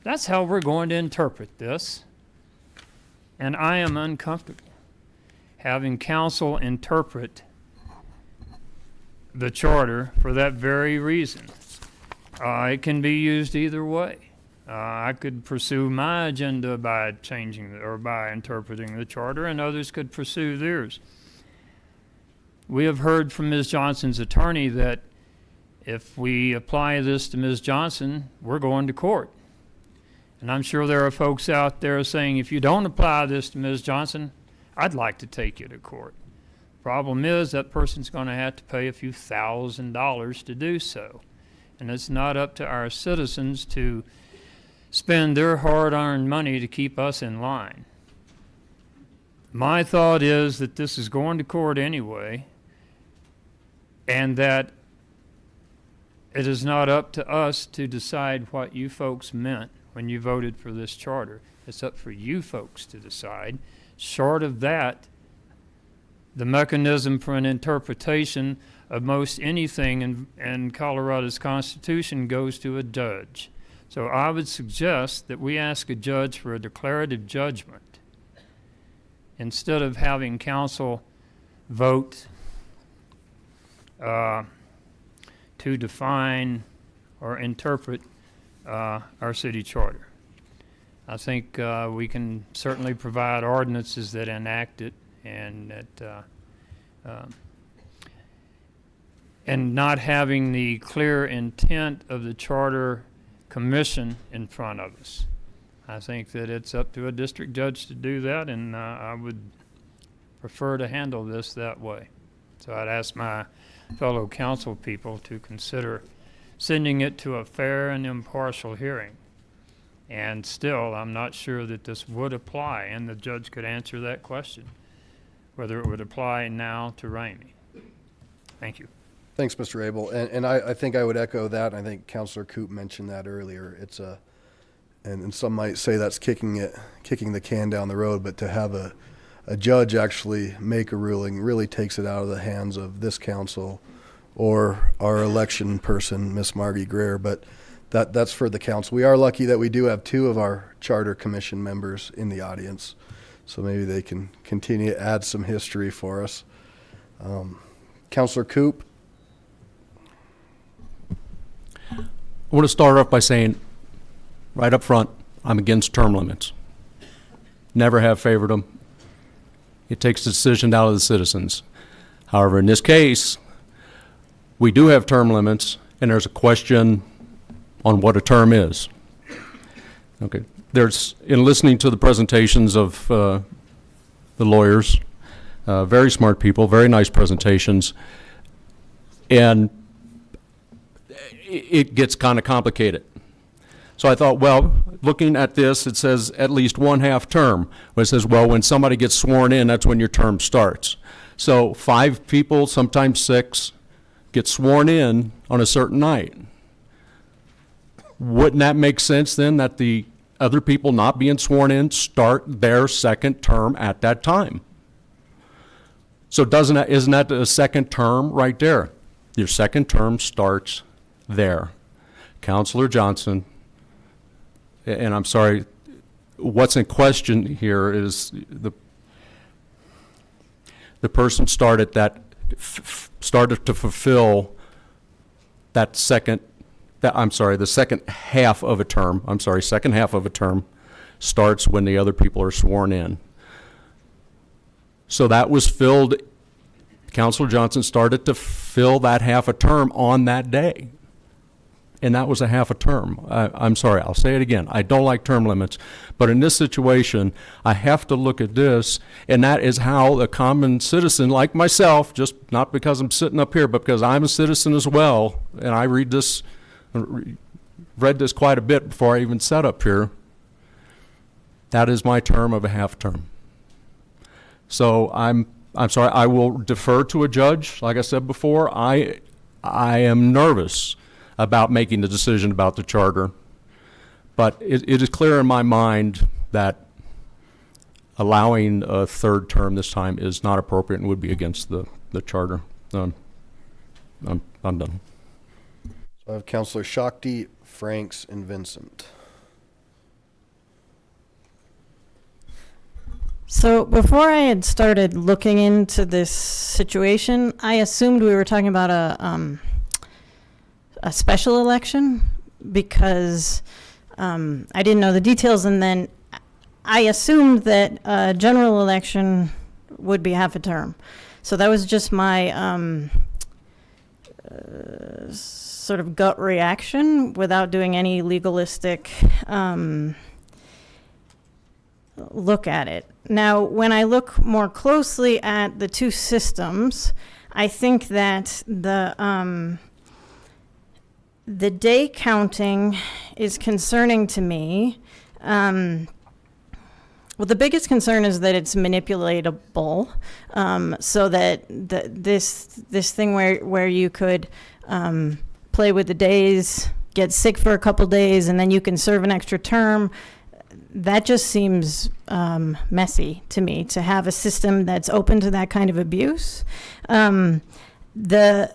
[SPEAKER 3] that's how we're going to interpret this. And I am uncomfortable having council interpret the charter for that very reason. It can be used either way. I could pursue my agenda by changing or by interpreting the charter, and others could pursue theirs. We have heard from Ms. Johnson's attorney that if we apply this to Ms. Johnson, we're going to court. And I'm sure there are folks out there saying, if you don't apply this to Ms. Johnson, I'd like to take you to court. Problem is, that person's going to have to pay a few $1,000s to do so. And it's not up to our citizens to spend their hard-earned money to keep us in line. My thought is that this is going to court anyway, and that it is not up to us to decide what you folks meant when you voted for this charter. It's up for you folks to decide. Short of that, the mechanism for an interpretation of most anything in Colorado's Constitution goes to a judge. So I would suggest that we ask a judge for a declarative judgment instead of having council vote to define or interpret our city charter. I think we can certainly provide ordinances that enact it, and that and not having the clear intent of the Charter Commission in front of us. I think that it's up to a district judge to do that, and I would prefer to handle this that way. So I'd ask my fellow council people to consider sending it to a fair and impartial hearing. And still, I'm not sure that this would apply, and the judge could answer that question, whether it would apply now to Ramey. Thank you.
[SPEAKER 1] Thanks, Mr. Abel. And I think I would echo that. I think Councilor Coop mentioned that earlier. It's and some might say that's kicking the can down the road, but to have a judge actually make a ruling really takes it out of the hands of this council or our election person, Miss Margie Greer. But that's for the council. We are lucky that we do have 2 of our Charter Commission members in the audience, so maybe they can continue to add some history for us. Councilor Coop.
[SPEAKER 2] I want to start off by saying, right up front, I'm against term limits. Never have favored them. It takes the decision out of the citizens. However, in this case, we do have term limits, and there's a question on what a term is. Okay, in listening to the presentations of the lawyers, very smart people, very nice presentations, and it gets kind of complicated. So I thought, well, looking at this, it says at least 1/2 term. But it says, well, when somebody gets sworn in, that's when your term starts. So 5 people, sometimes 6, get sworn in on a certain night. Wouldn't that make sense then that the other people not being sworn in start their second term at that time? So isn't that a second term right there? Your second term starts there. Councilor Johnson, and I'm sorry, what's in question here is the person started to fulfill that the second half of a term. Second half of a term starts when the other people are sworn in. So that was filled. Councilor Johnson started to fill that half a term on that day. And that was a half a term. I'm sorry, I'll say it again. I don't like term limits. But in this situation, I have to look at this, and that is how a common citizen like myself, just not because I'm sitting up here, but because I'm a citizen as well, and I read this quite a bit before I even sat up here, that is my term of a half term. So I'm sorry, I will defer to a judge. Like I said before, I am nervous about making the decision about the charter. But it is clear in my mind that allowing a third term this time is not appropriate and would be against the charter. I'm done.
[SPEAKER 1] So I have Councilor Shakti, Franks, and Vincent.
[SPEAKER 20] So before I had started looking into this situation, I assumed we were talking about a special election because I didn't know the details, and then I assumed that a general election would be half a term. So that was just my sort of gut reaction without doing any legalistic look at it. Now, when I look more closely at the 2 systems, I think that the day counting is concerning to me. Well, the biggest concern is that it's manipulatable, so that this thing where you could play with the days, get sick for a couple days, and then you can serve an extra term. That just seems messy to me, to have a system that's open to that kind of abuse. In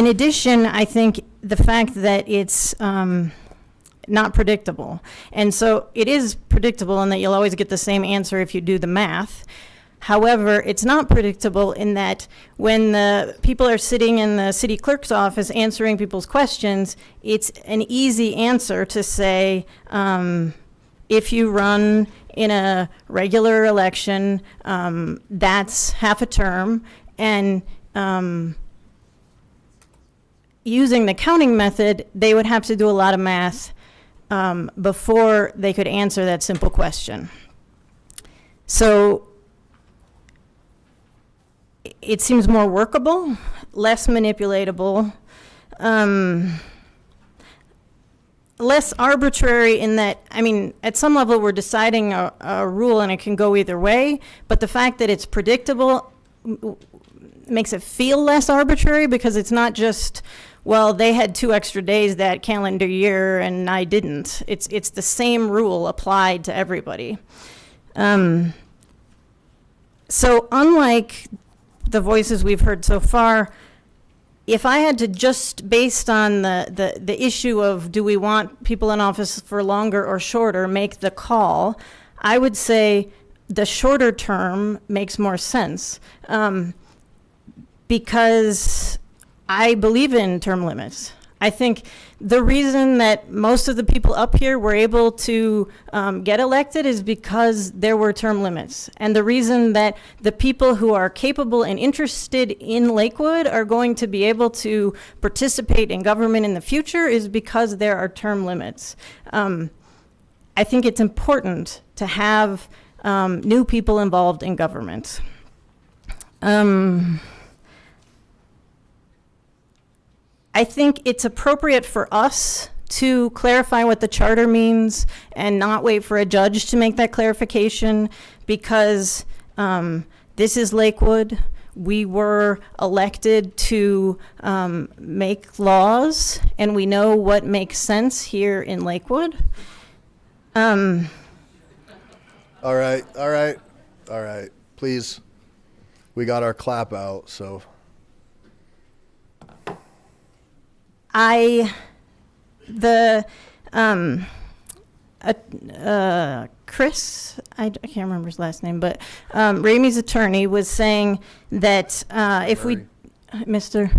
[SPEAKER 20] addition, I think the fact that it's not predictable. And so it is predictable in that you'll always get the same answer if you do the math. However, it's not predictable in that when the people are sitting in the city clerk's office answering people's questions, it's an easy answer to say, if you run in a regular election, that's half a term. And using the counting method, they would have to do a lot of math before they could answer that simple question. So it seems more workable, less manipulatable, less arbitrary in that, I mean, at some level we're deciding a rule and it can go either way, but the fact that it's predictable makes it feel less arbitrary because it's not just, well, they had 2 extra days that calendar year and I didn't. It's the same rule applied to everybody. So unlike the voices we've heard so far, if I had to just, based on the issue of do we want people in office for longer or shorter, make the call, I would say the shorter term makes more sense. Because I believe in term limits. I think the reason that most of the people up here were able to get elected is because there were term limits. And the reason that the people who are capable and interested in Lakewood are going to be able to participate in government in the future is because there are term limits. I think it's important to have new people involved in government. I think it's appropriate for us to clarify what the charter means and not wait for a judge to make that clarification because this is Lakewood. We were elected to make laws and we know what makes sense here in Lakewood.
[SPEAKER 1] All right. Please, we got our clap out, so.
[SPEAKER 20] Chris, I can't remember his last name, but Ramey's attorney was saying that if we, Mr.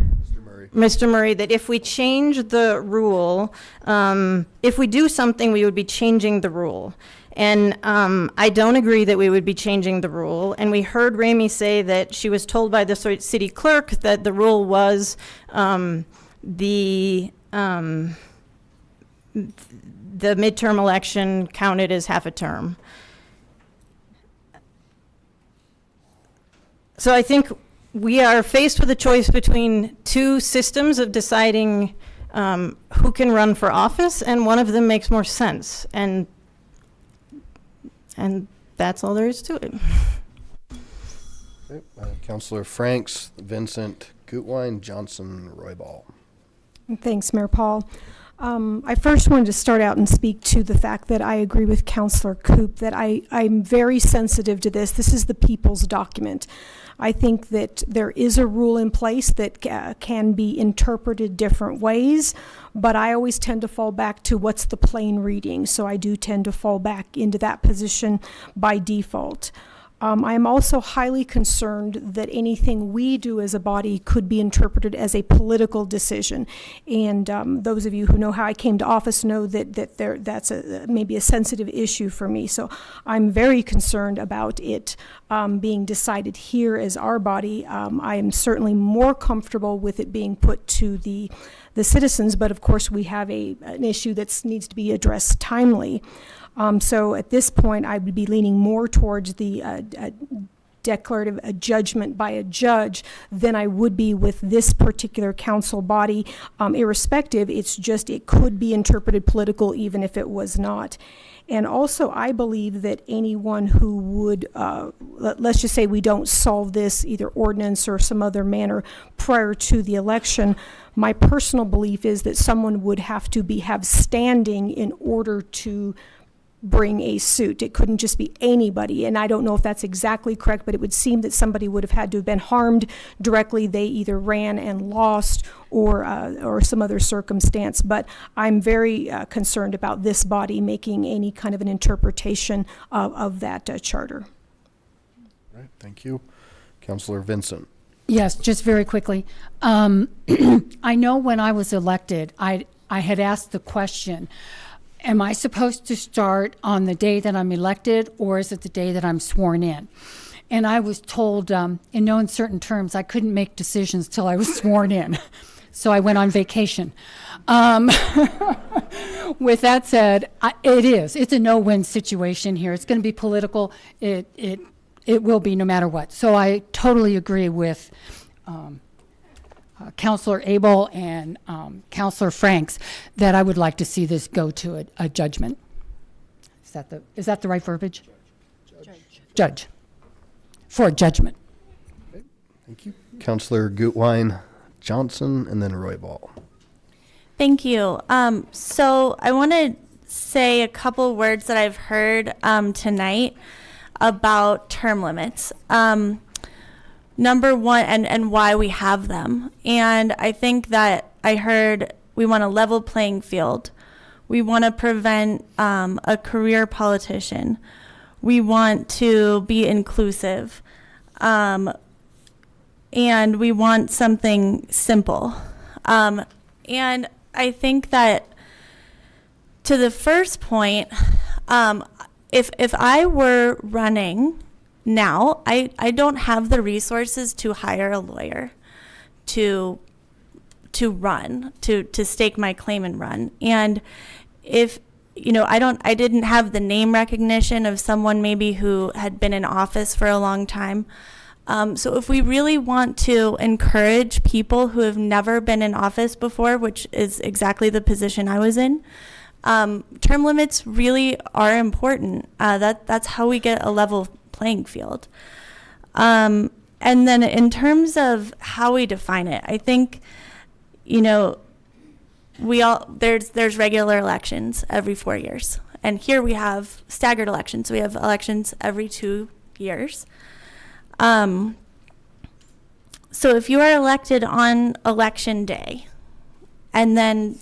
[SPEAKER 20] Murray, that if we change the rule, if we do something, we would be changing the rule. And I don't agree that we would be changing the rule. And we heard Ramey say that she was told by the city clerk that the rule was the midterm election counted as half a term. So I think we are faced with a choice between 2 systems of deciding who can run for office, and one of them makes more sense. And that's all there is to it.
[SPEAKER 1] Okay. Councilor Franks, Vincent Gutwein, Johnson, Roybal.
[SPEAKER 5] Thanks, Mayor Paul. I first wanted to start out and speak to the fact that I agree with Councilor Coop that I'm very sensitive to this. This is the people's document. I think that there is a rule in place that can be interpreted different ways, but I always tend to fall back to what's the plain reading. So I do tend to fall back into that position by default. I am also highly concerned that anything we do as a body could be interpreted as a political decision. And those of you who know how I came to office know that that's maybe a sensitive issue for me. So I'm very concerned about it being decided here as our body. I am certainly more comfortable with it being put to the citizens, but of course we have an issue that needs to be addressed timely. So at this point, I would be leaning more towards the declarative judgment by a judge than I would be with this particular council body. Irrespective, it's just it could be interpreted political even if it was not. And also, I believe that anyone who would, let's just say we don't solve this either ordinance or some other manner prior to the election, my personal belief is that someone would have to have standing in order to bring a suit. It couldn't just be anybody, and I don't know if that's exactly correct, but it would seem that somebody would have had to have been harmed directly. They either ran and lost, or some other circumstance. But I'm very concerned about this body making any kind of an interpretation of that charter.
[SPEAKER 1] All right, thank you. Councilor Vincent.
[SPEAKER 19] Yes, just very quickly. I know when I was elected, I had asked the question, am I supposed to start on the day that I'm elected, or is it the day that I'm sworn in? And I was told, in no uncertain terms, I couldn't make decisions till I was sworn in. So I went on vacation. With that said, it's a no-win situation here. It's going to be political. It will be no matter what. So I totally agree with Councilor Abel and Councilor Franks that I would like to see this go to a judgment. Is that the right verbiage? Judge. For a judgment.
[SPEAKER 1] Okay, thank you. Councilor Gutwein Johnson, and then Roybal.
[SPEAKER 7] Thank you. So I want to say a couple words that I've heard tonight about term limits. Number one, and why we have them. And I think that I heard we want a level playing field. We want to prevent a career politician. We want to be inclusive. And we want something simple. And I think that to the first point, if I were running now, I don't have the resources to hire a lawyer to run, to stake my claim and run. And if, I didn't have the name recognition of someone maybe who had been in office for a long time. So if we really want to encourage people who have never been in office before, which is exactly the position I was in, term limits really are important. That's how we get a level playing field. And then in terms of how we define it, I think, there's regular elections every 4 years. And here we have staggered elections. We have elections every 2 years. So if you are elected on election day, and then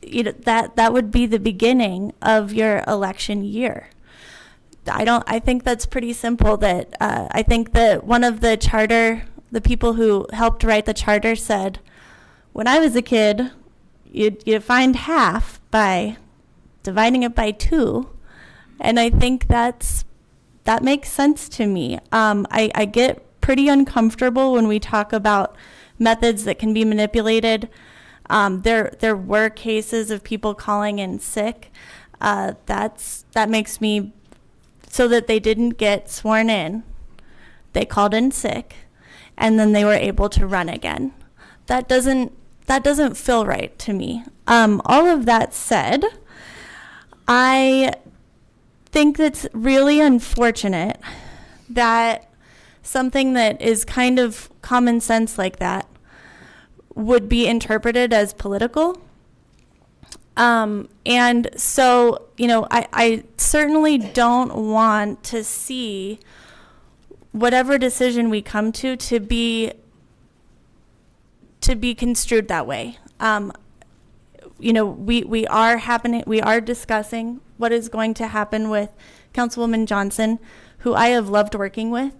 [SPEAKER 7] that would be the beginning of your election year. I think that's pretty simple. That I think that one of the people who helped write the charter said, when I was a kid, you find half by dividing it by 2, and I think that makes sense to me. I get pretty uncomfortable when we talk about methods that can be manipulated. There were cases of people calling in sick. That makes me, so that they didn't get sworn in, they called in sick, and then they were able to run again. That doesn't feel right to me. All of that said, I think that's really unfortunate that something that is kind of common sense like that would be interpreted as political. And so, I certainly don't want to see whatever decision we come to be construed that way. We are discussing what is going to happen with Councilwoman Johnson, who I have loved working with.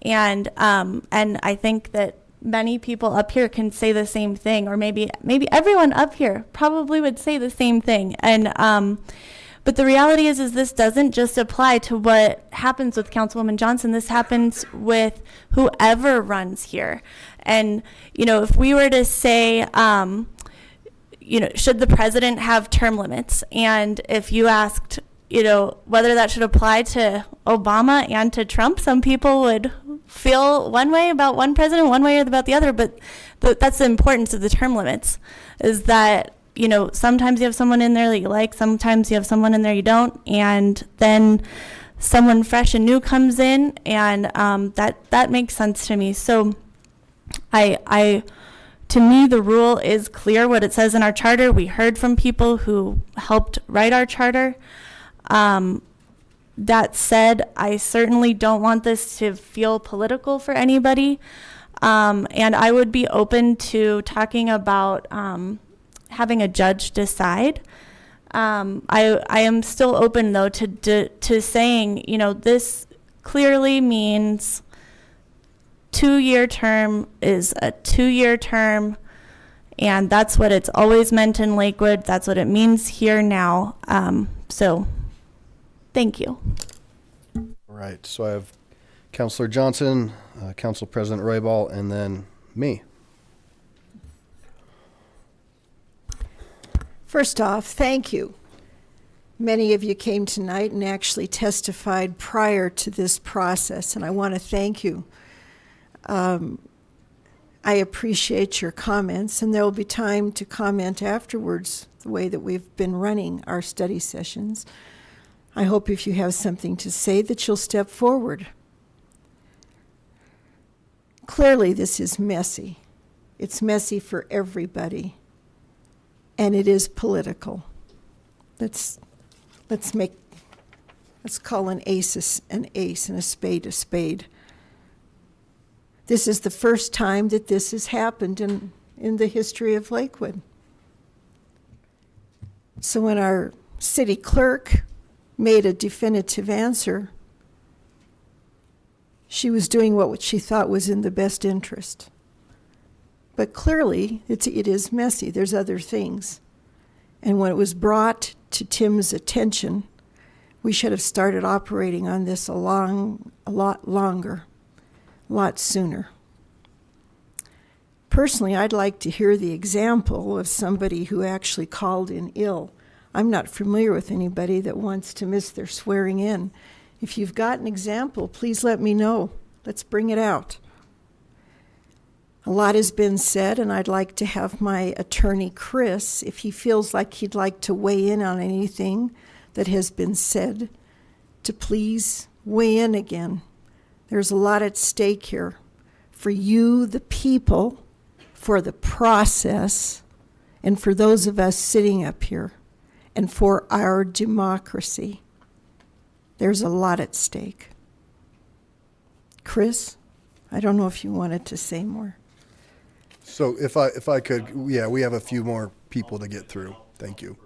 [SPEAKER 7] And I think that many people up here can say the same thing, or maybe everyone up here probably would say the same thing. And but the reality is this doesn't just apply to what happens with Councilwoman Johnson. This happens with whoever runs here. And if we were to say, should the president have term limits? And if you asked, whether that should apply to Obama and to Trump, some people would feel one way about one president, one way about the other. But that's the importance of the term limits, is that, sometimes you have someone in there that you like, sometimes you have someone in there you don't, and then someone fresh and new comes in, and that makes sense to me. So to me, the rule is clear, what it says in our charter. We heard from people who helped write our charter. That said, I certainly don't want this to feel political for anybody. And I would be open to talking about having a judge decide. I am still open, though, to saying, you know, this clearly means 2-year term is a 2-year term, and that's what it's always meant in Lakewood. That's what it means here now. So thank you.
[SPEAKER 1] All right, so I have Councilor Johnson, Council President Roybal, and then me.
[SPEAKER 4] First off, thank you. Many of you came tonight and actually testified prior to this process, and I want to thank you. I appreciate your comments, and there will be time to comment afterwards, the way that we've been running our study sessions. I hope if you have something to say that you'll step forward. Clearly, this is messy. It's messy for everybody, and it is political. Let's call an ace and a spade a spade. This is the first time that this has happened in the history of Lakewood. So when our city clerk made a definitive answer, she was doing what she thought was in the best interest. But clearly, it is messy. There's other things. And when it was brought to Tim's attention, we should have started operating on this a lot longer, a lot sooner. Personally, I'd like to hear the example of somebody who actually called in ill. I'm not familiar with anybody that wants to miss their swearing in. If you've got an example, please let me know. Let's bring it out. A lot has been said, and I'd like to have my attorney, Chris, if he feels like he'd like to weigh in on anything that has been said, to please weigh in again. There's a lot at stake here for you, the people, for the process, and for those of us sitting up here, and for our democracy. There's a lot at stake. Chris, I don't know if you wanted to say more.
[SPEAKER 1] So if I could, yeah, we have a few more people to get through. Thank you.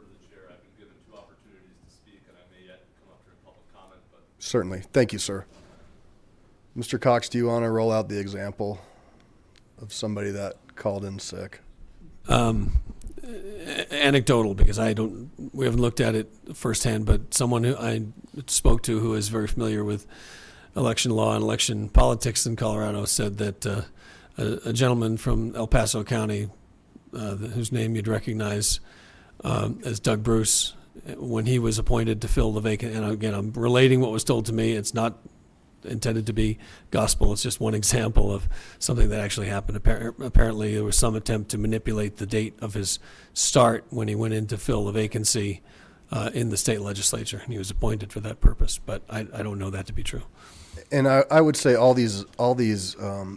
[SPEAKER 1] Certainly. Thank you, sir. Mr. Cox, do you want to roll out the example of somebody that called in sick?
[SPEAKER 18] Anecdotal, because we haven't looked at it firsthand, but someone who I spoke to who is very familiar with election law and election politics in Colorado said that a gentleman from El Paso County, whose name you'd recognize as Doug Bruce, when he was appointed to fill the vacant, and again, I'm relating what was told to me. It's not intended to be gospel. It's just one example of something that actually happened. Apparently, there was some attempt to manipulate the date of his start when he went in to fill the vacancy in the state legislature, and he was appointed for that purpose. But I don't know that to be true.
[SPEAKER 1] And I would say all these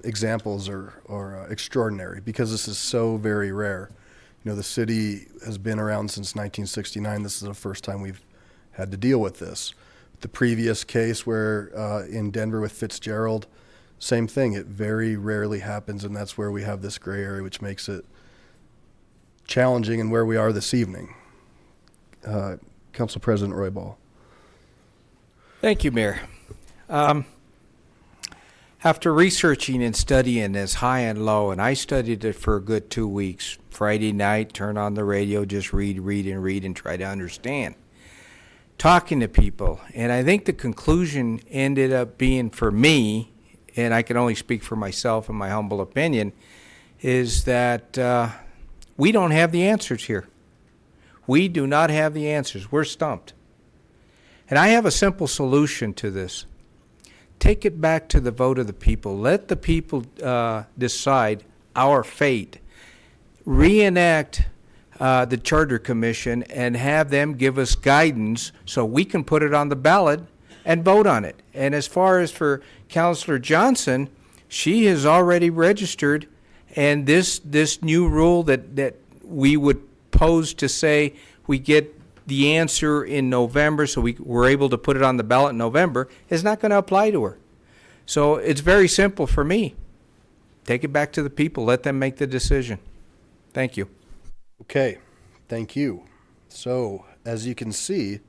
[SPEAKER 1] examples are extraordinary because this is so very rare. You know, the city has been around since 1969. This is the first time we've had to deal with this. The previous case where in Denver with Fitzgerald, same thing. It very rarely happens, and that's where we have this gray area, which makes it challenging and where we are this evening. Council President Roybal.
[SPEAKER 22] Thank you, Mayor. After researching and studying this high and low, and I studied it for a good 2 weeks, Friday night, turn on the radio, just read and try to understand. Talking to people, and I think the conclusion ended up being for me, and I can only speak for myself and my humble opinion, is that we don't have the answers here. We do not have the answers. We're stumped. And I have a simple solution to this. Take it back to the vote of the people. Let the people decide our fate. Reenact the Charter Commission and have them give us guidance so we can put it on the ballot and vote on it. And as far as for Councilor Johnson, she has already registered, and this new rule that we would pose to say we get the answer in November, so we were able to put it on the ballot in November, is not going to apply to her. So it's very simple for me. Take it back to the people. Let them make the decision. Thank you.
[SPEAKER 1] Okay, thank you. So, as you can see,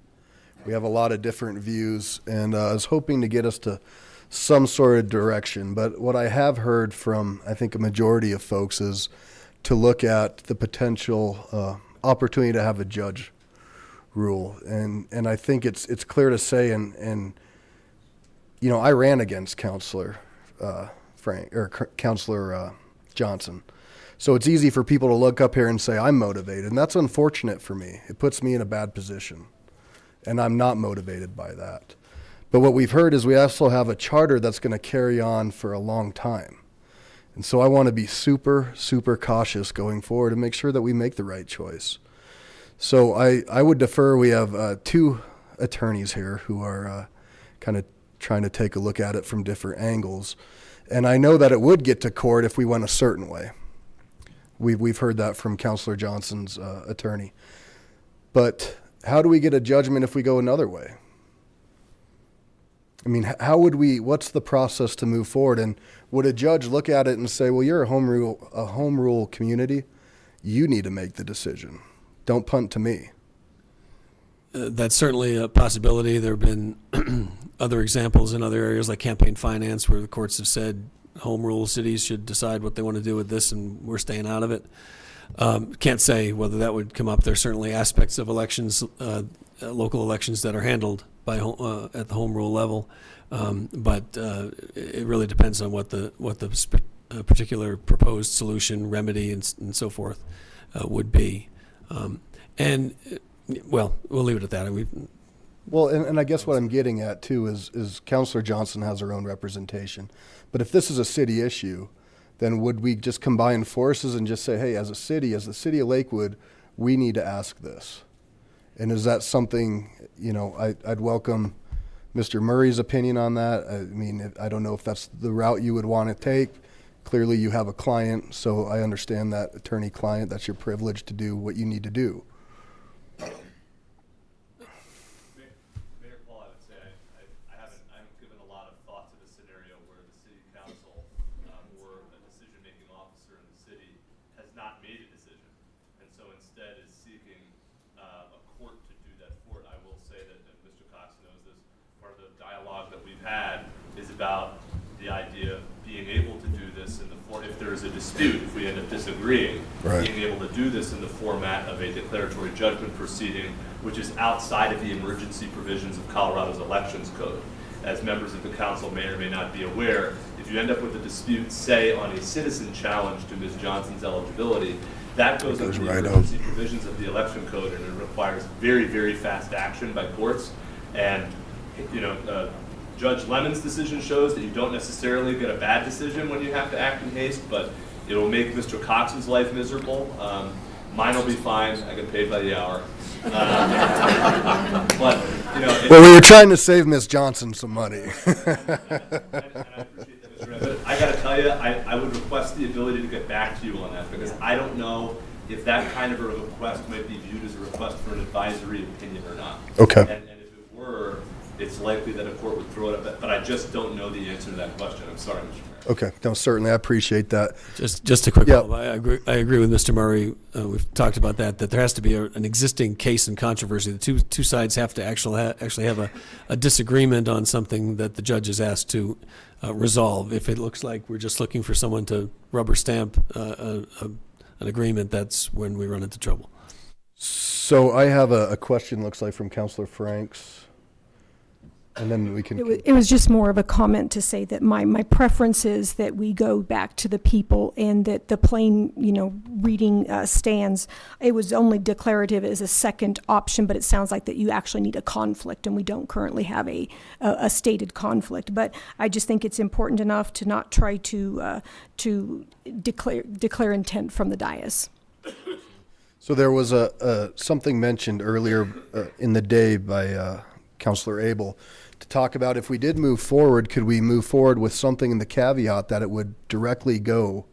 [SPEAKER 1] we have a lot of different views, and I was hoping to get us to some sort of direction. But what I have heard from, I think, a majority of folks is to look at the potential opportunity to have a judge rule. And I think it's clear to say, and you know, I ran against Counselor Counselor Johnson. So it's easy for people to look up here and say, I'm motivated. And that's unfortunate for me. It puts me in a bad position. And I'm not motivated by that. But what we've heard is we also have a charter that's going to carry on for a long time. And so I want to be super, super cautious going forward and make sure that we make the right choice. So I would defer. We have two attorneys here who are kind of trying to take a look at it from different angles. And I know that it would get to court if we went a certain way. We've heard that from Counselor Johnson's attorney. But how do we get a judgment if we go another way? I mean, how would what's the process to move forward? And would a judge look at it and say, well, you're a home rule community. You need to make the decision. Don't punt to me.
[SPEAKER 18] That's certainly a possibility. There have been other examples in other areas like campaign finance where the courts have said home rule cities should decide what they want to do with this and we're staying out of it. Can't say whether that would come up. There's certainly aspects of elections, local elections that are handled by at the home rule level, but it really depends on what the particular proposed solution, remedy, and so forth would be. Well, we'll leave it at that.
[SPEAKER 1] Well, and I guess what I'm getting at too is Counselor Johnson has her own representation, but if this is a city issue, then would we just combine forces and just say, hey, as the city of Lakewood, we need to ask this? And is that something, you know, I'd welcome Mr. Murray's opinion on that. I mean, I don't know if that's the route you would want to take. Clearly you have a client, so I understand that attorney-client, that's your privilege to do what you need to do.
[SPEAKER 6] Mayor Paul, I would say I haven't given a lot of thought to the scenario where the city council or a decision-making officer in the city has not made a decision, and so instead is seeking a court to do that for it. I will say that, and Mr. Cox knows this, part of the dialogue that we've had is about the idea of being able to do this in the if there is a dispute, if we end up disagreeing,
[SPEAKER 1] right,
[SPEAKER 6] being able to do this in the format of a declaratory judgment proceeding, which is outside of the emergency provisions of Colorado's elections code. As members of the council may or may not be aware, if you end up with a dispute, say, on a citizen challenge to Ms. Johnson's eligibility, that goes under the emergency provisions of the election code, and it requires very, very fast action by courts. And, you know, Judge Lemon's decision shows that you don't necessarily get a bad decision when you have to act in haste, but it will make Mr. Cox's life miserable. Mine will be fine. I get paid by the hour. But, you know,
[SPEAKER 1] well, we were trying to save Ms. Johnson some money.
[SPEAKER 6] and I appreciate that, Mr. Ray, but I got to tell you, I would request the ability to get back to you on that, because I don't know if that kind of a request might be viewed as a request for an advisory opinion or not.
[SPEAKER 1] Okay.
[SPEAKER 6] And if it were, it's likely that a court would throw it up, but I just don't know the answer to that question. I'm sorry, Mr. Mayor.
[SPEAKER 1] Okay, no, certainly, I appreciate that.
[SPEAKER 18] Just a quick follow-up. I agree with Mr. Murray. We've talked about that there has to be an existing case in controversy. The two sides have to actually have a disagreement on something that the judge is asked to resolve. If it looks like we're just looking for someone to rubber stamp an agreement, that's when we run into trouble.
[SPEAKER 1] So I have a question, looks like, from Counselor Franks. And then we can.
[SPEAKER 5] It was just more of a comment to say that my preference is that we go back to the people, and that the plain, you know, reading stands. It was only declarative as a second option, but it sounds like that you actually need a conflict, and we don't currently have a stated conflict. But I just think it's important enough to not try to declare intent from the dais.
[SPEAKER 1] So there was something mentioned earlier in the day by Counselor Abel, to talk about if we did move forward, could we move forward with something in the caveat that it would directly go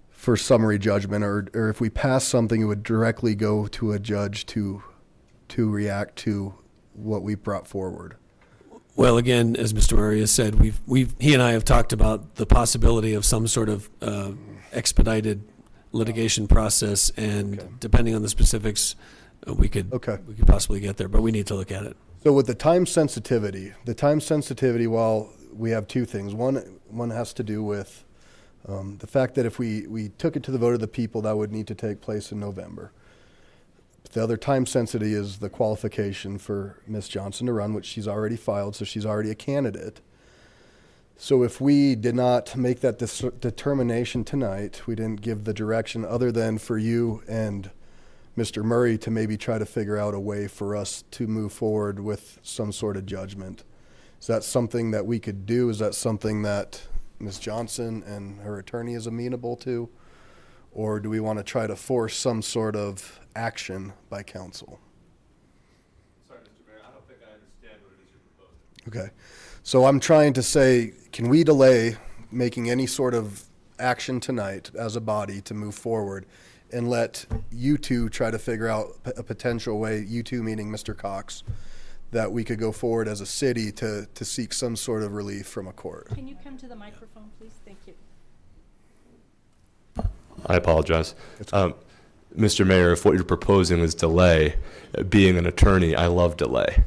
[SPEAKER 1] for summary judgment, or if we pass something, it would directly go to a judge to to react to what we brought forward?
[SPEAKER 18] Well, again, as Mr. Murray has said, he and I have talked about the possibility of some sort of expedited litigation process, and depending on the specifics, we could possibly get there, but we need to look at it.
[SPEAKER 1] So with the time sensitivity, well, we have two things. One has to do with the fact that if we took it to the vote of the people, that would need to take place in November. The other time sensitivity is the qualification for Ms. Johnson to run, which she's already filed, so she's already a candidate. So if we did not make that determination tonight, we didn't give the direction other than for you and Mr. Murray to maybe try to figure out a way for us to move forward with some sort of judgment. Is that something that we could do? Is that something that Ms. Johnson and her attorney is amenable to? Or do we want to try to force some sort of action by council?
[SPEAKER 6] Sorry, Mr. Mayor, I don't think I understand what it is you're proposing.
[SPEAKER 1] Okay. So I'm trying to say, can we delay making any sort of action tonight as a body to move forward and let you two try to figure out a potential way, you two meaning Mr. Cox, that we could go forward as a city to seek some sort of relief from a court?
[SPEAKER 5] Can you come to the microphone, please? Thank you.
[SPEAKER 6] I apologize. Mr. Mayor, if what you're proposing is delay, being an attorney, I love delay.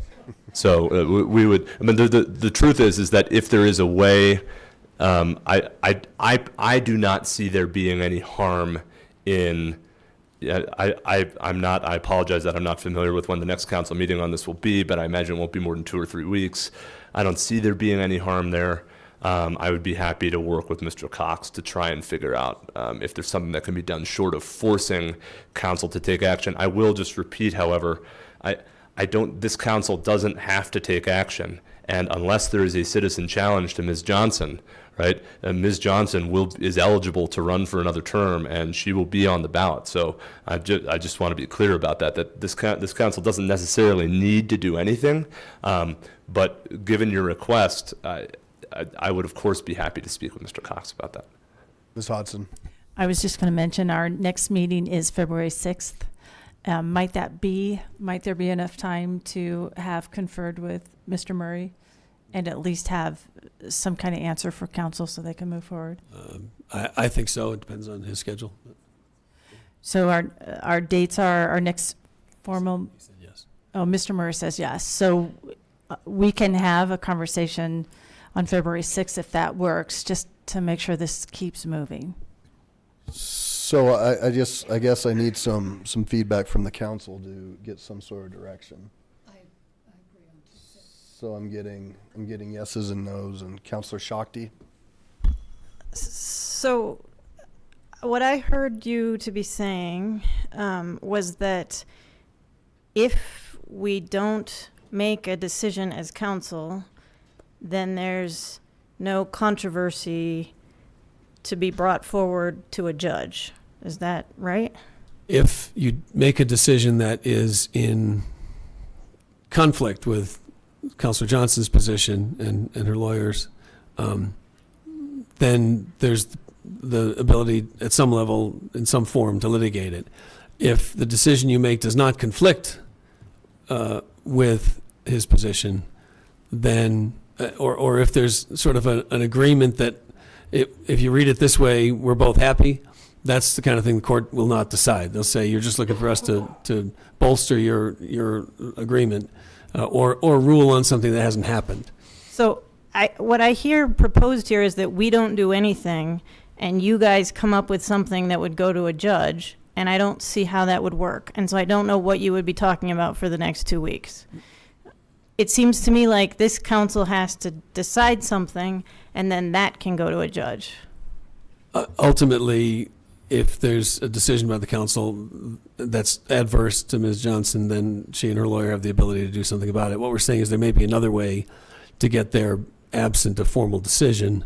[SPEAKER 6] So we would, I mean, the truth is that if there is a way, I do not see there being any harm in, I apologize that I'm not familiar with when the next council meeting on this will be, but I imagine it won't be more than 2 or 3 weeks. I don't see there being any harm there. I would be happy to work with Mr. Cox to try and figure out if there's something that can be done short of forcing council to take action. I will just repeat, however, this council doesn't have to take action, and unless there is a citizen challenge to Ms. Johnson, right, Ms. Johnson is eligible to run for another term, and she will be on the ballot. So I just want to be clear about that this council doesn't necessarily need to do anything, but given your request, I would, of course, be happy to speak with Mr. Cox about that.
[SPEAKER 1] Ms. Hodson.
[SPEAKER 8] I was just going to mention our next meeting is February 6th. Might there be enough time to have conferred with Mr. Murray and at least have some kind of answer for council so they can move forward?
[SPEAKER 18] I think so. It depends on his schedule.
[SPEAKER 8] So our dates are our next formal.
[SPEAKER 18] He said yes.
[SPEAKER 8] Oh, Mr. Murray says yes. So we can have a conversation on February 6th if that works, just to make sure this keeps moving.
[SPEAKER 1] So I guess I need some feedback from the council to get some sort of direction.
[SPEAKER 19] I agree on 2/6.
[SPEAKER 1] So I'm getting yeses and nos. And Councilor Shakti?
[SPEAKER 20] So what I heard you to be saying was that if we don't make a decision as council, then there's no controversy to be brought forward to a judge. Is that right?
[SPEAKER 18] If you make a decision that is in conflict with Councilor Johnson's position and her lawyers, then there's the ability at some level, in some form, to litigate it. If the decision you make does not conflict with his position, then or if there's sort of an agreement that if you read it this way, we're both happy, that's the kind of thing the court will not decide. They'll say, you're just looking for us to bolster your agreement or rule on something that hasn't happened.
[SPEAKER 20] So what I hear proposed here is that we don't do anything and you guys come up with something that would go to a judge, and I don't see how that would work. And so I don't know what you would be talking about for the next 2 weeks. It seems to me like this council has to decide something, and then that can go to a judge.
[SPEAKER 18] Ultimately, if there's a decision by the council that's adverse to Ms. Johnson, then she and her lawyer have the ability to do something about it. What we're saying is there may be another way to get there absent a formal decision,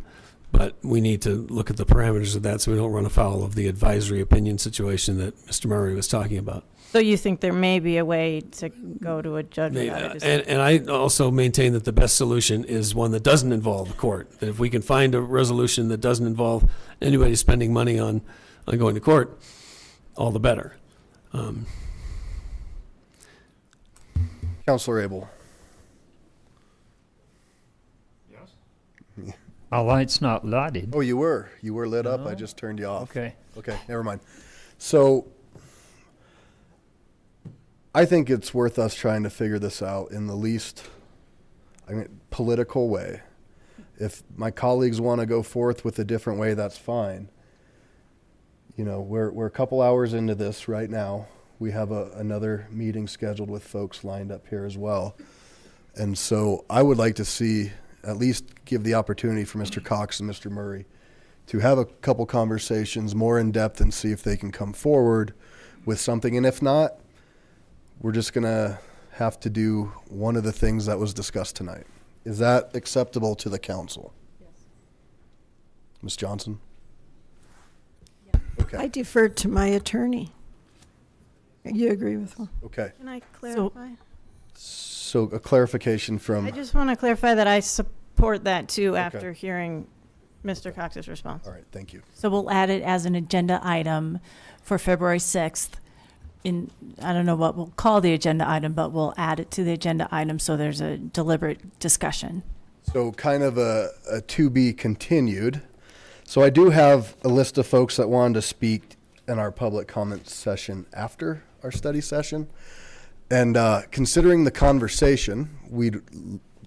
[SPEAKER 18] but we need to look at the parameters of that so we don't run afoul of the advisory opinion situation that Mr. Murray was talking about.
[SPEAKER 20] So you think there may be a way to go to a judge without a decision?
[SPEAKER 18] And I also maintain that the best solution is one that doesn't involve the court. That if we can find a resolution that doesn't involve anybody spending money on going to court, all the better.
[SPEAKER 1] Counselor Abel.
[SPEAKER 3] My light's not lighted.
[SPEAKER 1] Oh, you were lit up. I
[SPEAKER 3] No.
[SPEAKER 1] just turned you off.
[SPEAKER 3] Okay.
[SPEAKER 1] Okay, never mind. So I think it's worth us trying to figure this out in the least political way. If my colleagues want to go forth with a different way, that's fine. You know, we're a couple hours into this right now. We have another meeting scheduled with folks lined up here as well. And so I would like to see, at least give the opportunity for Mr. Cox and Mr. Murray to have a couple conversations more in depth and see if they can come forward with something. And if not, we're just going to have to do one of the things that was discussed tonight. Is that acceptable to the council? Yes. Ms. Johnson?
[SPEAKER 4] I
[SPEAKER 1] Okay.
[SPEAKER 4] deferred to my attorney. You agree with me?
[SPEAKER 1] Okay.
[SPEAKER 20] Can I clarify?
[SPEAKER 1] So a clarification from,
[SPEAKER 20] I just want to clarify that I support that too after hearing Mr. Cox's response.
[SPEAKER 1] all right, thank you.
[SPEAKER 8] So we'll add it as an agenda item for February 6th. I don't know what we'll call the agenda item, but we'll add it to the agenda item so there's a deliberate discussion.
[SPEAKER 1] So kind of a to be continued. So I do have a list of folks that wanted to speak in our public comment session after our study session. And considering the conversation, we'd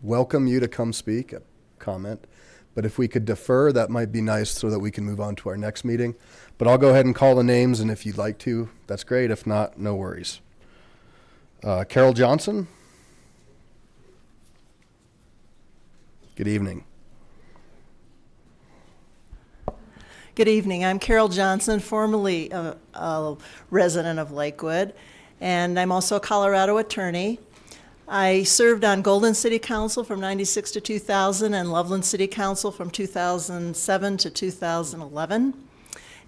[SPEAKER 1] welcome you to come speak, comment. But if we could defer, that might be nice so that we can move on to our next meeting. But I'll go ahead and call the names, and if you'd like to, that's great. If not, no worries. Carol Johnson. Good evening.
[SPEAKER 9] Good evening. I'm Carol Johnson, formerly a resident of Lakewood, and I'm also a Colorado attorney. I served on Golden City Council from 96 to 2000 and Loveland City Council from 2007 to 2011.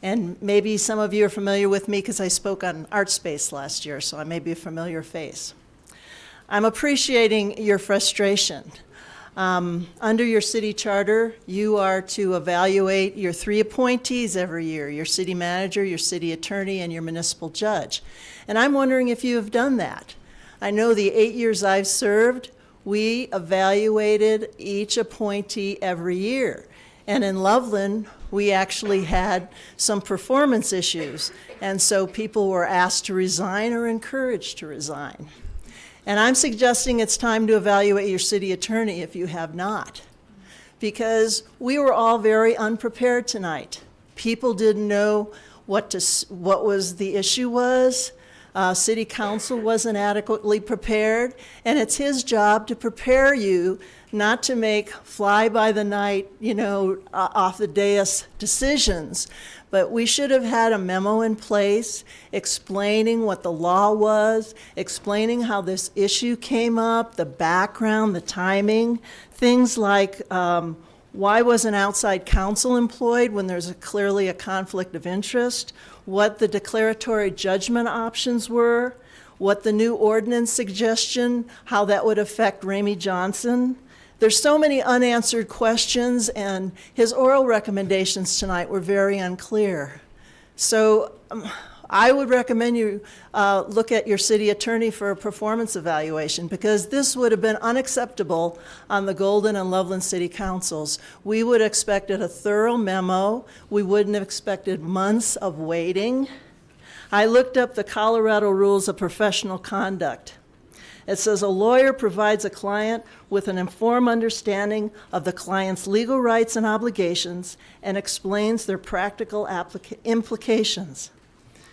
[SPEAKER 9] And maybe some of you are familiar with me because I spoke on ArtSpace last year, so I may be a familiar face. I'm appreciating your frustration. Under your city charter, you are to evaluate your 3 appointees every year, your city manager, your city attorney, and your municipal judge. And I'm wondering if you have done that. I know the 8 years I've served, we evaluated each appointee every year. And in Loveland, we actually had some performance issues. And so people were asked to resign or encouraged to resign. And I'm suggesting it's time to evaluate your city attorney if you have not. Because we were all very unprepared tonight. People didn't know what was the issue was. City council wasn't adequately prepared. And it's his job to prepare you, not to make fly-by-the-night, off the dais decisions. But we should have had a memo in place explaining what the law was, explaining how this issue came up, the background, the timing, things like why wasn't outside counsel employed when there's clearly a conflict of interest, what the declaratory judgment options were, what the new ordinance suggestion, how that would affect Ramey Johnson. There's so many unanswered questions, and his oral recommendations tonight were very unclear. So I would recommend you look at your city attorney for a performance evaluation, because this would have been unacceptable on the Golden and Loveland City Councils. We would have expected a thorough memo. We wouldn't have expected months of waiting. I looked up the Colorado Rules of Professional Conduct. It says a lawyer provides a client with an informed understanding of the client's legal rights and obligations and explains their practical implications.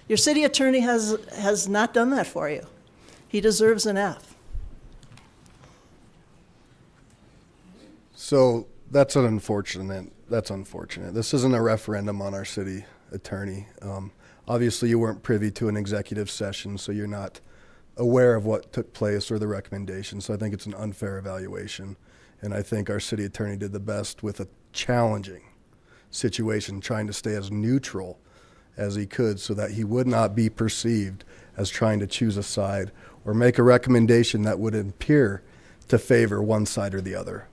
[SPEAKER 9] Your city attorney has not done that for you. He deserves an F.
[SPEAKER 1] So that's unfortunate. This isn't a referendum on our city attorney. Obviously, you weren't privy to an executive session, so you're not aware of what took place or the recommendations. So I think it's an unfair evaluation. And I think our city attorney did the best with a challenging situation, trying to stay as neutral as he could so that he would not be perceived as trying to choose a side or make a recommendation that would appear to favor one side or the other.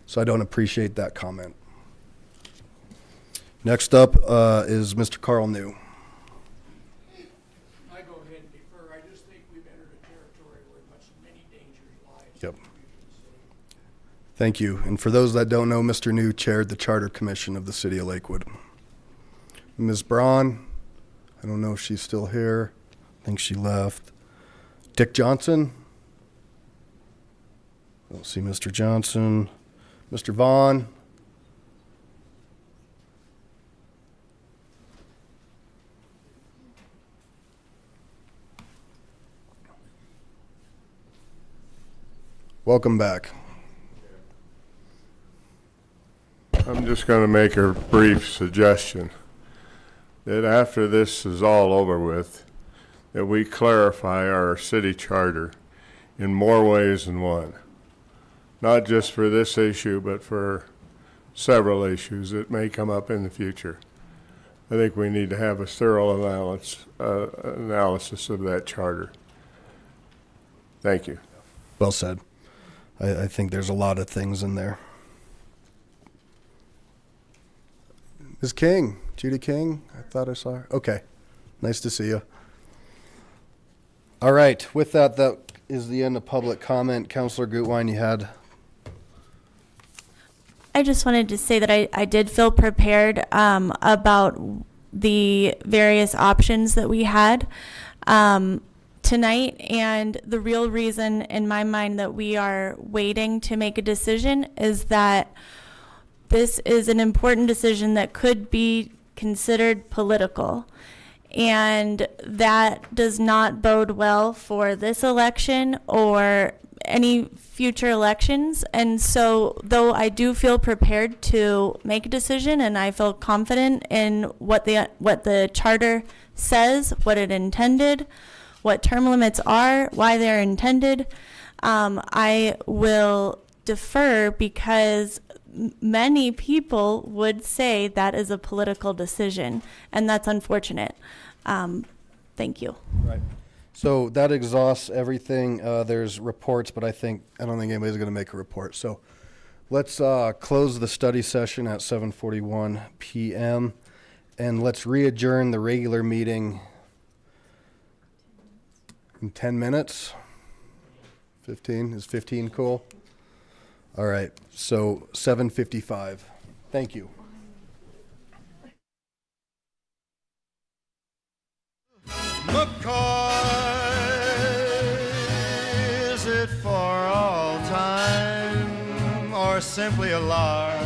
[SPEAKER 1] So I don't appreciate that comment. Next up is Mr. Carl New.
[SPEAKER 12] I go ahead and defer. I just think we've entered a territory where many dangers
[SPEAKER 1] Yep. Thank you. And for those that don't know, Mr. New chaired the Charter Commission of the City of Lakewood. Ms. Braun, I don't know if she's still here. I think she left. Dick Johnson. I don't see Mr. Johnson. Mr. Vaughn. Welcome back.
[SPEAKER 10] I'm just going to make a brief suggestion that after this is all over with, that we clarify our city charter in more ways than one. Not just for this issue, but for several issues that may come up in the future. I think we need to have a thorough analysis of that charter. Thank you.
[SPEAKER 1] Well said. I think there's a lot of things in there. Ms. King, Judy King, I thought I saw her. Okay, nice to see you. All right, with that, that is the end of public comment. Councilor Gutwein, you had?
[SPEAKER 7] I just wanted to say that I did feel prepared about the various options that we had tonight, and the real reason in my mind that we are waiting to make a decision is that this is an important decision that could be considered political, and that does not bode well for this election or any future elections. And so though I do feel prepared to make a decision, and I feel confident in what the charter says, what it intended, what term limits are, why they're intended, I will defer because many people would say that is a political decision, and that's unfortunate. Thank you.
[SPEAKER 1] Right. So that exhausts everything. There's reports, but I don't think anybody's going to make a report. So let's close the study session at 7:41 p.m. and let's re-adjourn the regular meeting in 10 minutes. 15? Is 15 cool? All right. So 7:55. Thank you.
[SPEAKER 13] McCoy, is it for all time or simply a lark?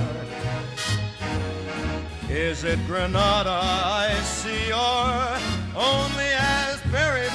[SPEAKER 13] Is it Granada I see or only as Barry